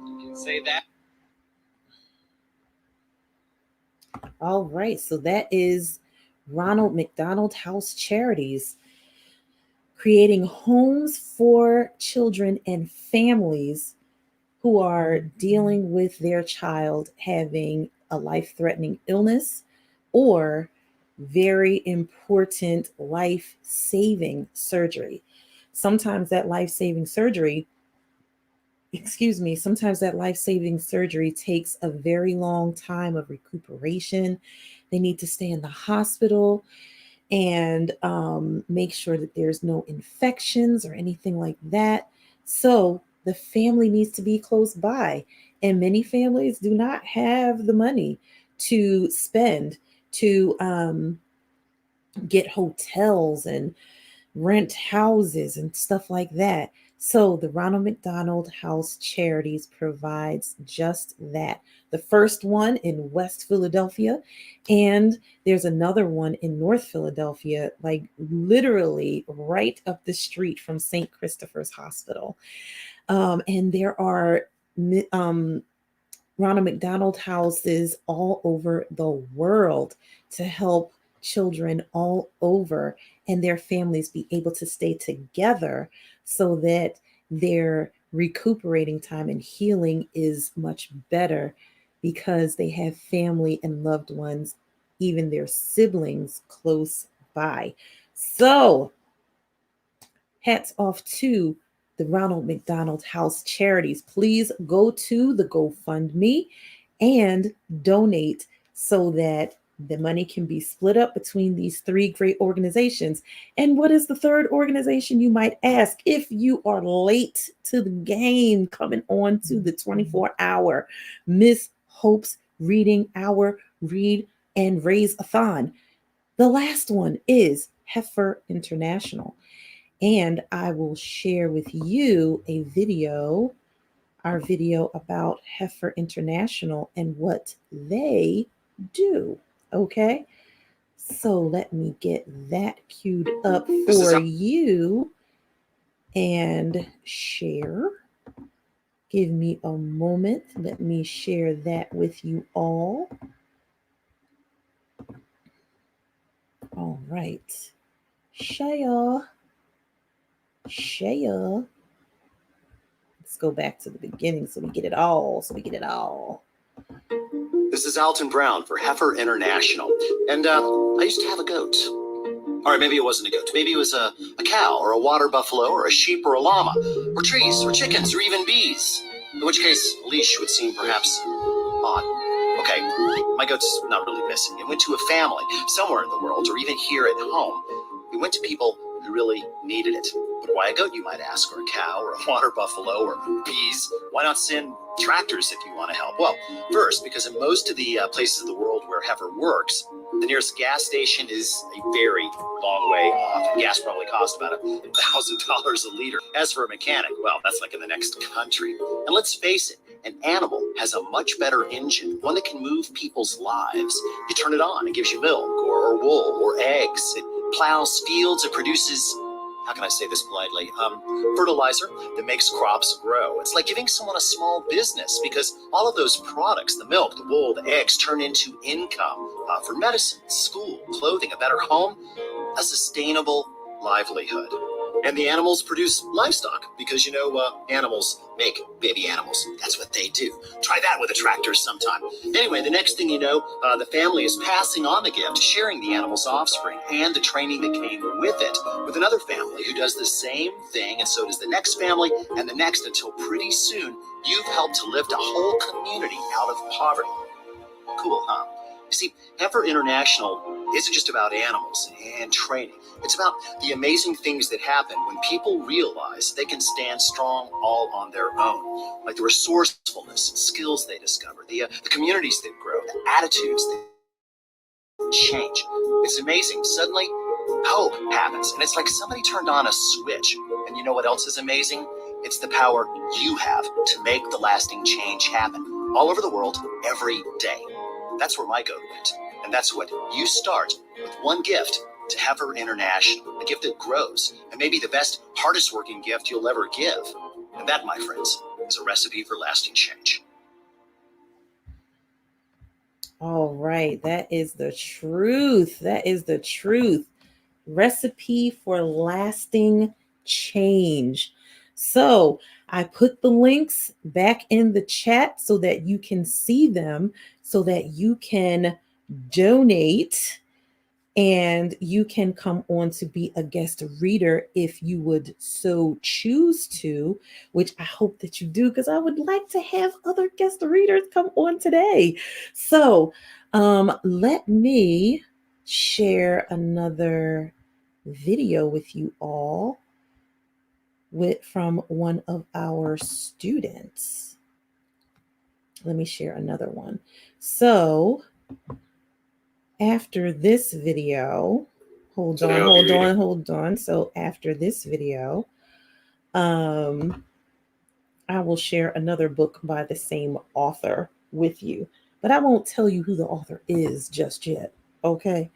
You can say that. All right, so that is Ronald McDonald House Charities, creating homes for children and families who are dealing with their child having a life-threatening illness or very important life-saving surgery. Sometimes that life-saving surgery takes a very long time of recuperation. They need to stay in the hospital and make sure that there's no infections or anything like that. So the family needs to be close by. And many families do not have the money to spend to get hotels and rent houses and stuff like that. So the Ronald McDonald House Charities provides just that. The first one in West Philadelphia, and there's another one in North Philadelphia, like literally right up the street from St. Christopher's Hospital. And there are Ronald McDonald houses all over the world to help children all over and their families be able to stay together so that their recuperating time and healing is much better because they have family and loved ones, even their siblings close by. So, hats off to the Ronald McDonald House Charities. Please go to the GoFundMe and donate so that the money can be split up between these three great organizations. And what is the third organization, you might ask, if you are late to the game coming on to the 24-hour Miss Hope's Reading Hour, Read and Raise-A-Thon? The last one is Heifer International. And I will share with you a video, our video about Heifer International and what they do. Okay, so let me get that queued up for you and share. Give me a moment. Let me share that with you all. All right. Share. Let's go back to the beginning so we get it all. This is Alton Brown for Heifer International. And I used to have a goat. All right, maybe it wasn't a goat. Maybe it was a cow or a water buffalo or a sheep or a llama or trees or chickens or even bees. In which case, a leash would seem perhaps odd. Okay, my goat's not really missing. It went to a family somewhere in the world or even here at home. It went to people who really needed it. But why a goat, you might ask, or a cow, or a water buffalo, or bees? Why not send tractors if you want to help? Well, first, because in most of the places of the world where heifer works, the nearest gas station is a very long way off. And gas probably costs about $1,000 a liter. As for a mechanic, well, that's like in the next country. And let's face it, an animal has a much better engine, one that can move people's lives. You turn it on, it gives you milk, or wool, or eggs. It plows fields, it produces, how can I say this politely, fertilizer that makes crops grow. It's like giving someone a small business because all of those products, the milk, the wool, the eggs, turn into income for medicine, school, clothing, a better home, a sustainable livelihood. And the animals produce livestock because, animals make baby animals. That's what they do. Try that with a tractor sometime. Anyway, the next thing you know, the family is passing on the gift, sharing the animal's offspring and the training that came with it with another family who does the same thing, and so does the next family and the next, until pretty soon you've helped to lift a whole community out of poverty. Cool, huh? You see, Heifer International isn't just about animals and training. It's about the amazing things that happen when people realize they can stand strong all on their own, like the resourcefulness and skills they discover, the communities that grow, the attitudes that change. It's amazing. Suddenly, hope happens, and it's like somebody turned on a switch. And you know what else is amazing? It's the power you have to make the lasting change happen all over the world every day. That's where my goat went. And that's what you start with one gift to Heifer International, a gift that grows, and maybe the best, hardest working gift you'll ever give. And that, my friends, is a recipe for lasting change. All right, that is the truth. Recipe for lasting change. So I put the links back in the chat so that you can see them, so that you can donate and you can come on to be a guest reader if you would so choose to, which I hope that you do, because I would like to have other guest readers come on today. So let me share another video with you all from one of our students. Let me share another one. So after this video, hold on. So after this video, I will share another book by the same author with you, but I won't tell you who the author is just yet. Okay.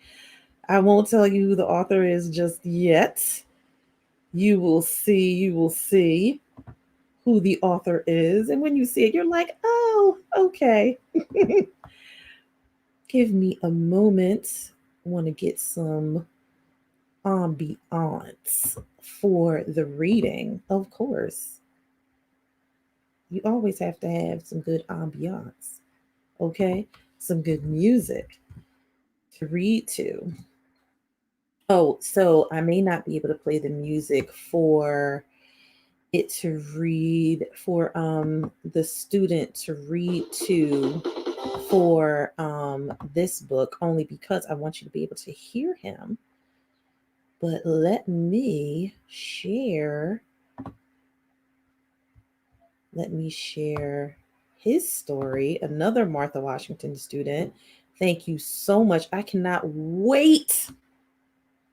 I won't tell you who the author is just yet. You will see who the author is. And when you see it, you're like, oh, okay. Give me a moment. I want to get some ambiance for the reading, of course. You always have to have some good ambiance, okay? Some good music to read to. Oh, so I may not be able to play the music for it to read, for the student to read to for this book, only because I want you to be able to hear him. But let me share his story. Another Martha Washington student. Thank you so much. I cannot wait,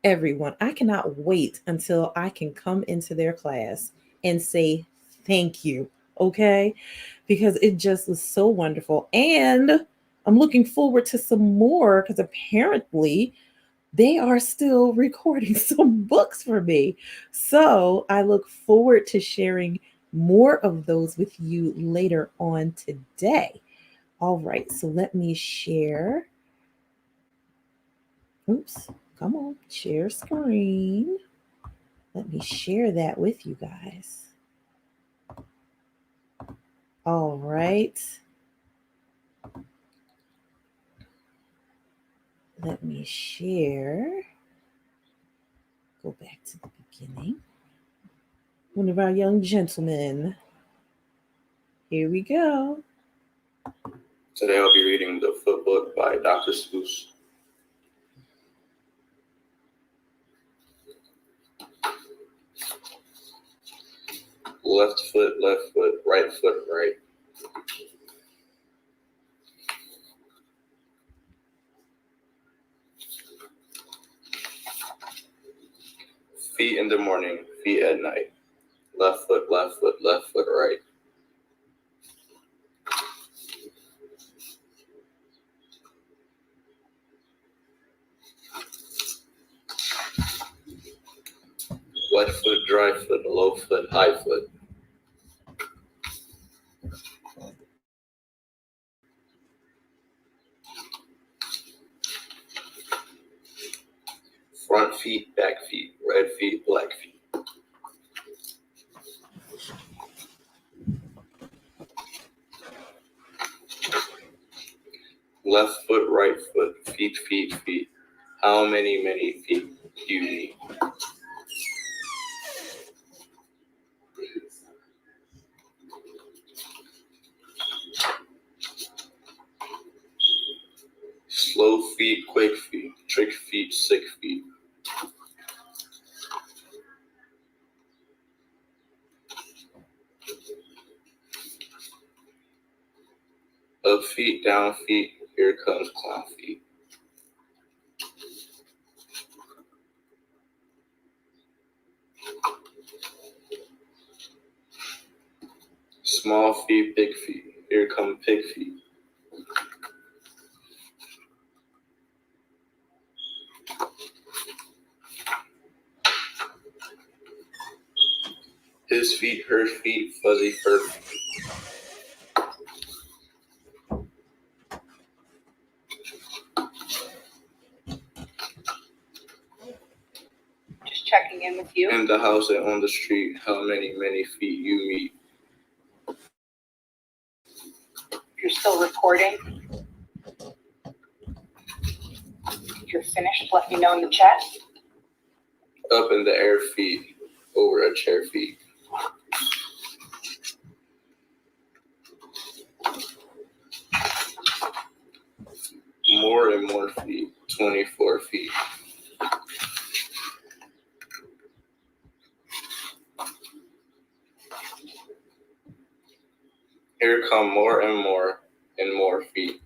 everyone. I cannot wait until I can come into their class and say thank you, okay? Because it just was so wonderful. And I'm looking forward to some more, because apparently they are still recording some books for me. So I look forward to sharing more of those with you later on today. All right, so let me share. Oops, come on, share screen. Let me share that with you guys. All right. Let me share. Go back to the beginning. One of our young gentlemen. Here we go. Today I'll be reading The Foot Book by Dr. Seuss. Left foot, right foot, right. Feet in the morning, feet at night. Left foot, right. Wet foot, dry foot, low foot, high foot. Front feet, back feet, red feet, black feet. Left foot, right foot, feet, feet, feet. How many feet do you need? Slow feet, quick feet, trick feet, sick feet. Up feet, down feet, here comes clown feet. Small feet, big feet, here come pig feet. His feet, her feet, fuzzy fur feet. Just checking in with you. In the house and on the street, how many feet you meet? You're still recording. If you're finished, let me know in the chat. Up in the air feet, over a chair feet. More and more feet, 24 feet. Here come more and more feet.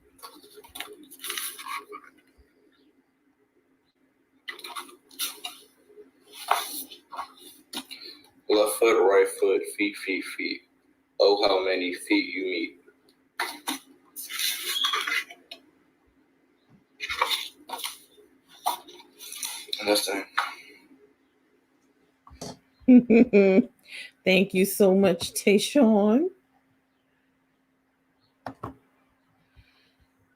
Left foot, right foot, feet, feet, feet. Oh, how many feet you meet. And that's the Thank you so much, Tayshawn.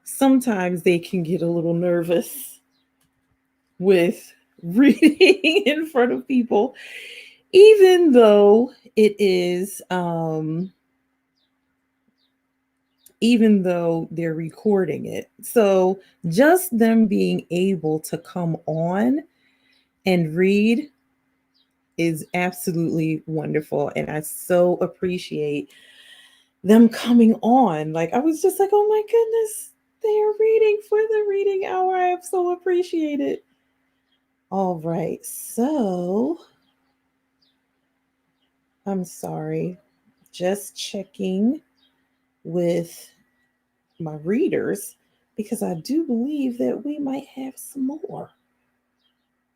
Sometimes they can get a little nervous with reading in front of people, even though it is even though they're recording it. So just them being able to come on and read is absolutely wonderful. And I so appreciate them coming on. Like, I was just like, oh my goodness, they are reading for the reading hour. I so appreciate it. All right. So I'm sorry. Just checking with my readers because I do believe that we might have some more.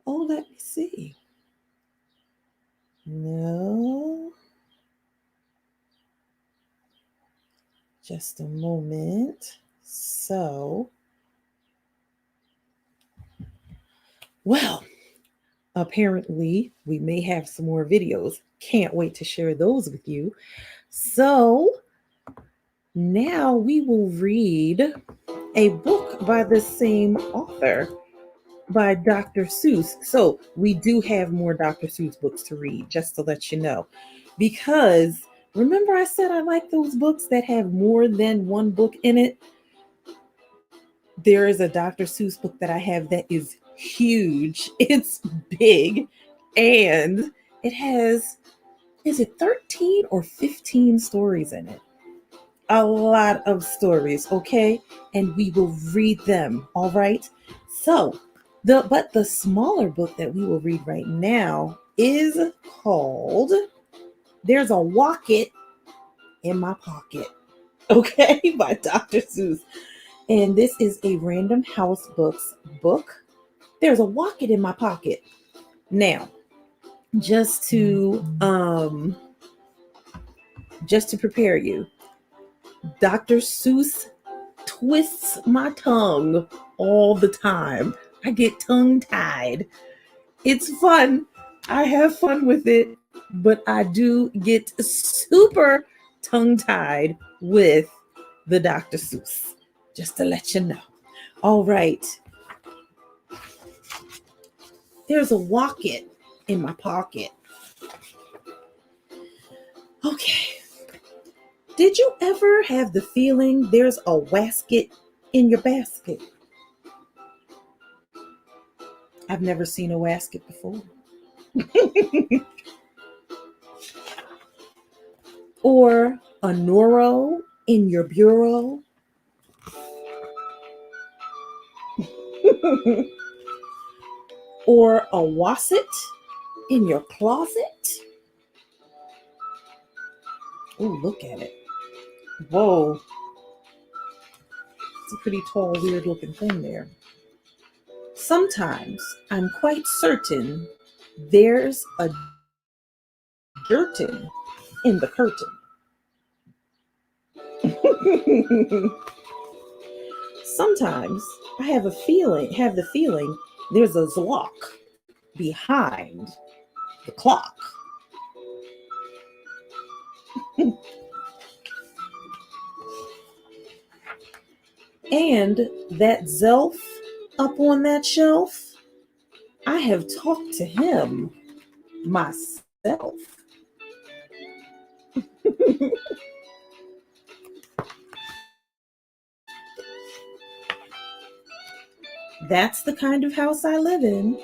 Oh, let me see. No. Just a moment. So, well, apparently we may have some more videos. Can't wait to share those with you. So, now we will read a book by the same author, by Dr. Seuss. So we do have more Dr. Seuss books to read, just to let you know. Because remember I said I like those books that have more than one book in it? There is a Dr. Seuss book that I have that is huge. It's big. And it has, is it 13 or 15 stories in it? A lot of stories, okay? And we will read them, all right? So, the smaller book that we will read right now is called There's a Wocket in My Pocket, okay? By Dr. Seuss. And this is a Random House Books book. There's a Wocket in My Pocket. Now, just to prepare you, Dr. Seuss twists my tongue all the time. I get tongue tied. It's fun. I have fun with it, but I do get super tongue tied with the Dr. Seuss, just to let you know. All right. There's a wocket in my pocket. Okay. Did you ever have the feeling there's a wasket in your basket? I've never seen a wasket before. Or a Noro in your bureau. Or a wasset in your closet. Oh, look at it. Whoa. It's a pretty tall, weird looking thing there. Sometimes I'm quite certain there's a dirtin in the curtain. Sometimes I have the feeling there's a zlock behind the clock. And that Zelf up on that shelf, I have talked to him myself. That's the kind of house I live in.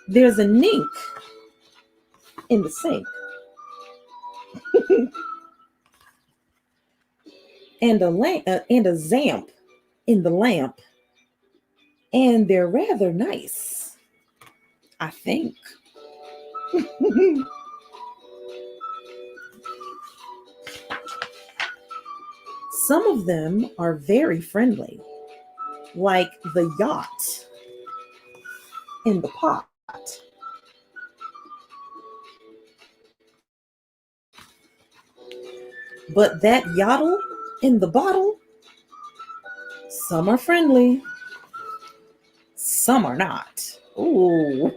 There's a nink in the sink. and a zamp in the lamp. And they're rather nice, I think. Some of them are very friendly, like the yacht in the pot. But that yottle in the bottle, some are friendly, some are not. Ooh.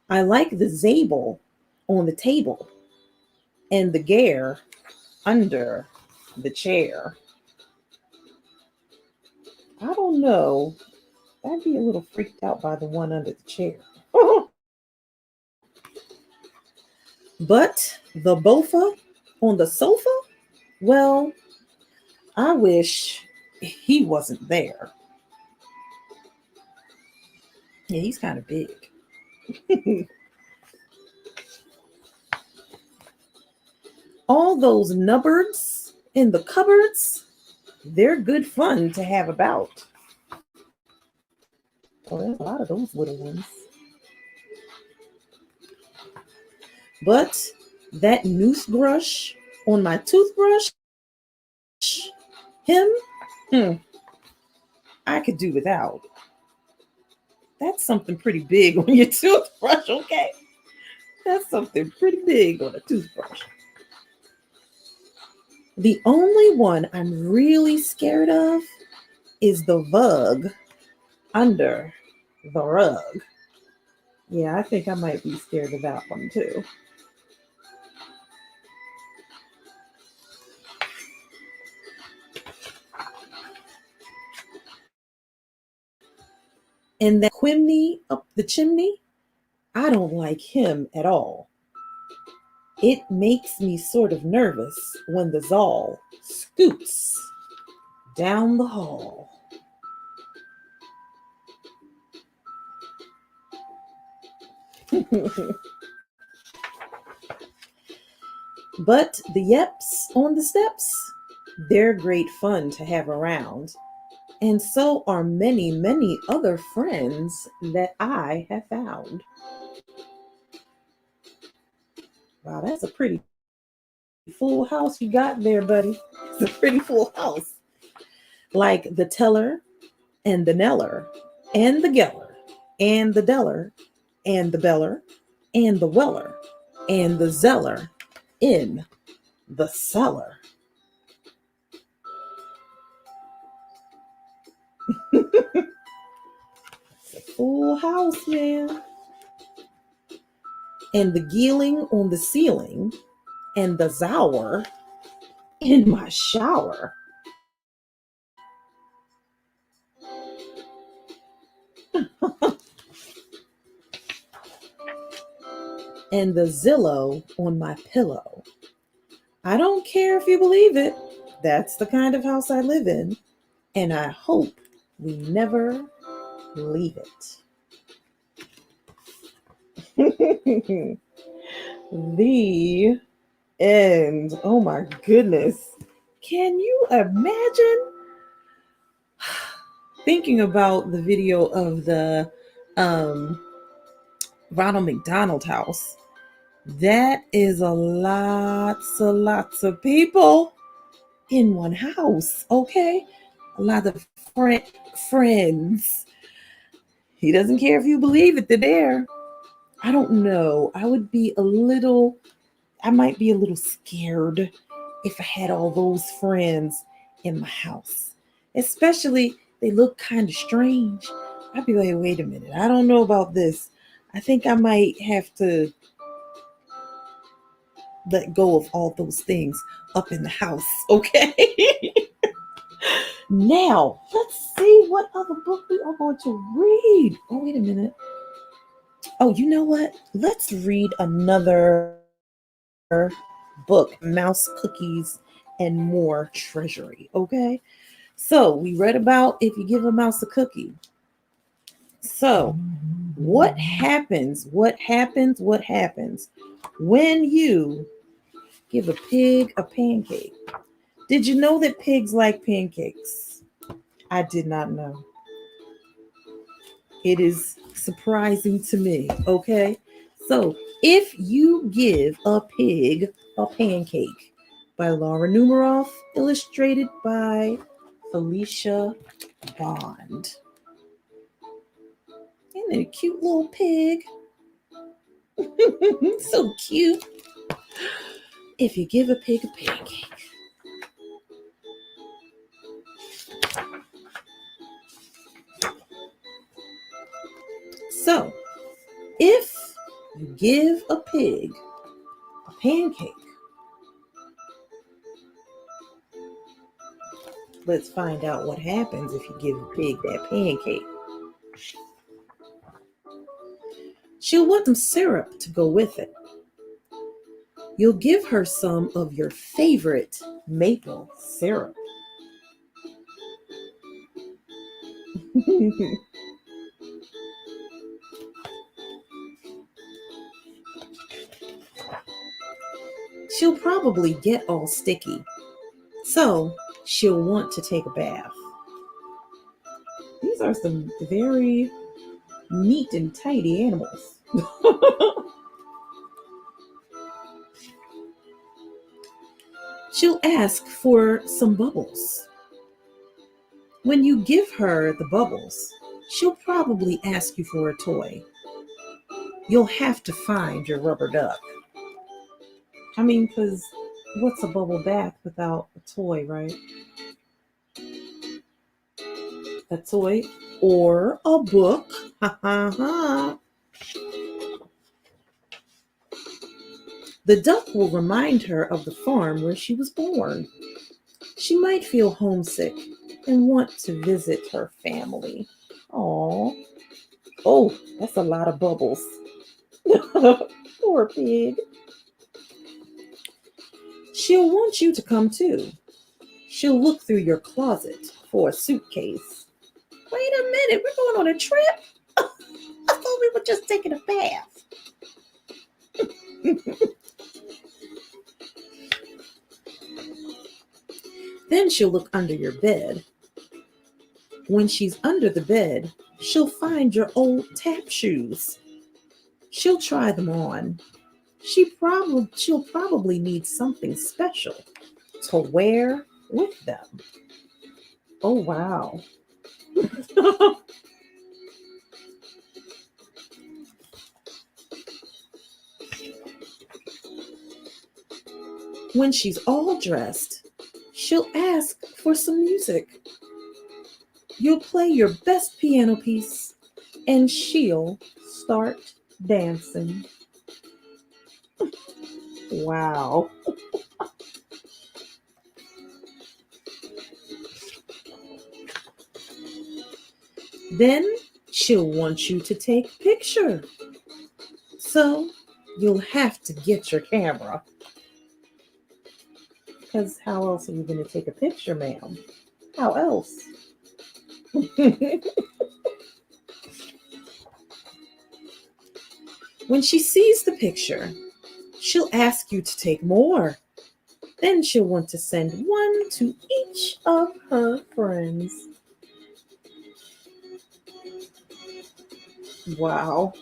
I like the Zabel on the table and the Gare under the chair. I don't know. I'd be a little freaked out by the one under the chair. But the Bofa on the sofa, well, I wish he wasn't there. Yeah, he's kind of big. All those nubbirds in the cupboards, they're good fun to have about. Oh, there's a lot of those little ones. But that noose brush on my toothbrush, him, I could do without. That's something pretty big on your toothbrush, okay? That's something pretty big on a toothbrush. The only one I'm really scared of is the Vug under the rug. Yeah, I think I might be scared of that one too. And that Quimney up the chimney, I don't like him at all. It makes me sort of nervous when the Zal scoots down the hall. But the Yeps on the steps, they're great fun to have around. And so are many, many other friends that I have found. Wow, that's a pretty full house you got there, buddy. It's a pretty full house. Like the Teller and the Neller and the Geller and the Deller and the Beller and the Weller and the Zeller in the cellar. It's a full house, man. And the Geeling on the ceiling and the Zower in my shower. And the Zillow on my pillow. I don't care if you believe it. That's the kind of house I live in. And I hope we never leave it. The end. Oh my goodness. Can you imagine thinking about the video of the Ronald McDonald House? That is lots of people in one house, okay? A lot of friends. He doesn't care if you believe it, they're there. I don't know. I might be a little scared if I had all those friends in my house. Especially, they look kind of strange. I'd be like, wait a minute, I don't know about this. I think I might have to let go of all those things up in the house, okay? Now, let's see what other book we are going to read. Oh, wait a minute. Oh, you know what? Let's read another book, Mouse Cookies and More Treasury, okay? So, we read about if you give a mouse a cookie. So, what happens when you give a pig a pancake? Did you know that pigs like pancakes? I did not know. It is surprising to me, okay? So If You Give a Pig a Pancake by Laura Numeroff, illustrated by Felicia Bond. Isn't it a cute little pig? So cute. If you give a pig a pancake. So, if you give a pig a pancake, let's find out what happens if you give a pig that pancake. She'll want some syrup to go with it. You'll give her some of your favorite maple syrup. She'll probably get all sticky, so she'll want to take a bath. These are some very neat and tidy animals. She'll ask for some bubbles. When you give her the bubbles, she'll probably ask you for a toy. You'll have to find your rubber duck. I mean, because what's a bubble bath without a toy, right? A toy or a book. Ha ha ha. The duck will remind her of the farm where she was born. She might feel homesick and want to visit her family. Aww. Oh, that's a lot of bubbles. Poor pig. She'll want you to come too. She'll look through your closet for a suitcase. Wait a minute, we're going on a trip? I thought we were just taking a bath. Then she'll look under your bed. When she's under the bed, she'll find your old tap shoes. She'll try them on. She'll probably need something special to wear with them. Oh, wow. When she's all dressed, she'll ask for some music. You'll play your best piano piece, and she'll start dancing. Wow. Then she'll want you to take a picture. So you'll have to get your camera. Because how else are you going to take a picture, ma'am? How else? When she sees the picture, she'll ask you to take more. Then she'll want to send one to each of her friends. Wow.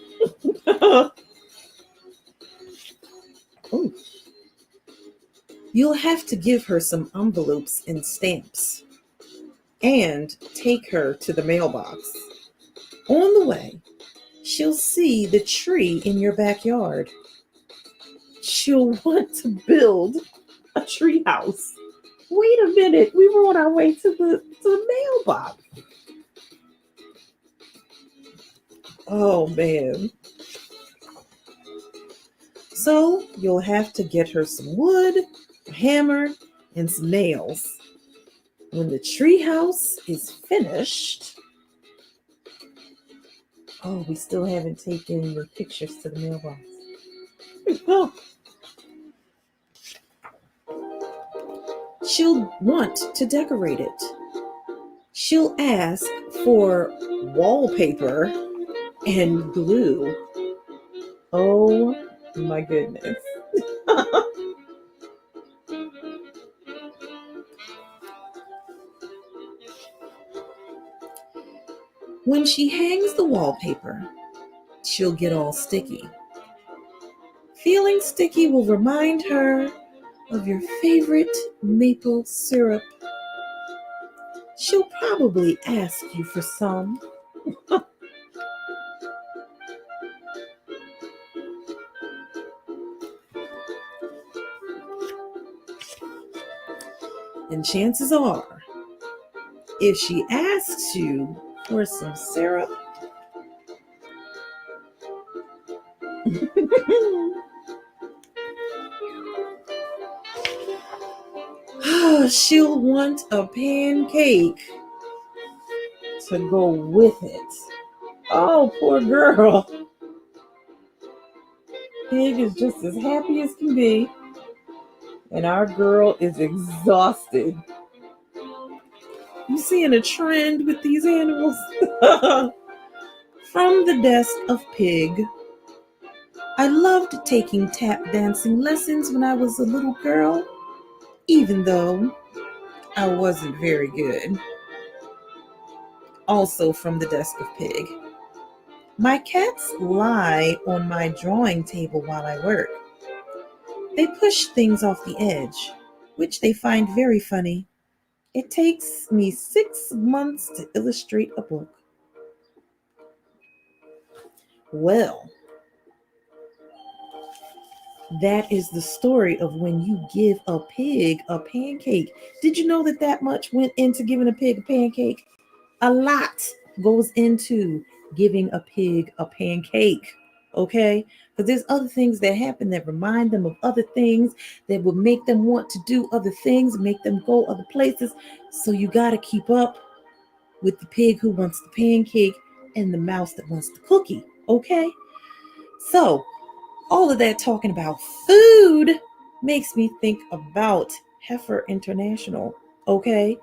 Ooh. You'll have to give her some envelopes and stamps and take her to the mailbox. On the way, she'll see the tree in your backyard. She'll want to build a tree house. Wait a minute, we were on our way to the mailbox. Oh man. So you'll have to get her some wood, a hammer, and some nails. When the tree house is finished, oh, we still haven't taken your pictures to the mailbox. Oh. She'll want to decorate it. She'll ask for wallpaper and glue. Oh my goodness. When she hangs the wallpaper, she'll get all sticky. Feeling sticky will remind her of your favorite maple syrup. She'll probably ask you for some. And chances are, if she asks you for some syrup, she'll want a pancake to go with it. Oh, poor girl. Pig is just as happy as can be, and our girl is exhausted. You seeing a trend with these animals? From the desk of Pig. I loved taking tap dancing lessons when I was a little girl, even though I wasn't very good. Also from the desk of Pig. My cats lie on my drawing table while I work. They push things off the edge, which they find very funny. It takes me 6 months to illustrate a book. Well, that is the story of when you give a pig a pancake. Did you know that much went into giving a pig a pancake? A lot goes into giving a pig a pancake, okay? Because there's other things that happen that remind them of other things that will make them want to do other things, make them go other places. So you got to keep up with the pig who wants the pancake and the mouse that wants the cookie, okay? So all of that talking about food makes me think about Heifer International, okay?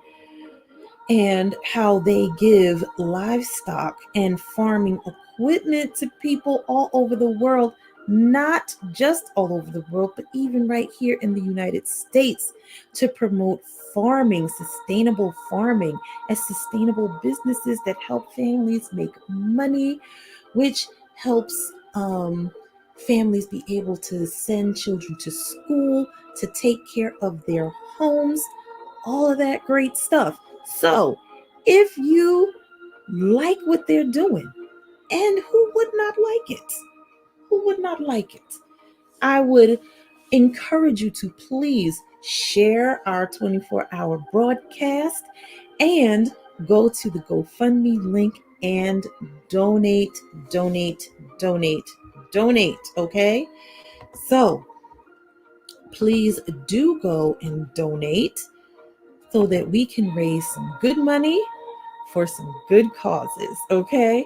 And how they give livestock and farming equipment to people all over the world, not just all over the world, but even right here in the United States to promote farming, sustainable farming, as sustainable businesses that help families make money, which helps families be able to send children to school, to take care of their homes, all of that great stuff. So, if you like what they're doing, and who would not like it? Who would not like it? I would encourage you to please share our 24-hour broadcast and go to the GoFundMe link and donate, okay? So, please do go and donate so that we can raise some good money for some good causes, okay?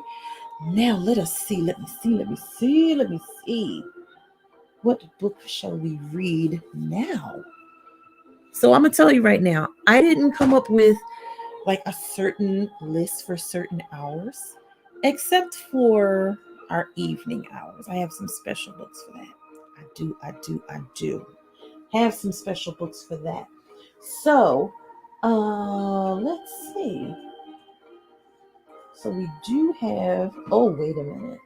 Now let us see. What book shall we read now? So I'm going to tell you right now, I didn't come up with like a certain list for certain hours, except for our evening hours. I have some special books for that. I do have some special books for that. So, let's see. So we do have, oh, wait a minute.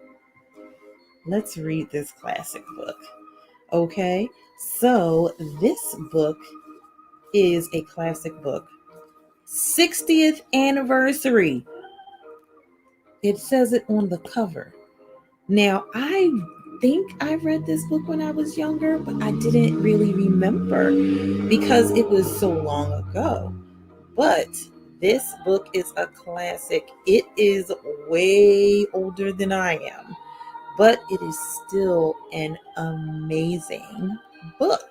Let's read this classic book. Okay, so this book is a classic book. 60th anniversary. It says it on the cover. Now, I think I read this book when I was younger, but I didn't really remember because it was so long ago. But this book is a classic. It is way older than I am, but it is still an amazing book.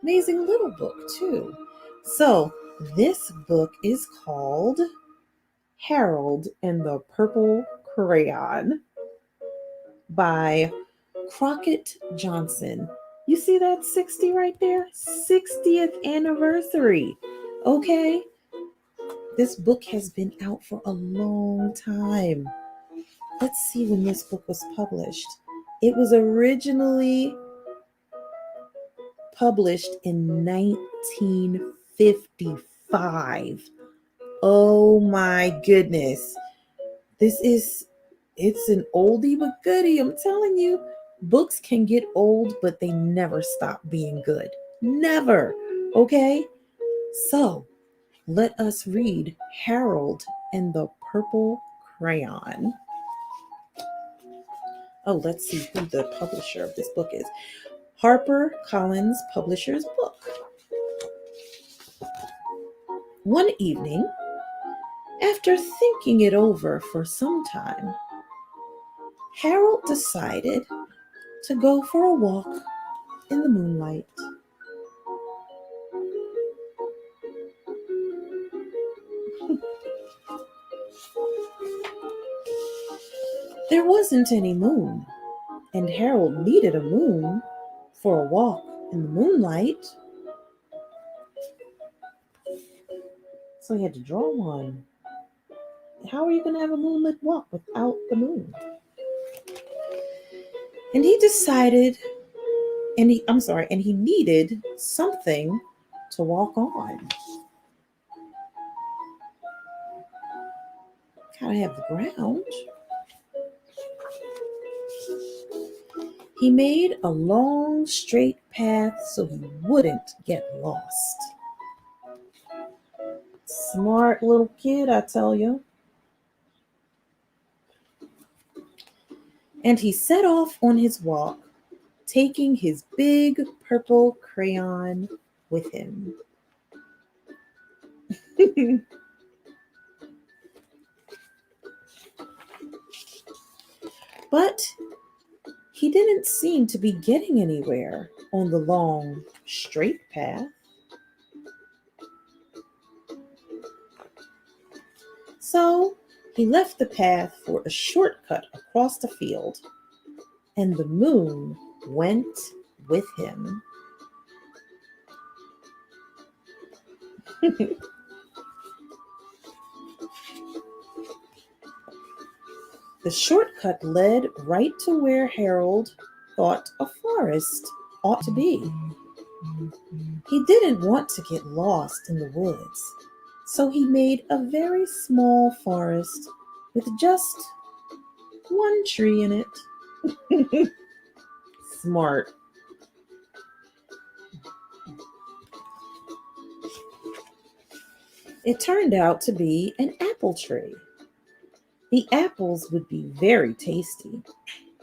Amazing little book, too. So, this book is called Harold and the Purple Crayon by Crockett Johnson. You see that 60 right there? 60th anniversary. Okay? This book has been out for a long time. Let's see when this book was published. It was originally published in 1955. Oh my goodness. It's an oldie but goodie. I'm telling you, Books can get old, but they never stop being good. Never. Okay? So, let us read Harold and the Purple Crayon. Oh, let's see who the publisher of this book is. Harper Collins Publishers Book. One evening, after thinking it over for some time, Harold decided to go for a walk in the moonlight. There wasn't any moon, and Harold needed a moon for a walk in the moonlight. So he had to draw one. How are you going to have a moonlit walk without the moon? And he decided, and he needed something to walk on. Gotta have the ground. He made a long, straight path so he wouldn't get lost. Smart little kid, I tell you. And he set off on his walk, taking his big purple crayon with him. But he didn't seem to be getting anywhere on the long, straight path. So he left the path for a shortcut across the field, and the moon went with him. The shortcut led right to where Harold thought a forest ought to be. He didn't want to get lost in the woods, so he made a very small forest with just one tree in it. Smart. It turned out to be an apple tree. The apples would be very tasty,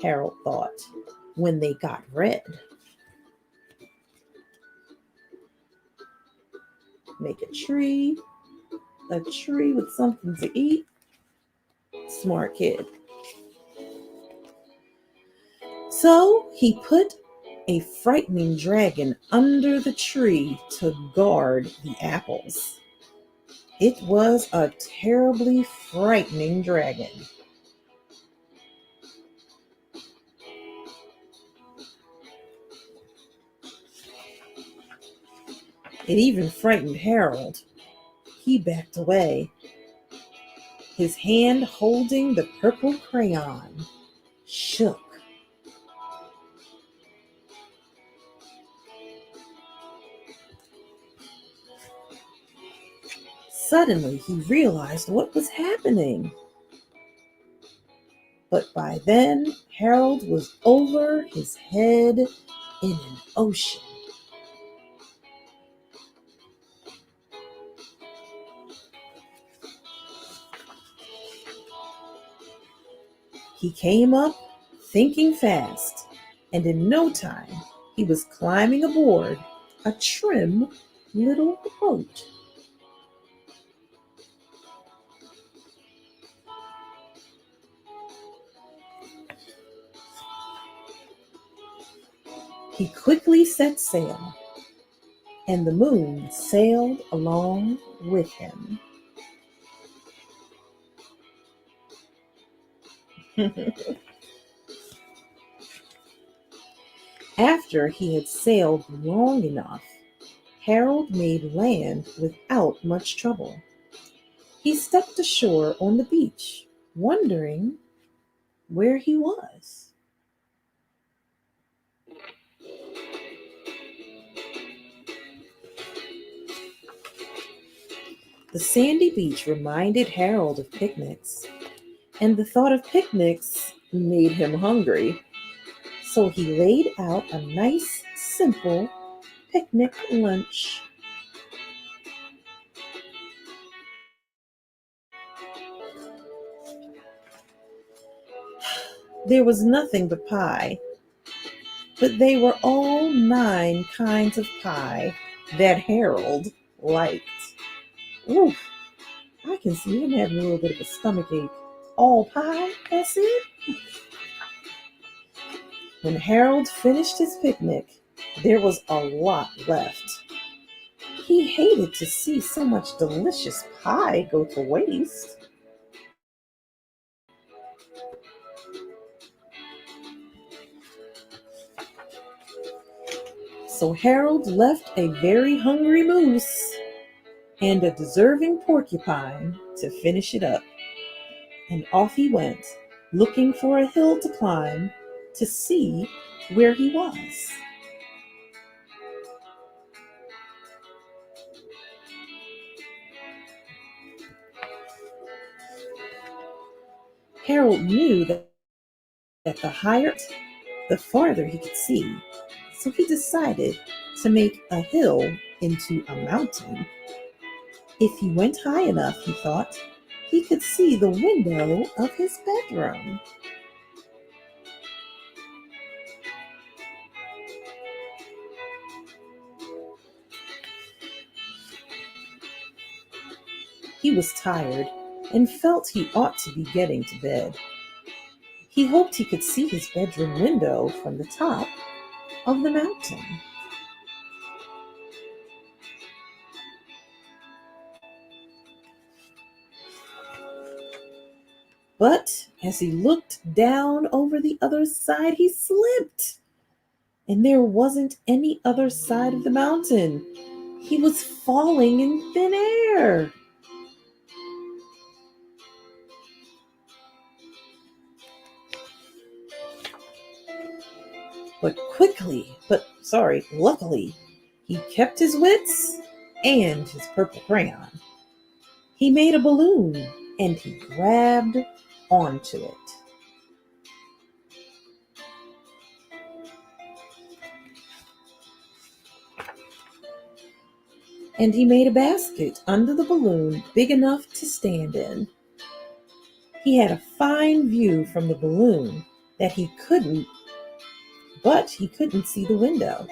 Harold thought, when they got red. Make a tree with something to eat. Smart kid. So he put a frightening dragon under the tree to guard the apples. It was a terribly frightening dragon. It even frightened Harold. He backed away, his hand holding the purple crayon shook. Suddenly, he realized what was happening. But by then, Harold was over his head in an ocean. He came up, thinking fast, and in no time, he was climbing aboard a trim little boat. He quickly set sail, and the moon sailed along with him. After he had sailed long enough, Harold made land without much trouble. He stepped ashore on the beach, wondering where he was. The sandy beach reminded Harold of picnics, and the thought of picnics made him hungry. So he laid out a nice, simple picnic lunch. There was nothing but pie, but they were all 9 kinds of pie that Harold liked. Oof, I can see him having a little bit of a stomach ache. All pie, that's it? When Harold finished his picnic, there was a lot left. He hated to see so much delicious pie go to waste. So Harold left a very hungry moose and a deserving porcupine to finish it up. And off he went, looking for a hill to climb to see where he was. Harold knew that the higher, the farther he could see, so he decided to make a hill into a mountain. If he went high enough, he thought, he could see the window of his bedroom. He was tired and felt he ought to be getting to bed. He hoped he could see his bedroom window from the top of the mountain. But as he looked down over the other side, he slipped. And there wasn't any other side of the mountain. He was falling in thin air. Luckily, he kept his wits and his purple crayon. He made a balloon and he grabbed onto it. And he made a basket under the balloon big enough to stand in. He had a fine view from the balloon but he couldn't see the window.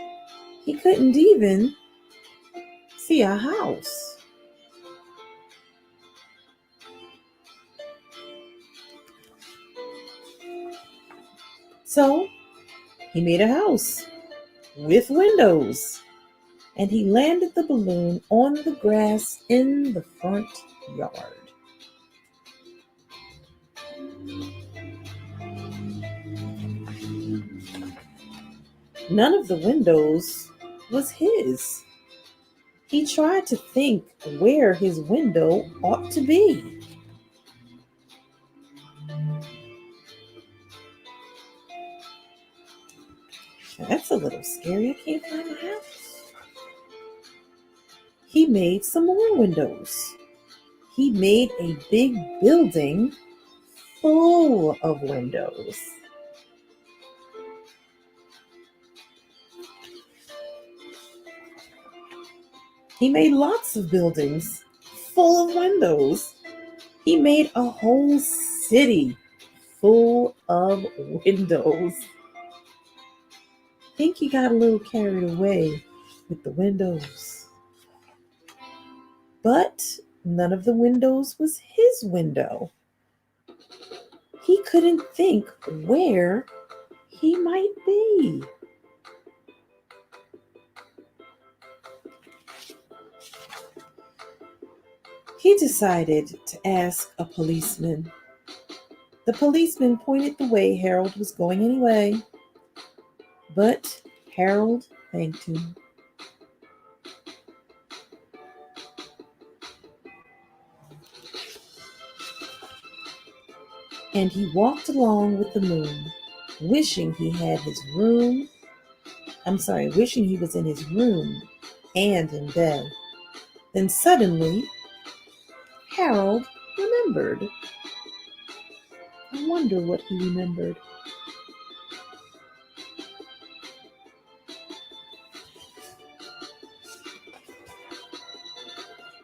He couldn't even see a house. So he made a house with windows, and he landed the balloon on the grass in the front yard. None of the windows was his. He tried to think where his window ought to be. That's a little scary. I can't find my house. He made some more windows. He made a big building full of windows. He made lots of buildings full of windows. He made a whole city full of windows. I think he got a little carried away with the windows. But none of the windows was his window. He couldn't think where he might be. He decided to ask a policeman. The policeman pointed the way Harold was going anyway, but Harold thanked him. And he walked along with the moon, wishing he was in his room and in bed. Then suddenly, Harold remembered. I wonder what he remembered.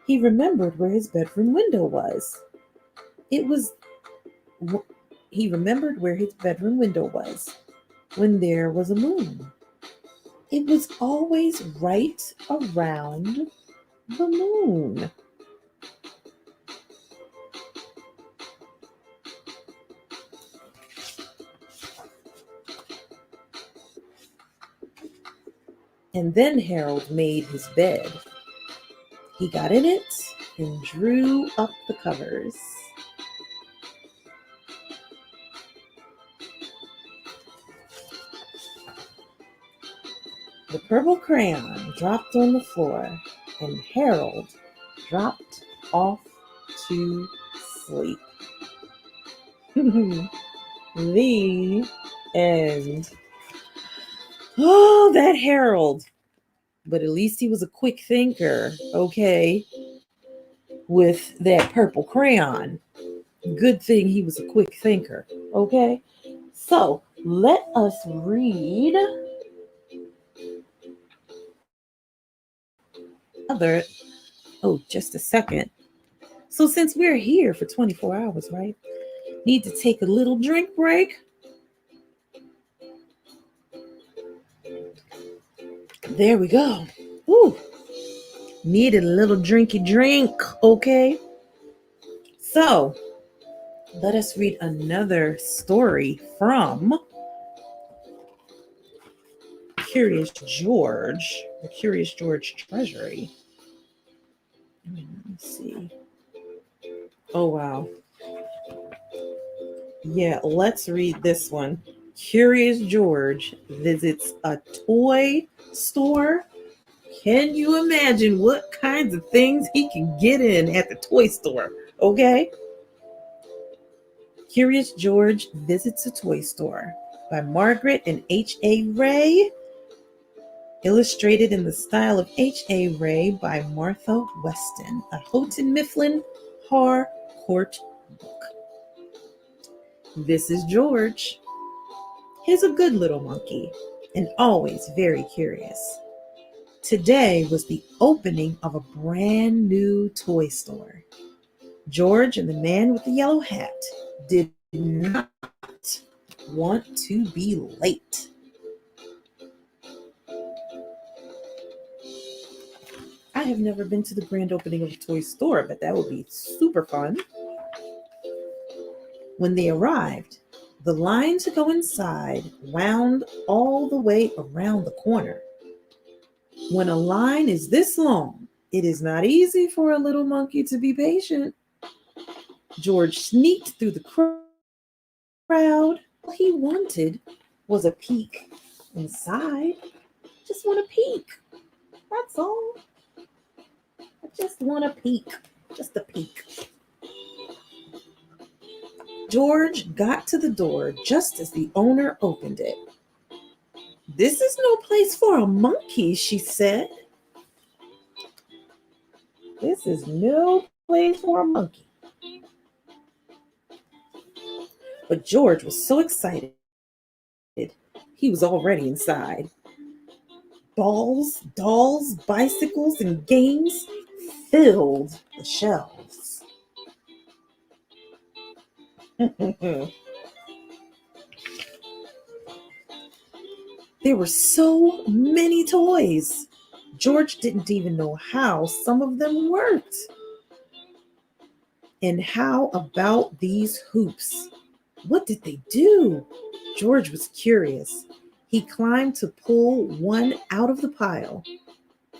He remembered where his bedroom window was. It was he remembered where his bedroom window was when there was a moon. It was always right around the moon. And then Harold made his bed. He got in it and drew up the covers. The purple crayon dropped on the floor, and Harold dropped off to sleep. The end. Oh, that Harold. But at least he was a quick thinker, okay, with that purple crayon. Good thing he was a quick thinker, okay? So let us read another. Oh, just a second. So since we're here for 24 hours, right? Need to take a little drink break. There we go. Ooh. Needed a little drinky drink, okay? So let us read another story from Curious George, the Curious George Treasury. Let me see. Oh, wow. Yeah, let's read this one. Curious George visits a toy store. Can you imagine what kinds of things he can get in at the toy store? Okay. Curious George visits a toy store by Margaret and H.A. Ray. Illustrated in the style of H.A. Ray by Martha Weston, a Houghton Mifflin Harcourt book. This is George. He's a good little monkey and always very curious. Today was the opening of a brand new toy store. George and the man with the yellow hat did not want to be late. I have never been to the grand opening of a toy store, but that would be super fun. When they arrived, the line to go inside wound all the way around the corner. When a line is this long, it is not easy for a little monkey to be patient. George sneaked through the crowd. All he wanted was a peek inside. Just want a peek. That's all. I just want a peek. Just a peek. George got to the door just as the owner opened it. "This is no place for a monkey," she said. "This is no place for a monkey." But George was so excited. He was already inside. Balls, dolls, bicycles, and games filled the shelves. There were so many toys. George didn't even know how some of them worked. And how about these hoops? What did they do? George was curious. He climbed to pull one out of the pile.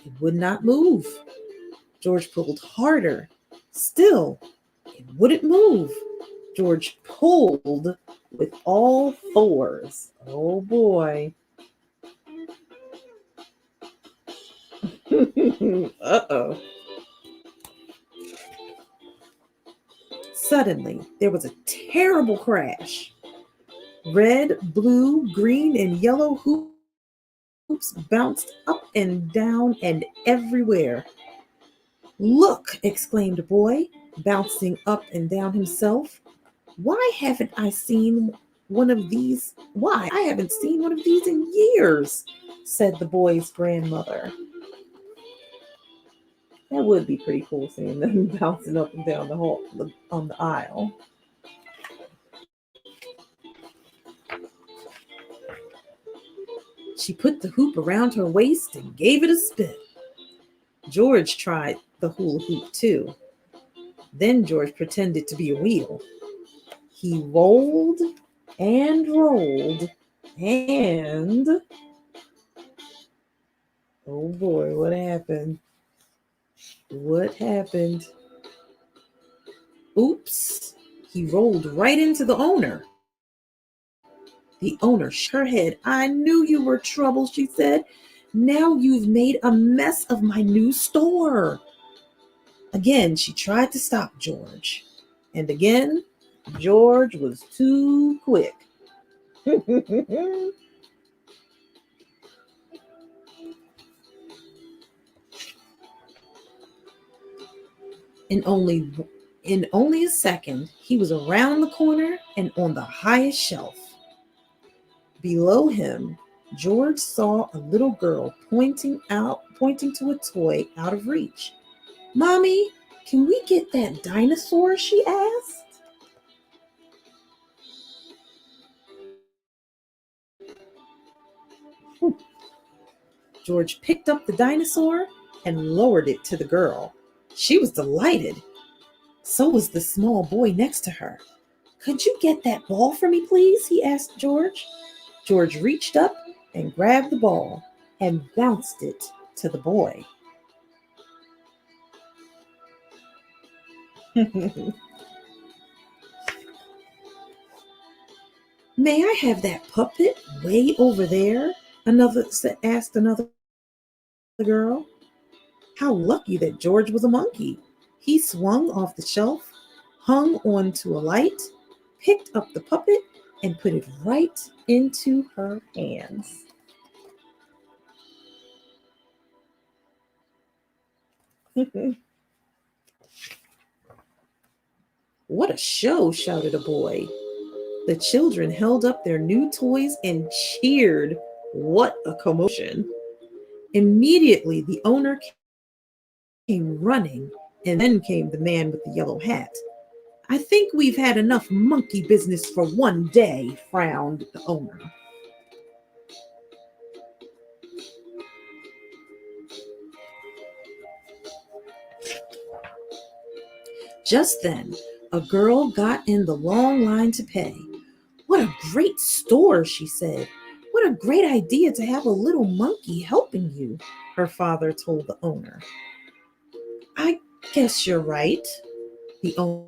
It would not move. George pulled harder. Still, it wouldn't move. George pulled with all fours. Oh boy. Uh-oh. Suddenly, there was a terrible crash. Red, blue, green, and yellow hoops bounced up and down and everywhere. "Look!" exclaimed a boy, bouncing up and down himself. "Why haven't I seen one of these? Why? I haven't seen one of these in years," said the boy's grandmother. That would be pretty cool seeing them bouncing up and down the hall on the aisle. She put the hoop around her waist and gave it a spin. George tried the hula hoop too. Then George pretended to be a wheel. He rolled and rolled and oh boy, what happened? What happened? Oops, he rolled right into the owner. The owner shook her head. I knew you were trouble, she said. Now you've made a mess of my new store. Again, she tried to stop George. And again, George was too quick. In only a second, he was around the corner and on the highest shelf. Below him, George saw a little girl pointing to a toy out of reach. Mommy, can we get that dinosaur? She asked. George picked up the dinosaur and lowered it to the girl. She was delighted. So was the small boy next to her. Could you get that ball for me, please? He asked George. George reached up and grabbed the ball and bounced it to the boy. May I have that puppet way over there? Asked another girl. How lucky that George was a monkey. He swung off the shelf, hung onto a light, picked up the puppet, and put it right into her hands. What a show, shouted a boy. The children held up their new toys and cheered. What a commotion. Immediately, the owner came running, and then came the man with the yellow hat. I think we've had enough monkey business for one day, frowned the owner. Just then, a girl got in the long line to pay. What a great store, she said. What a great idea to have a little monkey helping you, her father told the owner. I guess you're right, the owner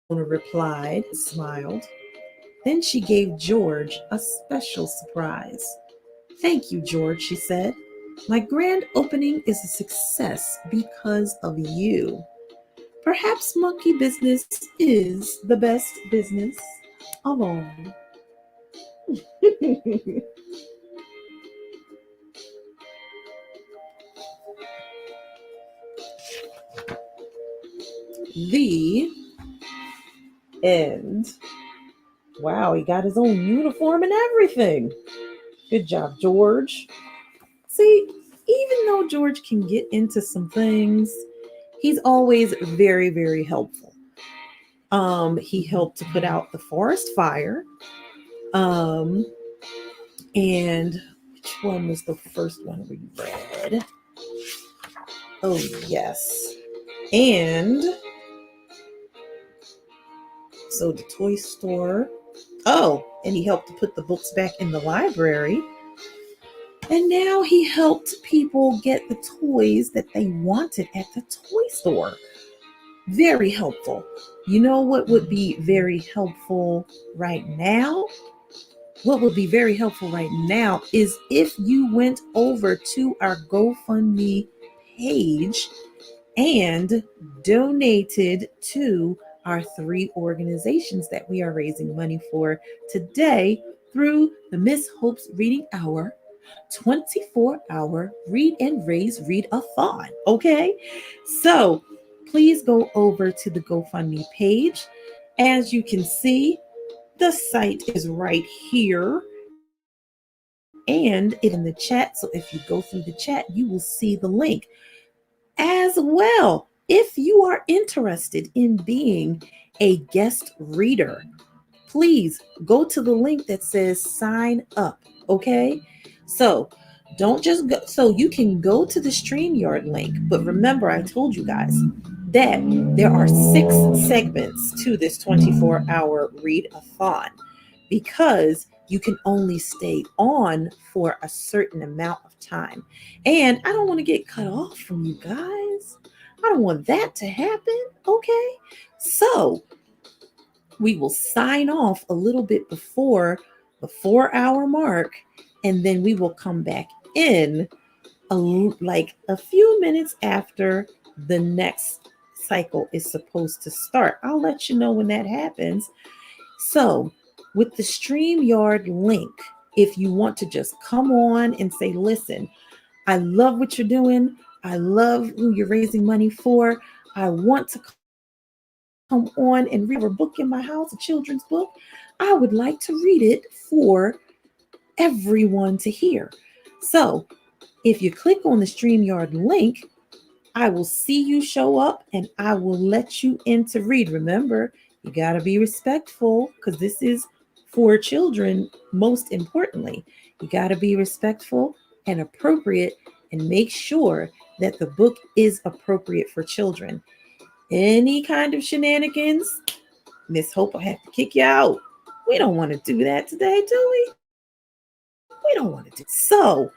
replied, smiled. Then she gave George a special surprise. Thank you, George, she said. My grand opening is a success because of you. Perhaps monkey business is the best business of all. The end. Wow, he got his own uniform and everything. Good job, George. See, even though George can get into some things, he's always very, very helpful. He helped to put out the forest fire. And which one was the first one we read? Oh, yes. And so the toy store. Oh, and he helped to put the books back in the library. And now he helped people get the toys that they wanted at the toy store. Very helpful. You know what would be very helpful right now? What would be very helpful right now is if you went over to our GoFundMe page and donated to our 3 organizations that we are raising money for today through the Miss Hope's Reading Hour 24-hour Read and Raise Read-A-Thon. Okay? So please go over to the GoFundMe page. As you can see, the site is right here. And it's in the chat. So if you go through the chat, you will see the link. as well. If you are interested in being a guest reader, please go to the link that says sign up. Okay. So don't just go. So you can go to the StreamYard link. But remember, I told you guys that there are 6 segments to this 24-hour read-a-thon because you can only stay on for a certain amount of time. And I don't want to get cut off from you guys. I don't want that to happen. Okay. So we will sign off a little bit before the 4-hour mark, and then we will come back in like a few minutes after the next cycle is supposed to start. I'll let you know when that happens. So, with the StreamYard link, if you want to just come on and say, listen, I love what you're doing. I love who you're raising money for. I want to come on and read a book in my house, a children's book. I would like to read it for everyone to hear. So if you click on the StreamYard link, I will see you show up and I will let you in to read. Remember, you got to be respectful because this is for children. Most importantly, you got to be respectful and appropriate and make sure that the book is appropriate for children. Any kind of shenanigans, Miss Hope will have to kick you out. We don't want to do that today, do we? We don't want to do so.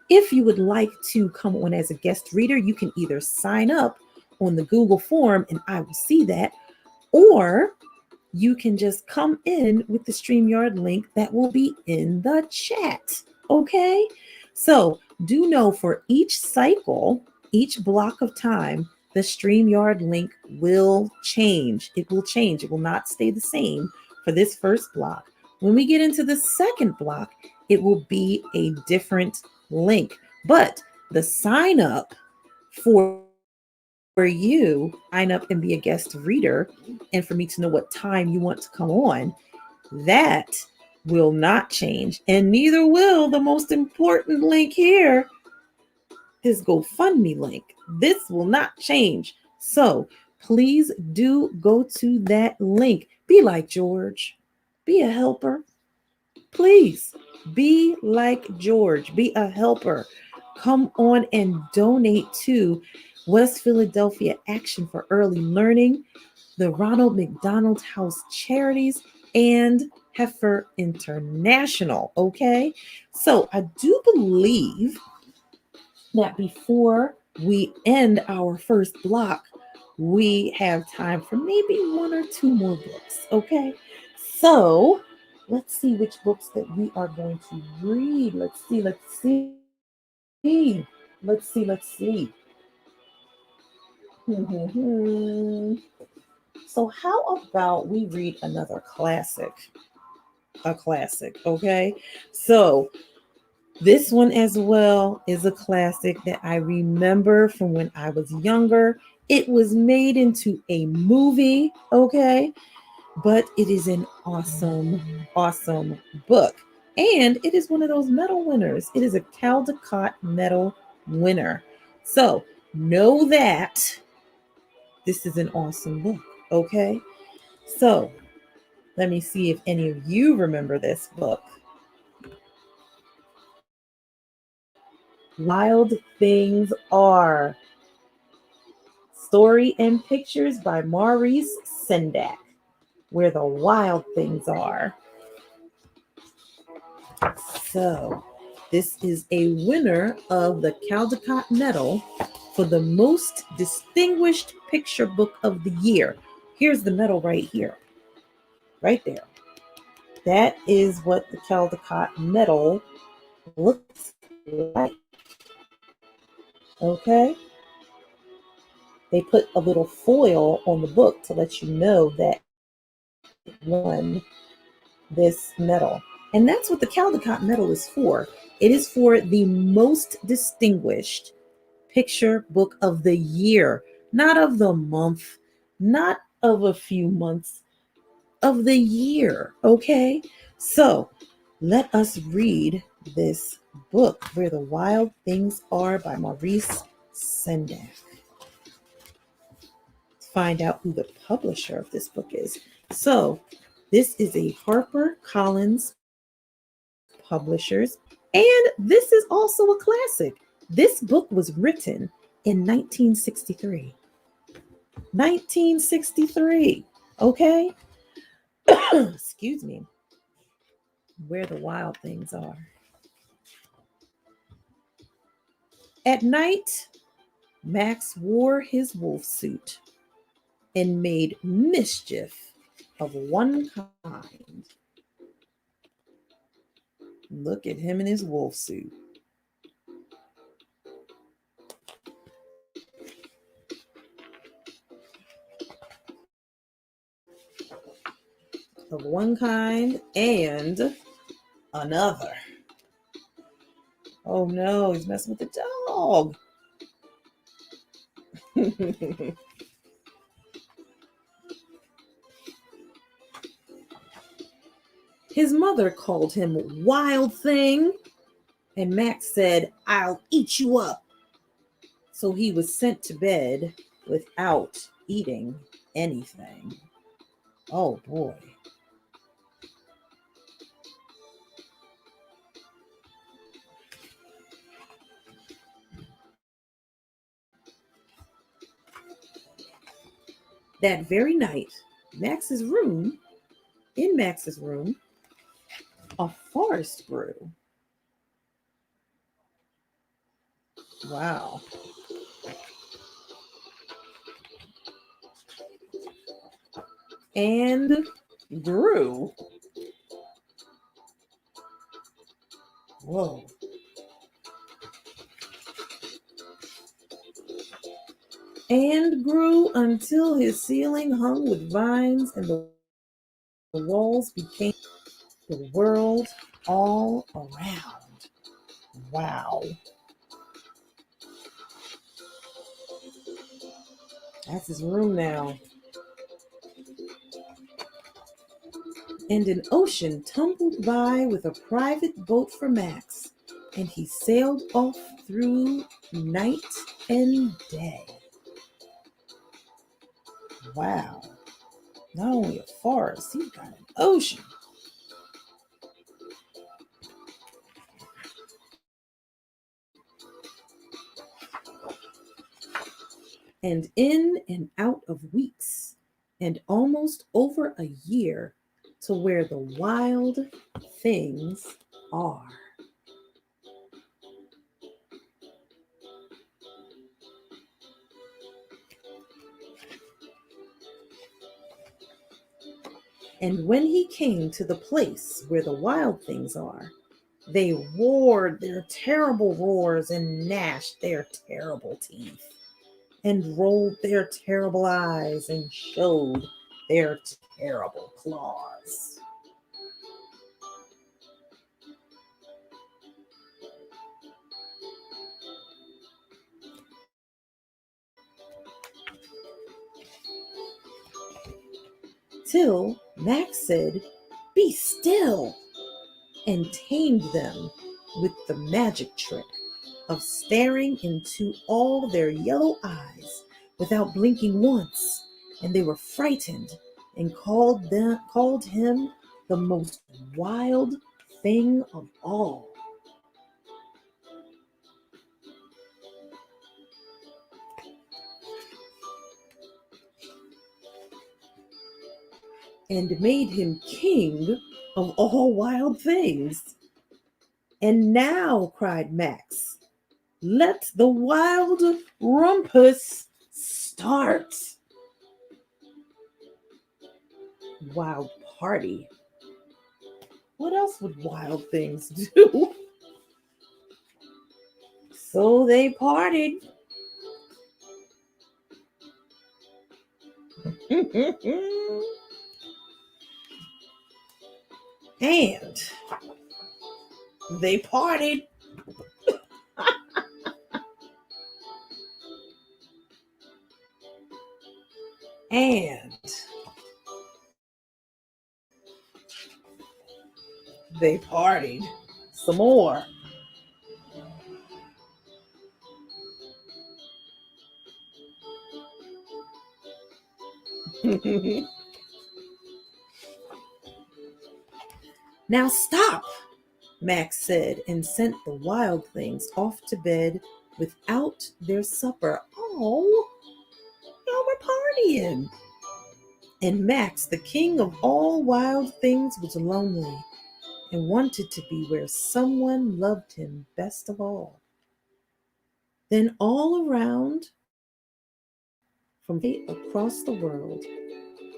If you would like to come on as a guest reader, you can either sign up on the Google form and I will see that, or you can just come in with the StreamYard link that will be in the chat. Okay? So do know for each cycle, each block of time, the StreamYard link will change. It will change. It will not stay the same for this first block. When we get into the second block, it will be a different link. But the sign up for you, sign up and be a guest reader, and for me to know what time you want to come on, that will not change. And neither will the most important link here, this GoFundMe link. This will not change. So please do go to that link. Be like George. Be a helper. Please be like George. Be a helper. Come on and donate to West Philadelphia Action for Early Learning, the Ronald McDonald House Charities, and Heifer International. Okay, so I do believe that before we end our first block, we have time for maybe 1 or 2 more books. Okay, so let's see which books that we are going to read. Let's see. So how about we read another classic? A classic, okay? So this one as well is a classic that I remember from when I was younger. It was made into a movie, okay? But it is an awesome, awesome book. And it is one of those medal winners. It is a Caldecott medal winner. So know that this is an awesome book, okay? So let me see if any of you remember this book. Wild Things Are. Story and pictures by Maurice Sendak. Where the Wild Things Are. So this is a winner of the Caldecott Medal for the most distinguished picture book of the year. Here's the medal right here. Right there. That is what the Caldecott Medal looks like. Okay? They put a little foil on the book to let you know that it won this medal. And that's what the Caldecott Medal is for. It is for the most distinguished picture book of the year, not of the month, not of a few months, of the year. Okay? So let us read this book, Where the Wild Things Are by Maurice Sendak. find out who the publisher of this book is. So, this is a HarperCollins Publishers, and this is also a classic. This book was written in 1963. 1963, okay? Excuse me. Where the Wild Things Are. At night, Max wore his wolf suit and made mischief of one kind. Look at him in his wolf suit. Of one kind and another. Oh no, he's messing with the dog. His mother called him Wild Thing, and Max said, "I'll eat you up." So he was sent to bed without eating anything. Oh boy. That very night, in Max's room, a forest grew. Wow. And grew. Whoa. And grew until his ceiling hung with vines and the walls became the world all around. Wow. That's his room now. And an ocean tumbled by with a private boat for Max, and he sailed off through night and day. Wow. Not only a forest, he's got an ocean. And in and out of weeks, and almost over a year, to where the wild things are. And when he came to the place where the wild things are, they roared their terrible roars and gnashed their terrible teeth and rolled their terrible eyes and showed their terrible claws. Till Max said, "Be still," and tamed them with the magic trick of staring into all their yellow eyes without blinking once, and they were frightened and called him the most wild thing of all. And made him king of all wild things. And now, cried Max, let the wild rumpus start. Wild party. What else would wild things do? So they partied. And they partied. And they partied some more. Now stop, Max said, and sent the wild things off to bed without their supper. Oh, y'all were partying. And Max, the king of all wild things, was lonely and wanted to be where someone loved him best of all. Then all around, from across the world,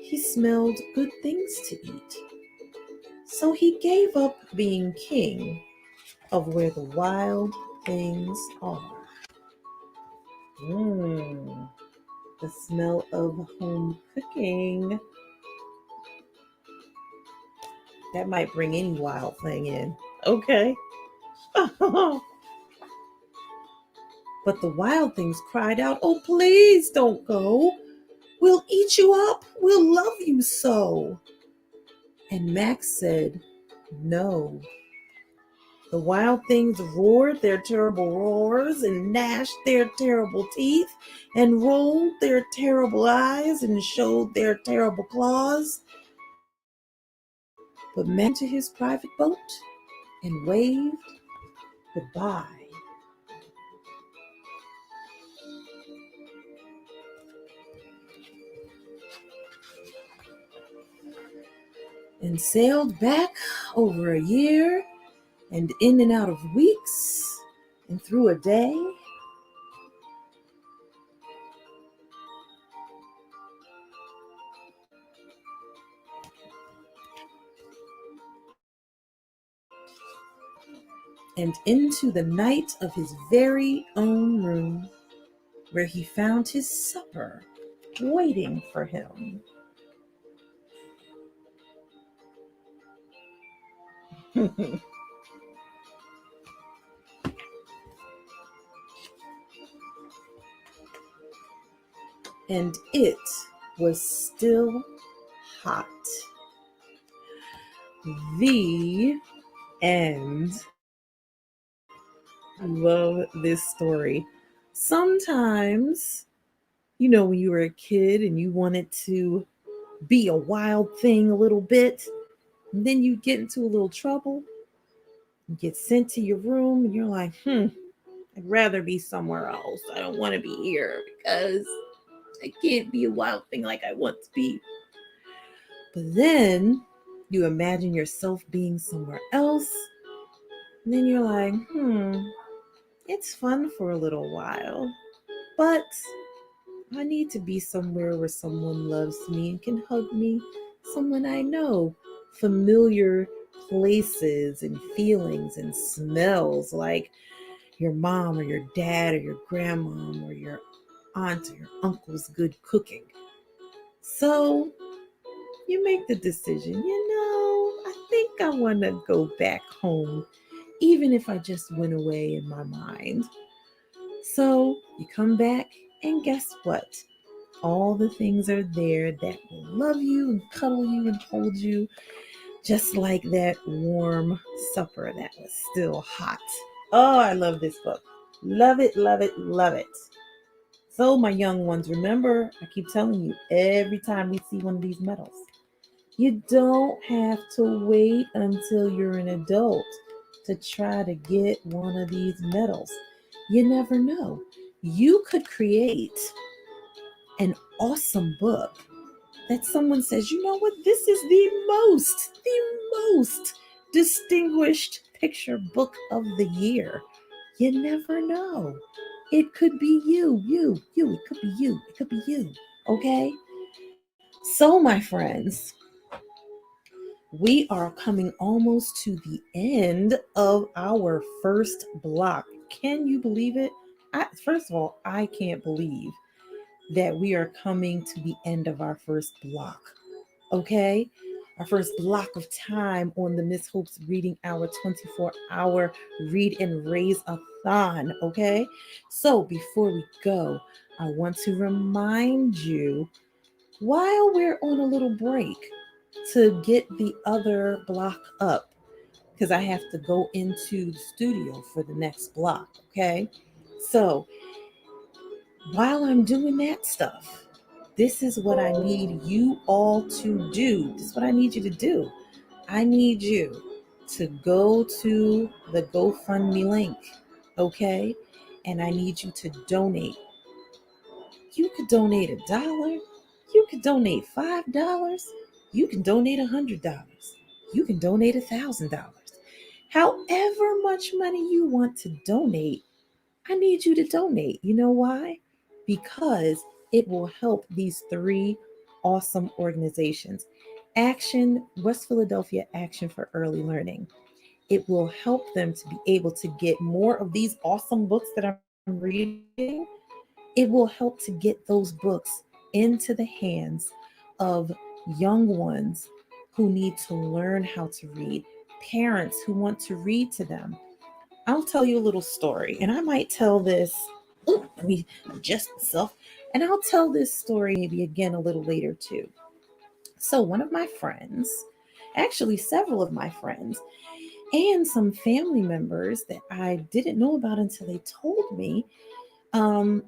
he smelled good things to eat. So he gave up being king of where the wild things are. The smell of home cooking. That might bring any wild thing in. Okay. But the wild things cried out, "Oh, please don't go. We'll eat you up. We'll love you so." And Max said, "No." The wild things roared their terrible roars and gnashed their terrible teeth and rolled their terrible eyes and showed their terrible claws. But Max to his private boat and waved goodbye. And sailed back over a year and in and out of weeks and through a day. And into the night of his very own room, where he found his supper waiting for him. And it was still hot. The end. I love this story. Sometimes, when you were a kid and you wanted to be a wild thing a little bit, and then you get into a little trouble, you get sent to your room, and you're like, I'd rather be somewhere else. I don't want to be here because I can't be a wild thing like I want to be. But then you imagine yourself being somewhere else, and then you're like, it's fun for a little while, but I need to be somewhere where someone loves me and can hug me, someone I know, familiar places and feelings and smells like your mom or your dad or your grandmom or your aunt or your uncle's good cooking. So you make the decision, I think I want to go back home, even if I just went away in my mind. So you come back, and guess what? All the things are there that will love you and cuddle you and hold you, just like that warm supper that was still hot. Oh, I love this book. Love it, love it, love it. So, my young ones, remember, I keep telling you, every time we see one of these medals, you don't have to wait until you're an adult to try to get one of these medals. You never know. You could create an awesome book that someone says, you know what, this is the most distinguished picture book of the year. You never know. It could be you. It could be you. It could be you. Okay? So, my friends, we are coming almost to the end of our first block. Can you believe it? First of all, I can't believe that we are coming to the end of our first block. Okay? Our first block of time on the Miss Hope's Reading Hour 24-hour Read and Raise-A-Thon. Okay? So before we go, I want to remind you, while we're on a little break, to get the other block up, because I have to go into the studio for the next block. Okay? So while I'm doing that stuff, this is what I need you all to do. This is what I need you to do. I need you to go to the GoFundMe link, okay? And I need you to donate. You could donate $1. You could donate $5. You can donate $100. You can donate $1,000. However much money you want to donate, I need you to donate. You know why? Because it will help these 3 awesome organizations. West Philadelphia Action for Early Learning. It will help them to be able to get more of these awesome books that I'm reading. It will help to get those books into the hands of young ones who need to learn how to read, parents who want to read to them. I'll tell you a little story, and I might tell this. Let me adjust myself, and I'll tell this story maybe again a little later too. So, one of my friends, actually, several of my friends, and some family members that I didn't know about until they um,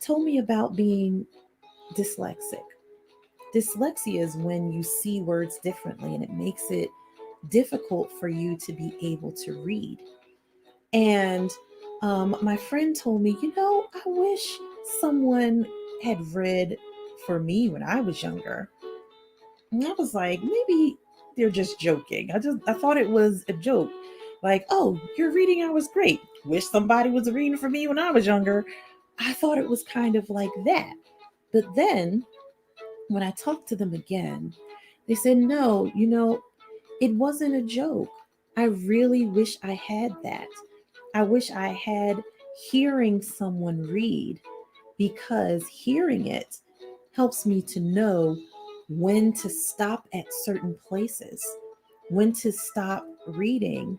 told me about being dyslexic. Dyslexia is when you see words differently and it makes it difficult for you to be able to read. And my friend told me, I wish someone had read for me when I was younger. And I was like, maybe they're just joking. I thought it was a joke. Like, oh, your reading hour's great. Wish somebody was reading for me when I was younger. I thought it was kind of like that. But then when I talked to them again, they said, no, it wasn't a joke. I really wish I had that. I wish I had hearing someone read, because hearing it helps me to know when to stop at certain places, when to stop reading,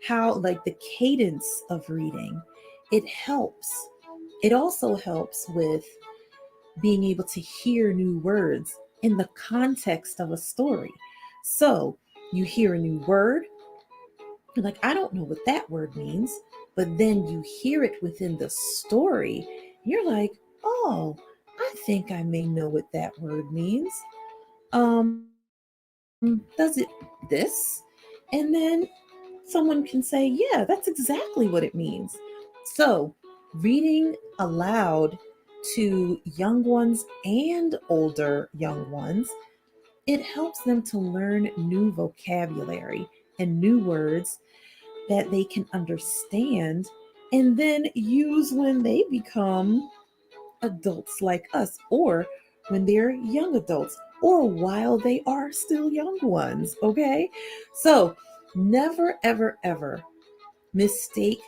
how, like, the cadence of reading. It helps. It also helps with being able to hear new words in the context of a story. So you hear a new word, you're like, I don't know what that word means. But then you hear it within the story. You're like, oh, I think I may know what that word means. Does it this? And then someone can say, yeah, that's exactly what it means. So reading aloud to young ones and older young ones, it helps them to learn new vocabulary and new words that they can understand and then use when they become adults like us, or when they're young adults, or while they are still young ones. Okay. So never, ever, ever mistake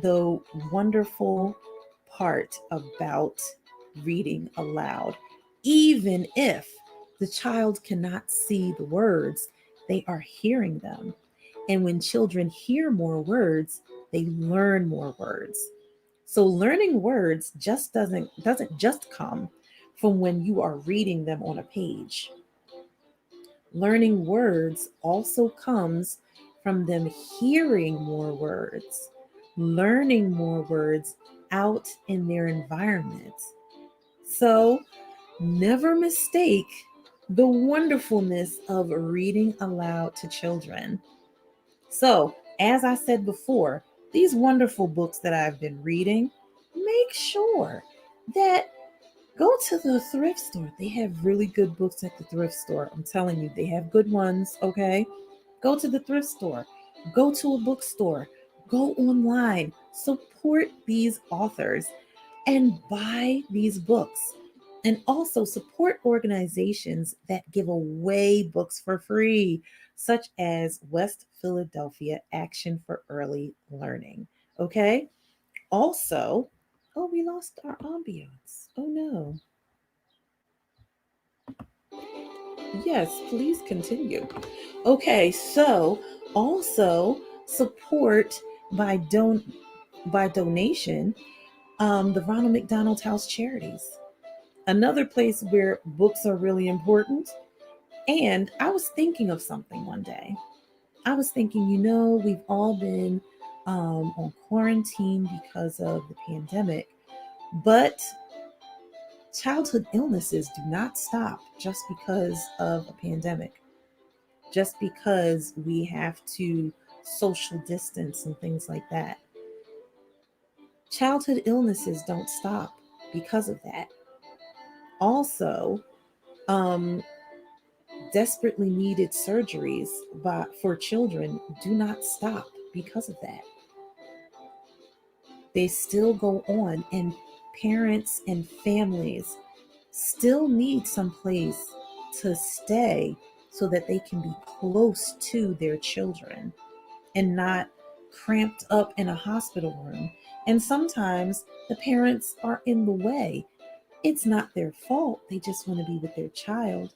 the wonderful part about reading aloud. Even if the child cannot see the words, they are hearing them. And when children hear more words, they learn more words. So learning words doesn't just come from when you are reading them on a page. Learning words also comes from them hearing more words, learning more words out in their environments. So never mistake the wonderfulness of reading aloud to children. So, as I said before, these wonderful books that I've been reading, make sure that go to the thrift store. They have really good books at the thrift store. I'm telling you, they have good ones, okay? Go to the thrift store. Go to a bookstore. Go online. Support these authors and buy these books. And also support organizations that give away books for free, such as West Philadelphia Action for Early Learning. Okay? Also, oh, we lost our ambiance. Oh no. Yes, please continue. Okay, so also support by donation the Ronald McDonald House Charities. Another place where books are really important. And I was thinking of something one day. I was thinking, we've all been on quarantine because of the pandemic, but childhood illnesses do not stop just because of a pandemic, just because we have to social distance and things like that. Childhood illnesses don't stop because of that. Also, um, desperately needed surgeries for children do not stop because of that. They still go on, and parents and families still need some place to stay so that they can be close to their children and not cramped up in a hospital room. And sometimes the parents are in the way. It's not their fault. They just want to be with their child.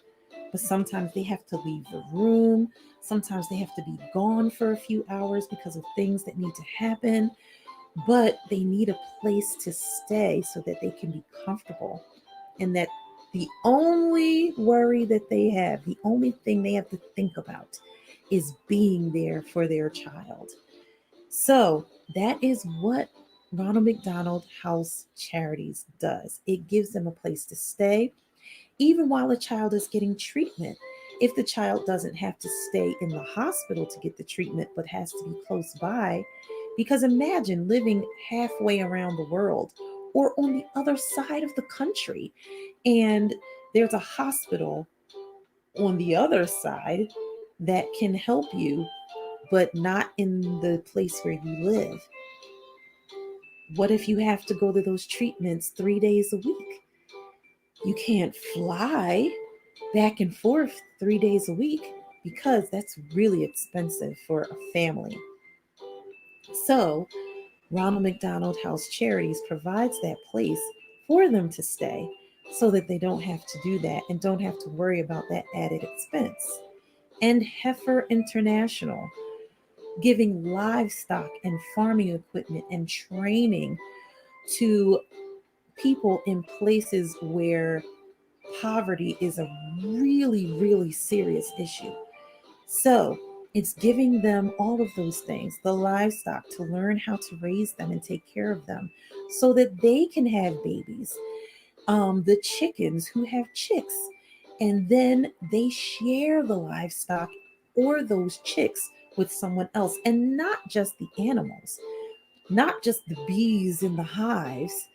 But sometimes they have to leave the room. Sometimes they have to be gone for a few hours because of things that need to happen. But they need a place to stay so that they can be comfortable. And that the only worry that they have, the only thing they have to think about is being there for their child. So that is what Ronald McDonald House Charities does. It gives them a place to stay, even while a child is getting treatment. If the child doesn't have to stay in the hospital to get the treatment, but has to be close by, because imagine living halfway around the world or on the other side of the country, and there's a hospital on the other side that can help you, but not in the place where you live. What if you have to go to those treatments 3 days a week? You can't fly back and forth 3 days a week because that's really expensive for a family. So, Ronald McDonald House Charities provides that place for them to stay so that they don't have to do that and don't have to worry about that added expense. And Heifer International, giving livestock and farming equipment and training to people in places where poverty is a really, really serious issue. So it's giving them all of those things, the livestock, to learn how to raise them and take care of them so that they can have babies. The chickens who have chicks, and then they share the livestock or those chicks with someone else, and not just the animals, not just the bees in the hives.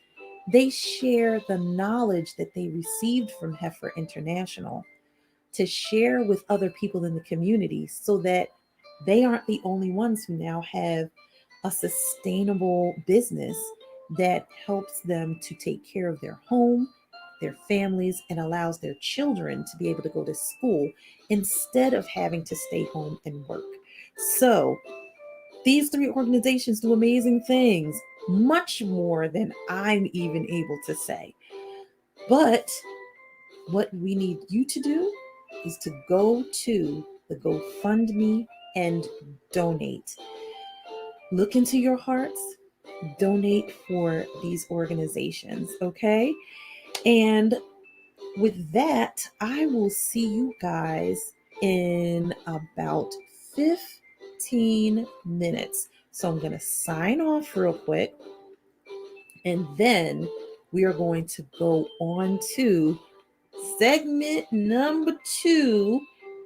They share the knowledge that they received from Heifer International to share with other people in the community so that they aren't the only ones who now have a sustainable business that helps them to take care of their home, their families, and allows their children to be able to go to school instead of having to stay home and work. So these three organizations do amazing things, much more than I'm even able to say. But what we need you to do is to go to the GoFundMe and donate. Look into your hearts, donate for these organizations, okay? And with that, I will see you guys in about 15 minutes. So I'm going to sign off real quick, and then we are going to go on to segment number 2,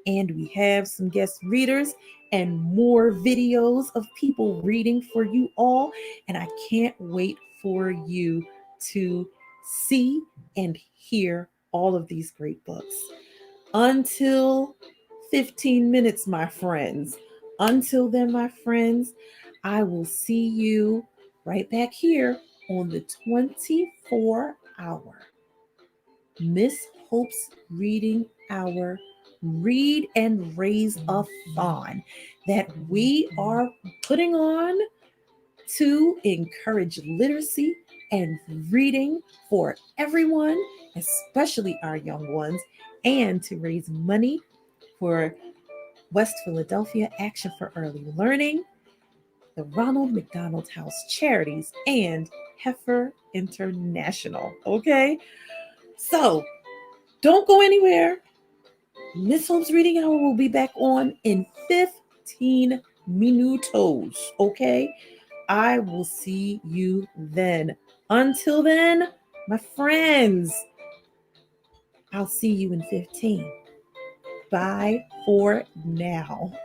and we have some guest readers and more videos of people reading for you all, and I can't wait for you to see and hear all of these great books. Until 15 minutes, my friends. Until then, my friends, I will see you right back here on the 24-hour Miss Hope's Reading Hour Read and Raise-A-Thon that we are putting on to encourage literacy and reading for everyone, especially our young ones, and to raise money for West Philadelphia Action for Early Learning, the Ronald McDonald House Charities, and Heifer International. Okay? So don't go anywhere. Miss Hope's Reading Hour will be back on in 15 minutos. Okay? I will see you then. Until then, my friends, I'll see you in 15. Bye for now.